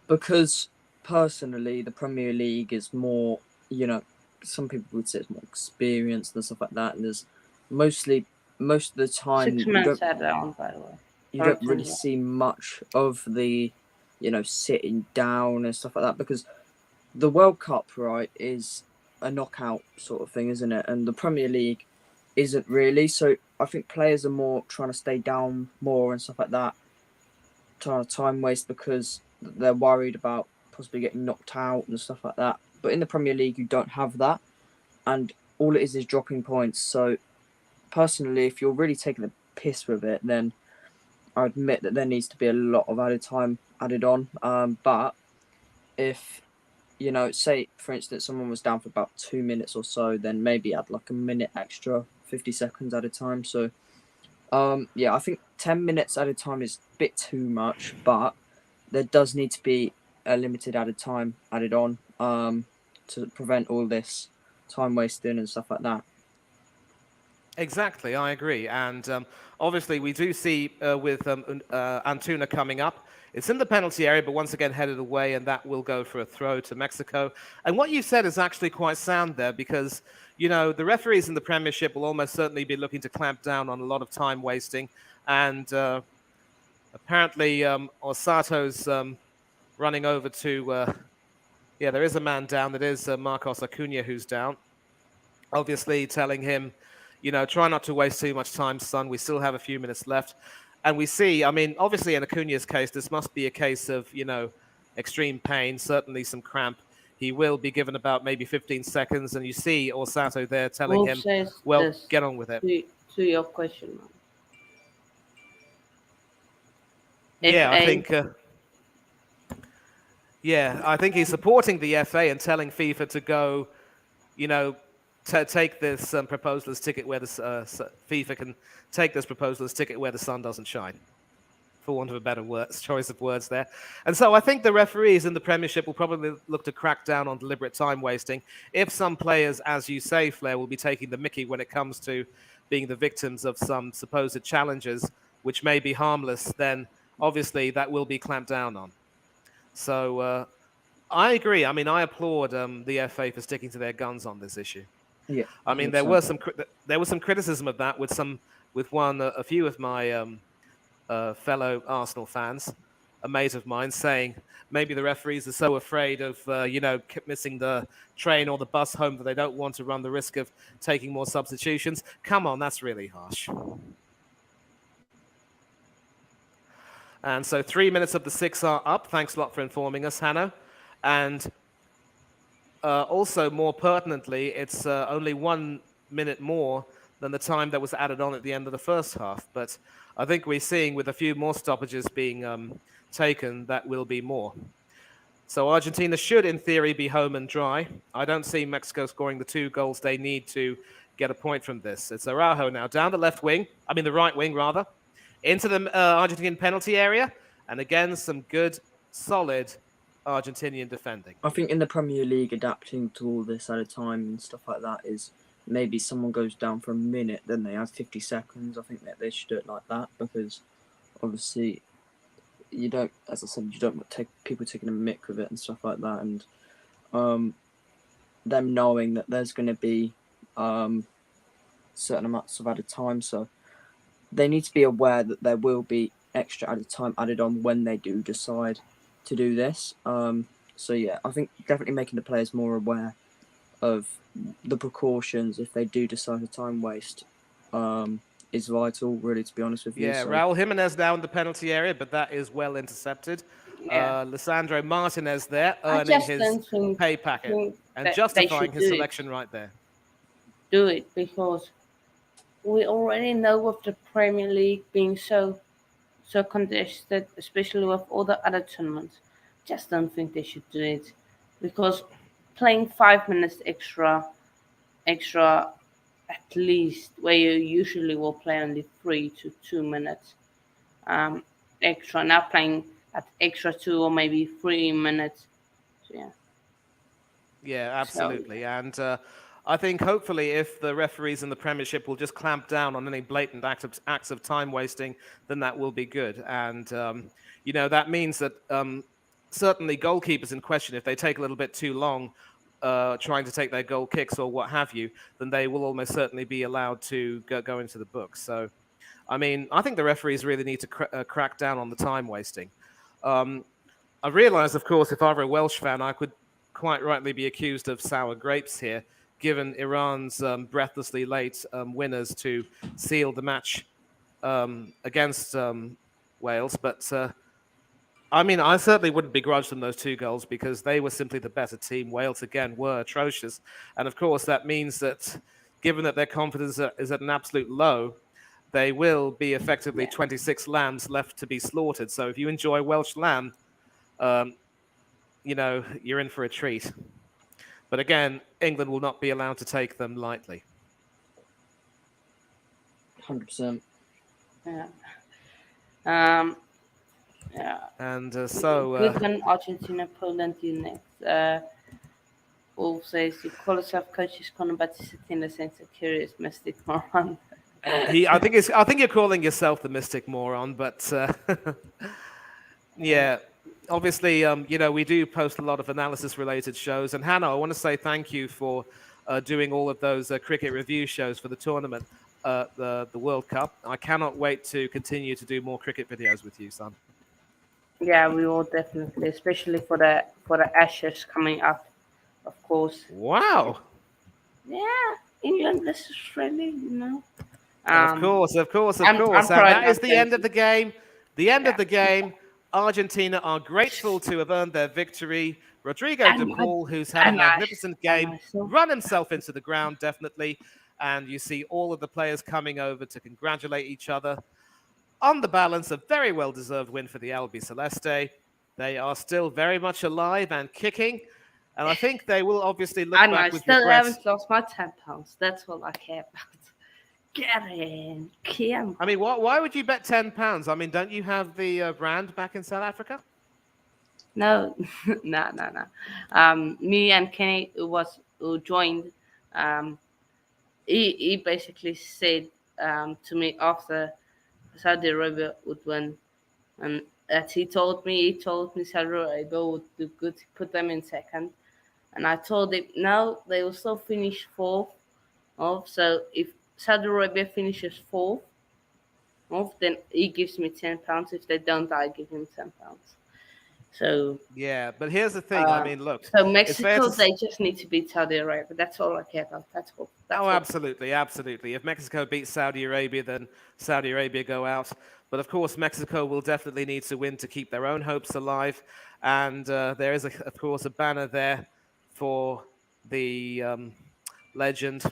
Because, personally, the Premier League is more, some people would say it's more experienced and stuff like that, and there's most of the time... 6 minutes added on, by the way. You don't really see much of the, sitting down and stuff like that, because the World Cup, right, is a knockout sort of thing, isn't it? And the Premier League isn't really. So I think players are more trying to stay down more and stuff like that, trying to time waste because they're worried about possibly getting knocked out and stuff like that. But in the Premier League, you don't have that, and all it is dropping points. So personally, if you're really taking the piss with it, then I admit that there needs to be a lot of added time added on. But if say for instance someone was down for about 2 minutes or so, then maybe add like a minute extra, 50 seconds at a time. So yeah, I think 10 minutes at a time is a bit too much, but there does need to be a limited added time added on to prevent all this time wasting and stuff like that. Exactly, I agree. And obviously, we do see with Antuna coming up, it's in the penalty area, but once again headed away, and that will go for a throw to Mexico. And what you said is actually quite sound there, because the referees in the Premiership will almost certainly be looking to clamp down on a lot of time wasting. And apparently, Osato's running over to. Yeah, there is a man down. That is Marcos Acuna who's down. Obviously, telling him, try not to waste too much time, son. We still have a few minutes left. And we see, obviously in Acuna's case, this must be a case of, extreme pain, certainly some cramp. He will be given about maybe 15 seconds. And you see Orsato there telling him, well, get on with it. To your question, man. Yeah, I think he's supporting the FA and telling FIFA to go, to take this proposal as ticket where the FIFA can take this proposal as ticket where the sun doesn't shine, for want of a better choice of words there. And so I think the referees in the Premiership will probably look to crack down on deliberate time wasting. If some players, as you say, Flair, will be taking the mickey when it comes to being the victims of some supposed challenges, which may be harmless, then obviously that will be clamped down on. So I agree. I applaud the FA for sticking to their guns on this issue. Yeah, there was some criticism of that with a few of my fellow Arsenal fans, a mate of mine, saying maybe the referees are so afraid of missing the train or the bus home that they don't want to run the risk of taking more substitutions. Come on, that's really harsh. And so 3 minutes of the 6 are up. Thanks a lot for informing us, Hanno. And also, more pertinently, it's only 1 minute more than the time that was added on at the end of the first half. But I think we're seeing, with a few more stoppages being taken, that will be more. So Argentina should, in theory, be home and dry. I don't see Mexico scoring the 2 goals they need to get a point from this. It's Araujo now down the the right wing, rather, into the Argentinian penalty area. And again, some good, solid Argentinian defending. I think in the Premier League, adapting to all this at a time and stuff like that is maybe someone goes down for a minute, then they have 50 seconds. I think that they should do it like that, because obviously you don't, as I said, you don't take people taking a mick with it and stuff like that, and them knowing that there's going to be certain amounts of added time, so they need to be aware that there will be extra added time added on when they do decide to do this. So yeah, I think definitely making the players more aware of the precautions if they do decide to time waste is vital, really, to be honest with you. Yeah, so. Raul Jimenez now in the penalty area, but that is well intercepted. Yeah. Lisandro Martinez there, earning his pay packet and justifying his selection right there. Do it, because we already know with the Premier League being so contested, especially with all the other tournaments. Just don't think they should do it, because playing 5 minutes extra at least, where you usually will play only 3 to 2 minutes extra, now playing at extra 2 or maybe 3 minutes. So, yeah. Yeah, absolutely. So, and I think hopefully if the referees in the Premiership will just clamp down on any blatant acts of time wasting, then that will be good. And, that means that certainly goalkeepers in question, if they take a little bit too long trying to take their goal kicks or what have you, then they will almost certainly be allowed to go into the books. So, I think the referees really need to crack down on the time wasting. I realised, of course, if I were a Welsh fan, I could quite rightly be accused of sour grapes here, given Iran's breathlessly late winners to seal the match against Wales. But I mean, I certainly wouldn't begrudge them those 2 goals because they were simply the better team. Wales, again, were atrocious. And of course, that means that given that their confidence is at an absolute low, they will be effectively 26 lambs left to be slaughtered. So if you enjoy Welsh lamb, you're in for a treat. But again, England will not be allowed to take them lightly. 100%. Yeah. Yeah. And Good one, Argentina, Poland, you next. Wolf says you call yourself Coach's Corner, but you sit in the sense of curious mystic moron. I think you're calling yourself the mystic moron, but yeah. Obviously, we do post a lot of analysis-related shows. And Hannah, I want to say thank you for doing all of those cricket review shows for the tournament, the World Cup. I cannot wait to continue to do more cricket videos with you, son. Yeah, we will definitely, especially for the Ashes coming up, of course. Wow. Yeah, England versus Australia, Of course. I'm And that is the end of crazy. the game. The end of Yeah. the game. Argentina are grateful to have earned their victory. Rodrigo de And Paul, who's had a magnificent game, so run himself into the ground, definitely. And you see all of the players coming over to congratulate each other. On the balance, a very well-deserved win for the Albi Celeste. They are still very much alive and kicking. And I think they will obviously look I back with still regrets. haven't lost my £10. That's all I care about. Get in, Kim. I mean, why would you bet £10? I mean, don't you have the brand back in South Africa? No, no. Me and Kenny, who joined, he basically said to me after Saudi Arabia would win, and that he told me Saudi Arabia would do good, put them in second, and I told him no, they will still finish fourth. So if Saudi Arabia finishes fourth, then he gives me £10. If they don't, I give him £10. So yeah, but here's the thing. I mean, look. So Mexico, they just need to beat Saudi Arabia. That's all I care about. That's all. Absolutely. If Mexico beats Saudi Arabia, then Saudi Arabia go out. But of course, Mexico will definitely need to win to keep their own hopes alive. And there is, of course, a banner there for the legend,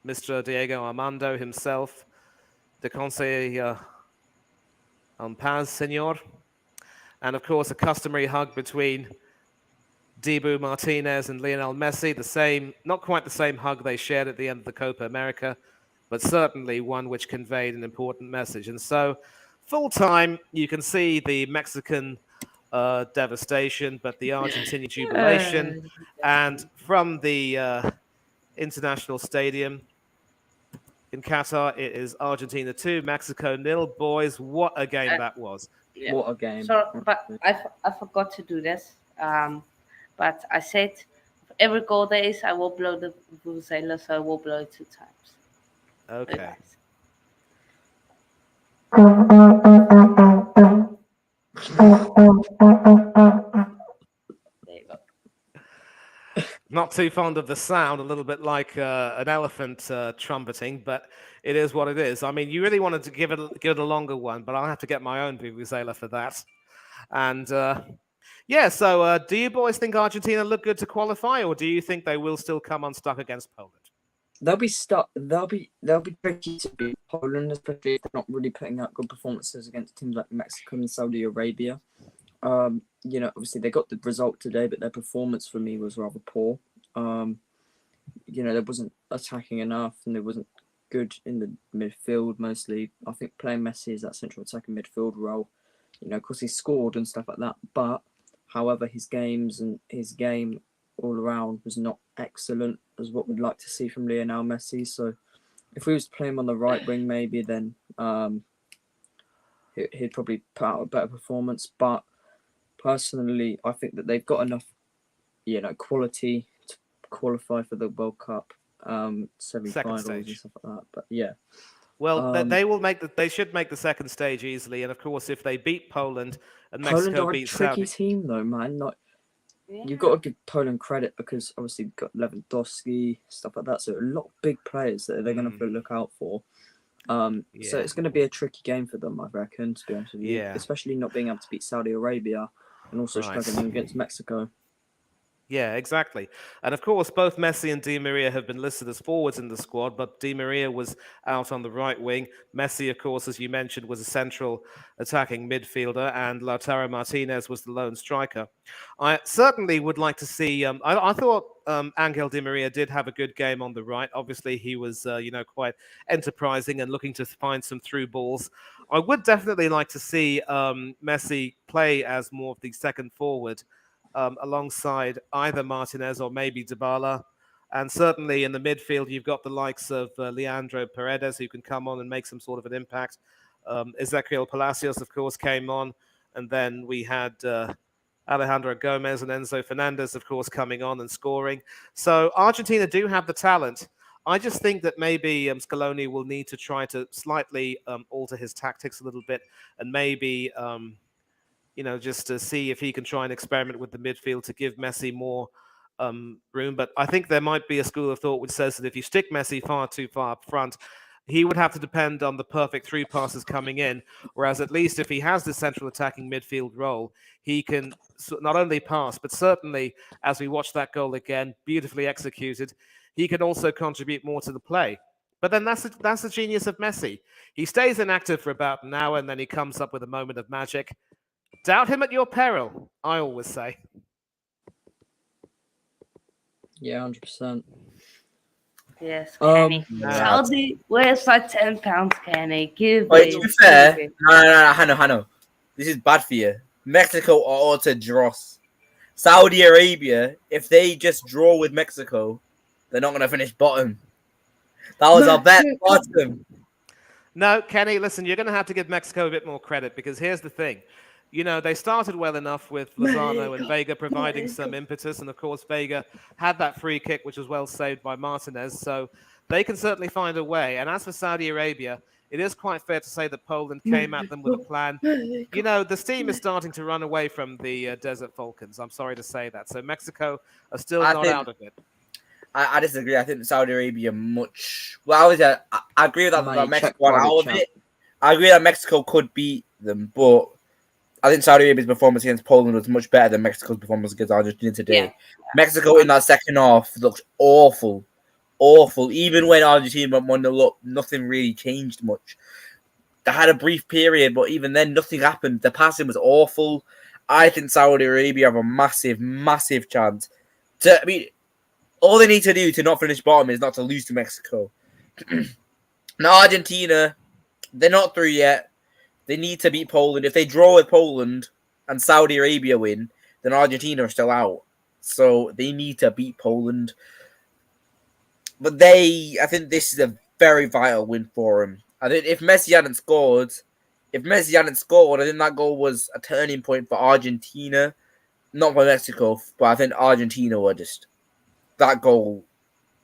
Mr. Diego Armando himself. De Conseil en paz, señor. And of course, a customary hug between Dibu Martinez and Lionel Messi. Not quite the same hug they shared at the end of the Copa America, but certainly one which conveyed an important message. And so, full time, you can see the Mexican devastation, but the Argentinian jubilation. And from the international stadium in Qatar, it is Argentina 2, Mexico 0. Boys, what a game that was. Yeah. What a game. So, but I forgot to do this. But I said every goal there is, I will blow the vuvuzela, so I will blow it 2 times. Okay. There you go. Not too fond of the sound, a little bit like an elephant trumpeting, but it is what it is. I mean, you really wanted to give it a longer one, but I'll have to get my own vuvuzela for that. And yeah, so do you boys think Argentina look good to qualify, or do you think they will still come unstuck against Poland? They'll be stuck. They'll be tricky to beat Poland, especially if they're not really putting out good performances against teams like Mexico and Saudi Arabia. Obviously they got the result today, but their performance for me was rather poor. There wasn't attacking enough, and there wasn't good in the midfield mostly. I think playing Messi as that central attacking midfield role, of course he scored and stuff like that, but however his game all around was not excellent as what we'd like to see from Lionel Messi. So if we was to play him on the right wing, maybe then he'd probably put out a better performance. But personally, I think that they've got enough, quality to qualify for the World Cup semi-finals and stuff like that. But yeah. Well, they should make the second stage easily, and of course, if they beat Poland and Poland Mexico are beat a tricky Saudi, team though, man. you've got to give Poland credit because obviously we've got Lewandowski, stuff like that. So a lot of big players that they're going to have to look out for. So Yeah. it's going to be a tricky game for them, I reckon, to be honest with you. Yeah. Especially not being able to beat Saudi Arabia and also Right. struggling against Mexico. Yeah, exactly. And of course, both Messi and Di Maria have been listed as forwards in the squad, but Di Maria was out on the right wing. Messi, of course, as you mentioned, was a central attacking midfielder, and Lautaro Martinez was the lone striker. I certainly would like to see. I thought Angel Di Maria did have a good game on the right. Obviously, he was, quite enterprising and looking to find some through balls. I would definitely like to see Messi play as more of the second forward alongside either Martinez or maybe Dybala. And certainly in the midfield, you've got the likes of Leandro Paredes, who can come on and make some sort of an impact. Ezequiel Palacios, of course, came on. And then we had Alejandro Gomez and Enzo Fernandez, of course, coming on and scoring. So Argentina do have the talent. I just think that maybe Scaloni will need to try to slightly alter his tactics a little bit and maybe just to see if he can try and experiment with the midfield to give Messi more room. But I think there might be a school of thought which says that if you stick Messi far too far up front, he would have to depend on the perfect through passes coming in. Whereas at least if he has this central attacking midfield role, he can not only pass, but certainly, as we watch that goal again, beautifully executed, he can also contribute more to the play. But then that's the genius of Messi. He stays inactive for about an hour and then he comes up with a moment of magic. Doubt him at your peril, I always say. Yeah, 100%. Yes, Kenny. Saudi, where's my £10, Kenny? Give Wait, it. to be fair, give it. no, Hano. This is bad for you. Mexico are to draws. Saudi Arabia, if they just draw with Mexico, they're not going to finish bottom. That was our bet, bottom. No, Kenny, listen, you're going to have to give Mexico a bit more credit because here's the thing. They started well enough with Lozano and Vega providing some impetus. And of course, Vega had that free kick, which was well saved by Martinez. So they can certainly find a way. And as for Saudi Arabia, it is quite fair to say that Poland came at them with a plan. The steam is starting to run away from the Desert Falcons. I'm sorry to say that. So Mexico are still not out of it. I disagree. I think Saudi Arabia much. Well, I agree with that Mexico are out of it. I agree that Mexico could beat them, but I think Saudi Arabia's performance against Poland was much better than Mexico's performance against Argentina today. Yeah. Mexico in that second half looked awful. Even when Argentina went 1-0 up, nothing really changed much. They had a brief period, but even then, nothing happened. The passing was awful. I think Saudi Arabia have a massive, massive chance. All they need to do to not finish bottom is not to lose to Mexico. Now, Argentina, they're not through yet. They need to beat Poland. If they draw with Poland and Saudi Arabia win, then Argentina are still out. So they need to beat Poland. But I think this is a very vital win for them. I think if Messi hadn't scored, I think that goal was a turning point for Argentina. Not for Mexico, but I think Argentina were just... That goal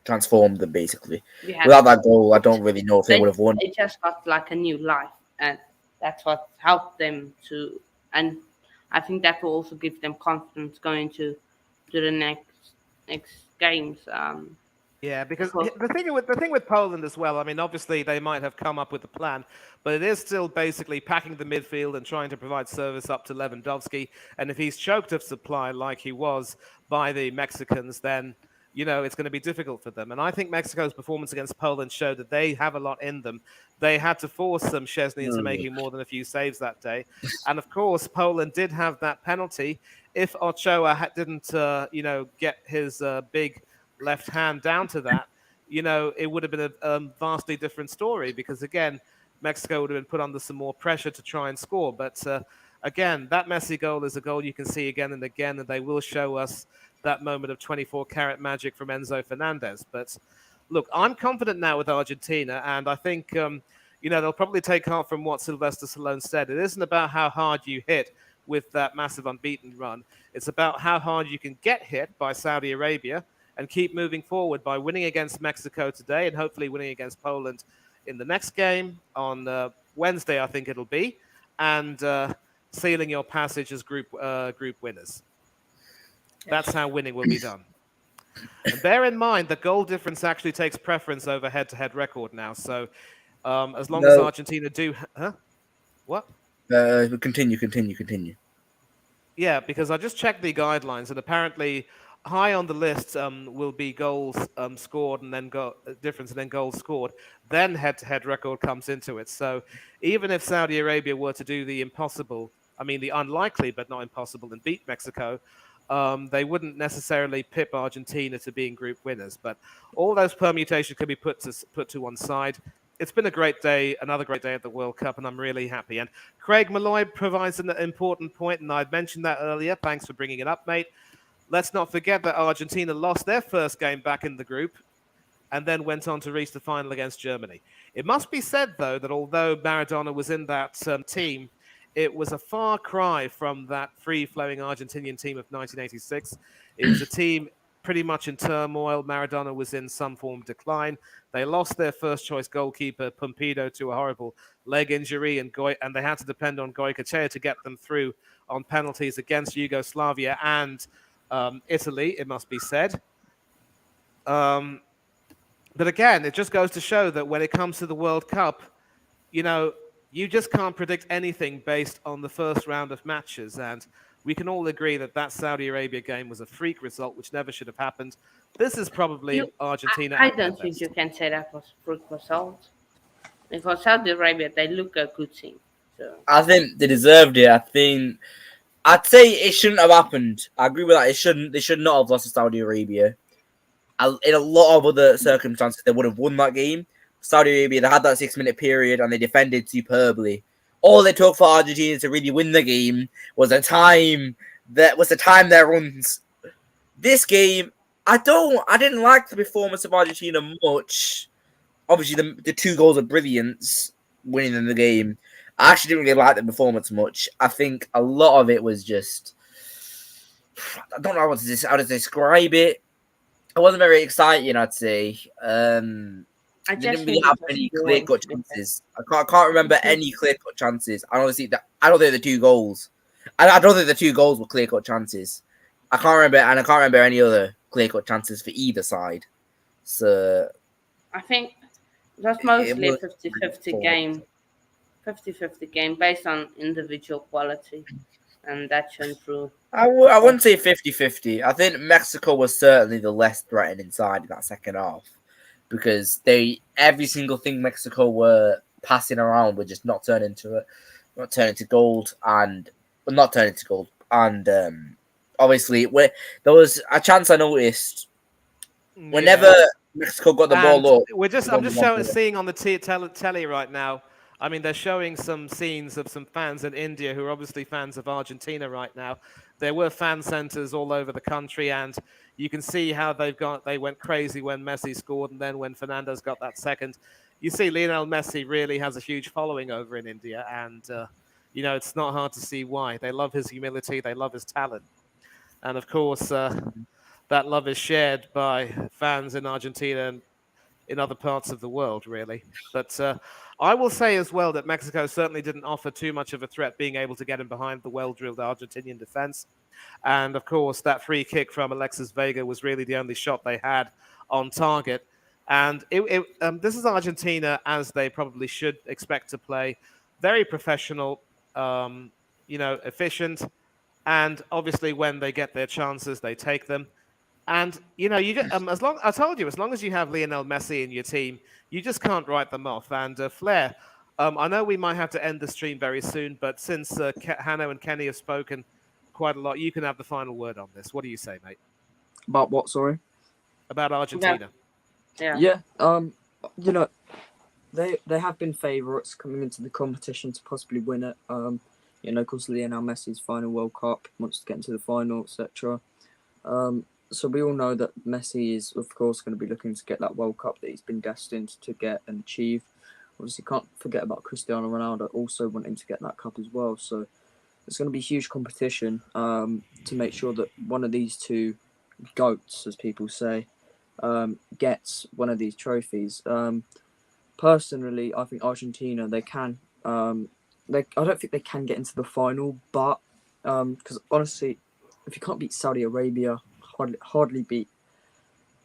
transformed them, basically. Without that goal, I don't really know if they would have won. It just got like a new life, and that's what helped them to... And I think that will also give them confidence going to the next games. Yeah, because the thing with Poland as well, I mean, obviously they might have come up with a plan, but it is still basically packing the midfield and trying to provide service up to Lewandowski. And if he's choked of supply like he was by the Mexicans, then, it's going to be difficult for them. And I think Mexico's performance against Poland showed that they have a lot in them. They had to force Szczesny into making more than a few saves that day. And of course, Poland did have that penalty. If Ochoa didn't, get his big left hand down to that, it would have been a vastly different story because, again, Mexico would have been put under some more pressure to try and score. But, again, that Messi goal is a goal you can see again and again, and they will show us that moment of 24-karat magic from Enzo Fernandez. But, look, I'm confident now with Argentina, and I think, they'll probably take heart from what Sylvester Stallone said. It isn't about how hard you hit with that massive unbeaten run. It's about how hard you can get hit by Saudi Arabia and keep moving forward by winning against Mexico today and hopefully winning against Poland in the next game on Wednesday, I think it'll be, and sealing your passage as group winners. That's how winning will be done. And bear in mind, the goal difference actually takes preference over head-to-head record now. So as long as No, Argentina do, huh? What? continue. Yeah, because I just checked the guidelines, and apparently high on the list will be goals scored and then difference and then goals scored. Then head-to-head record comes into it. So even if Saudi Arabia were to do the impossible, I mean the unlikely but not impossible, and beat Mexico, they wouldn't necessarily pip Argentina to being group winners. But all those permutations can be put to one side. It's been a great day, another great day at the World Cup, and I'm really happy. And Craig Malloy provides an important point, and I'd mentioned that earlier. Thanks for bringing it up, mate. Let's not forget that Argentina lost their first game back in the group and then went on to reach the final against Germany. It must be said, though, that although Maradona was in that team, it was a far cry from that free-flowing Argentinian team of 1986. It was a team pretty much in turmoil. Maradona was in some form of decline. They lost their first-choice goalkeeper, Pumpido, to a horrible leg injury, and they had to depend on Goycochea to get them through on penalties against Yugoslavia and Italy, it must be said. But again, it just goes to show that when it comes to the World Cup, you just can't predict anything based on the first round of matches. And we can all agree that that Saudi Arabia game was a freak result, which never should have happened. This is probably Argentina I at their don't think best. you can say that was fruit result because Saudi Arabia they look a good team. So I think they deserved it. I'd say it shouldn't have happened. I agree with that. They should not have lost to Saudi Arabia. In a lot of other circumstances, they would have won that game. Saudi Arabia, they had that 6-minute period and they defended superbly. All it took for Argentina to really win the game was the time their runs. This game, I didn't like the performance of Argentina much. Obviously, the 2 goals of brilliance winning in the game. I actually didn't really like the performance much. I think a lot of it was just, I don't know how to describe it. It wasn't very exciting, I'd say. I They just didn't really think have it was any boring. clear-cut chances. I can't remember any clear-cut chances. I don't think the 2 goals. I don't think the 2 goals were clear-cut chances. I can't remember any other clear-cut chances for either side. So I think that's it mostly a was 50-50 game. 50-50 game based on individual quality, and that shone through. I wouldn't say 50-50. I think Mexico was certainly the less threatening side in that second half because every single thing Mexico were passing around would just not turn into gold. Obviously, there was a chance I noticed whenever Yeah. Mexico got the And ball up. I'm just seeing on the telly right now. I mean, they're showing some scenes of some fans in India who are obviously fans of Argentina right now. There were fan centers all over the country, and you can see how they went crazy when Messi scored, and then when Fernandez got that second. You see, Lionel Messi really has a huge following over in India, and it's not hard to see why. They love his humility, they love his talent, and of course, that love is shared by fans in Argentina and in other parts of the world, really. But I will say as well that Mexico certainly didn't offer too much of a threat, being able to get in behind the well-drilled Argentinian defense. And of course, that free kick from Alexis Vega was really the only shot they had on target. And this is Argentina as they probably should expect to play. Very professional, efficient. And obviously, when they get their chances, they take them. And as long I told you, as long as you have Lionel Messi in your team, you just can't write them off. And Flair, I know we might have to end the stream very soon, but since Hanno and Kenny have spoken quite a lot, you can have the final word on this. What do you say, mate? About what? Sorry. About Argentina? Yeah. They have been favourites coming into the competition to possibly win it. Because Lionel Messi's final World Cup, wants to get into the final, etc. So we all know that Messi is, of course, going to be looking to get that World Cup that he's been destined to get and achieve. Obviously, can't forget about Cristiano Ronaldo also wanting to get that cup as well. So it's going to be huge competition to make sure that one of these 2 GOATs, as people say, gets one of these trophies. Personally, I think Argentina, they can. I don't think they can get into the final, but because honestly, beat Saudi Arabia, hardly beat.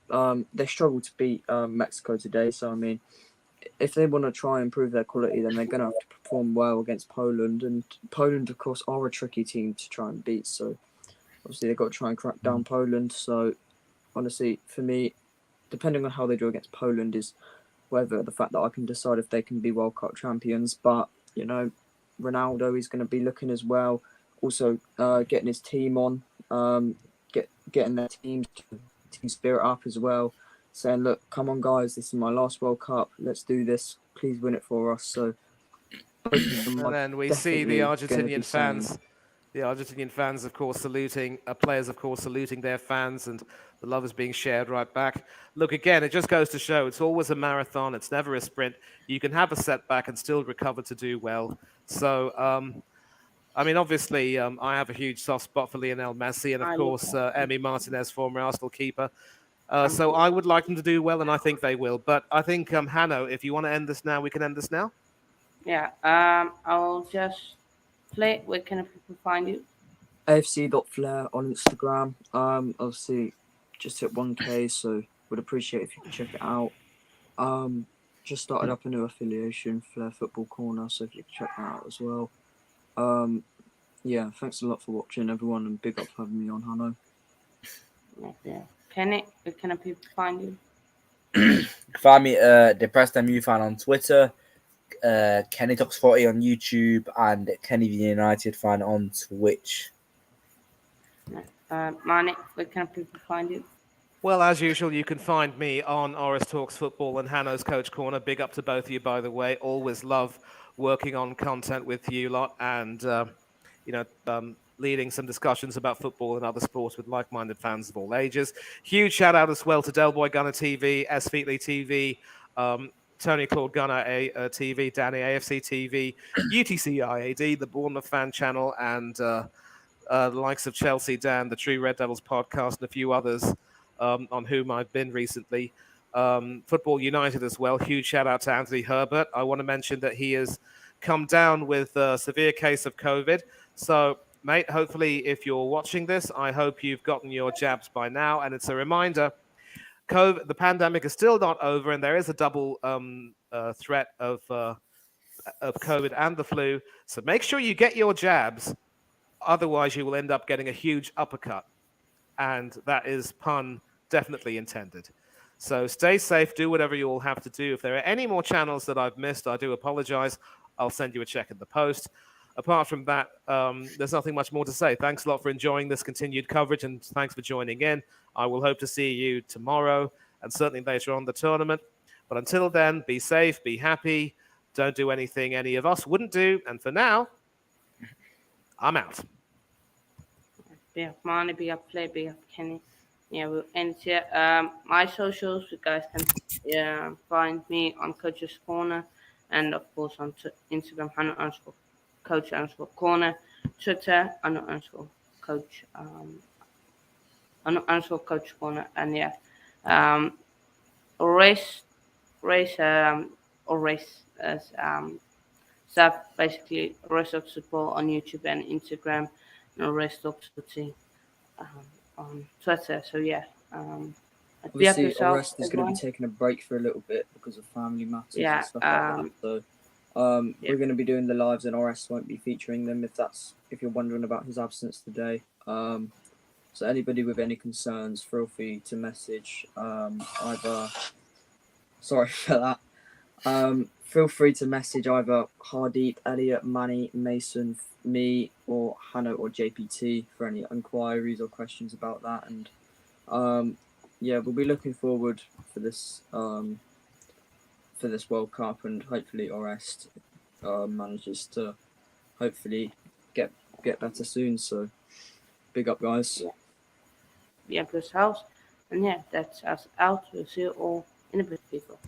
They struggled to beat Mexico today. So I mean, if they want to try and improve their quality, then they're going to have to perform well against Poland. And Poland, of course, are a tricky team to try and beat. So obviously they've got to try and crack down Poland. So honestly, for me, depending on how they do against Poland is whether the fact that I can decide if they can be World Cup champions. But, you know, Ronaldo is going to be looking as well. Also getting his team on, getting their team spirit up as well. Saying, look, come on, guys, this is my last World Cup. Let's do this. Please win it for us. So, and then we see the Argentinian fans. The Argentinian fans, of course, saluting, players, of course, saluting their fans, and the love is being shared right back. Look, again, it just goes to show it's always a marathon. It's never a sprint. You can have a setback and still recover to do well. So, I mean, obviously, I have a huge soft spot for Lionel Messi and, of course, Emi Martinez, former Arsenal keeper. So I would like them to do well, and I think they will. But I think, Hanno, if you want to end this now, we can end this now. Yeah, I'll just play. Where can people find you? AFC.Flair on Instagram. Obviously, just hit 1K, so would appreciate if you could check it out. Just started up a new affiliation, Flair Football Corner, so if you could check that out as well. Yeah, thanks a lot for watching, everyone, and big up for having me on, Hanno. Yeah. Kenny, where can people find you? Find me Depressed MU fan on Twitter, Kenny Talks 40 on YouTube, and Kenny the United fan on Twitch. Mane, where can people find you? Well, as usual, you can find me on Oris Talks Football and Hanno's Coach Corner. Big up to both of you, by the way. Always love working on content with you lot and, leading some discussions about football and other sports with like-minded fans of all ages. Huge shout-out as well to Del Boy Gunner TV, S. Featley TV, Tony Claude Gunner TV, Danny AFC TV, UTC IAD, the Bournemouth Fan Channel, and the likes of Chelsea Dan, the True Red Devils podcast, and a few others on whom I've been recently. Football United as well. Huge shout-out to Anthony Herbert. I want to mention that he has come down with a severe case of COVID. So, mate, hopefully if you're watching this, I hope you've gotten your jabs by now. And it's a reminder, COVID, the pandemic is still not over, and there is a double threat of COVID and the flu. So make sure you get your jabs. Otherwise, you will end up getting a huge uppercut. And that is pun definitely intended. So stay safe. Do whatever you all have to do. If there are any more channels that I've missed, I do apologize. I'll send you a check in the post. Apart from that, there's nothing much more to say. Thanks a lot for enjoying this continued coverage, and thanks for joining in. I will hope to see you tomorrow and certainly later on the tournament. But until then, be safe, be happy. Don't do anything any of us wouldn't do. And for now, I'm out. Be up Mane, be up Play, be up Kenny. Yeah, we'll end here. My socials, you guys can find me on Coach's Corner and, of course, on Instagram, _Coach_Corner, Twitter, _Coach, _Coach Corner, and yeah, stuff basically Race of Support on YouTube and Instagram, and Race Talks on Twitter. So yeah, obviously, Orest is going to be taking a break for a little bit because of family matters and stuff like that. So we're going to be doing the lives, and Orest won't be featuring them if you're wondering about his absence today. So anybody with any concerns, feel free to message either. Sorry for that. Feel free to message either Hardeep, Elliot, Manny, Mason, me, or Hanno or JPT for any inquiries or questions about that. And we'll be looking forward for this World Cup, and hopefully Orest manages to hopefully get better soon. So big up, guys. Be up yourselves, and yeah, that's us out. We'll see you all in a bit, people.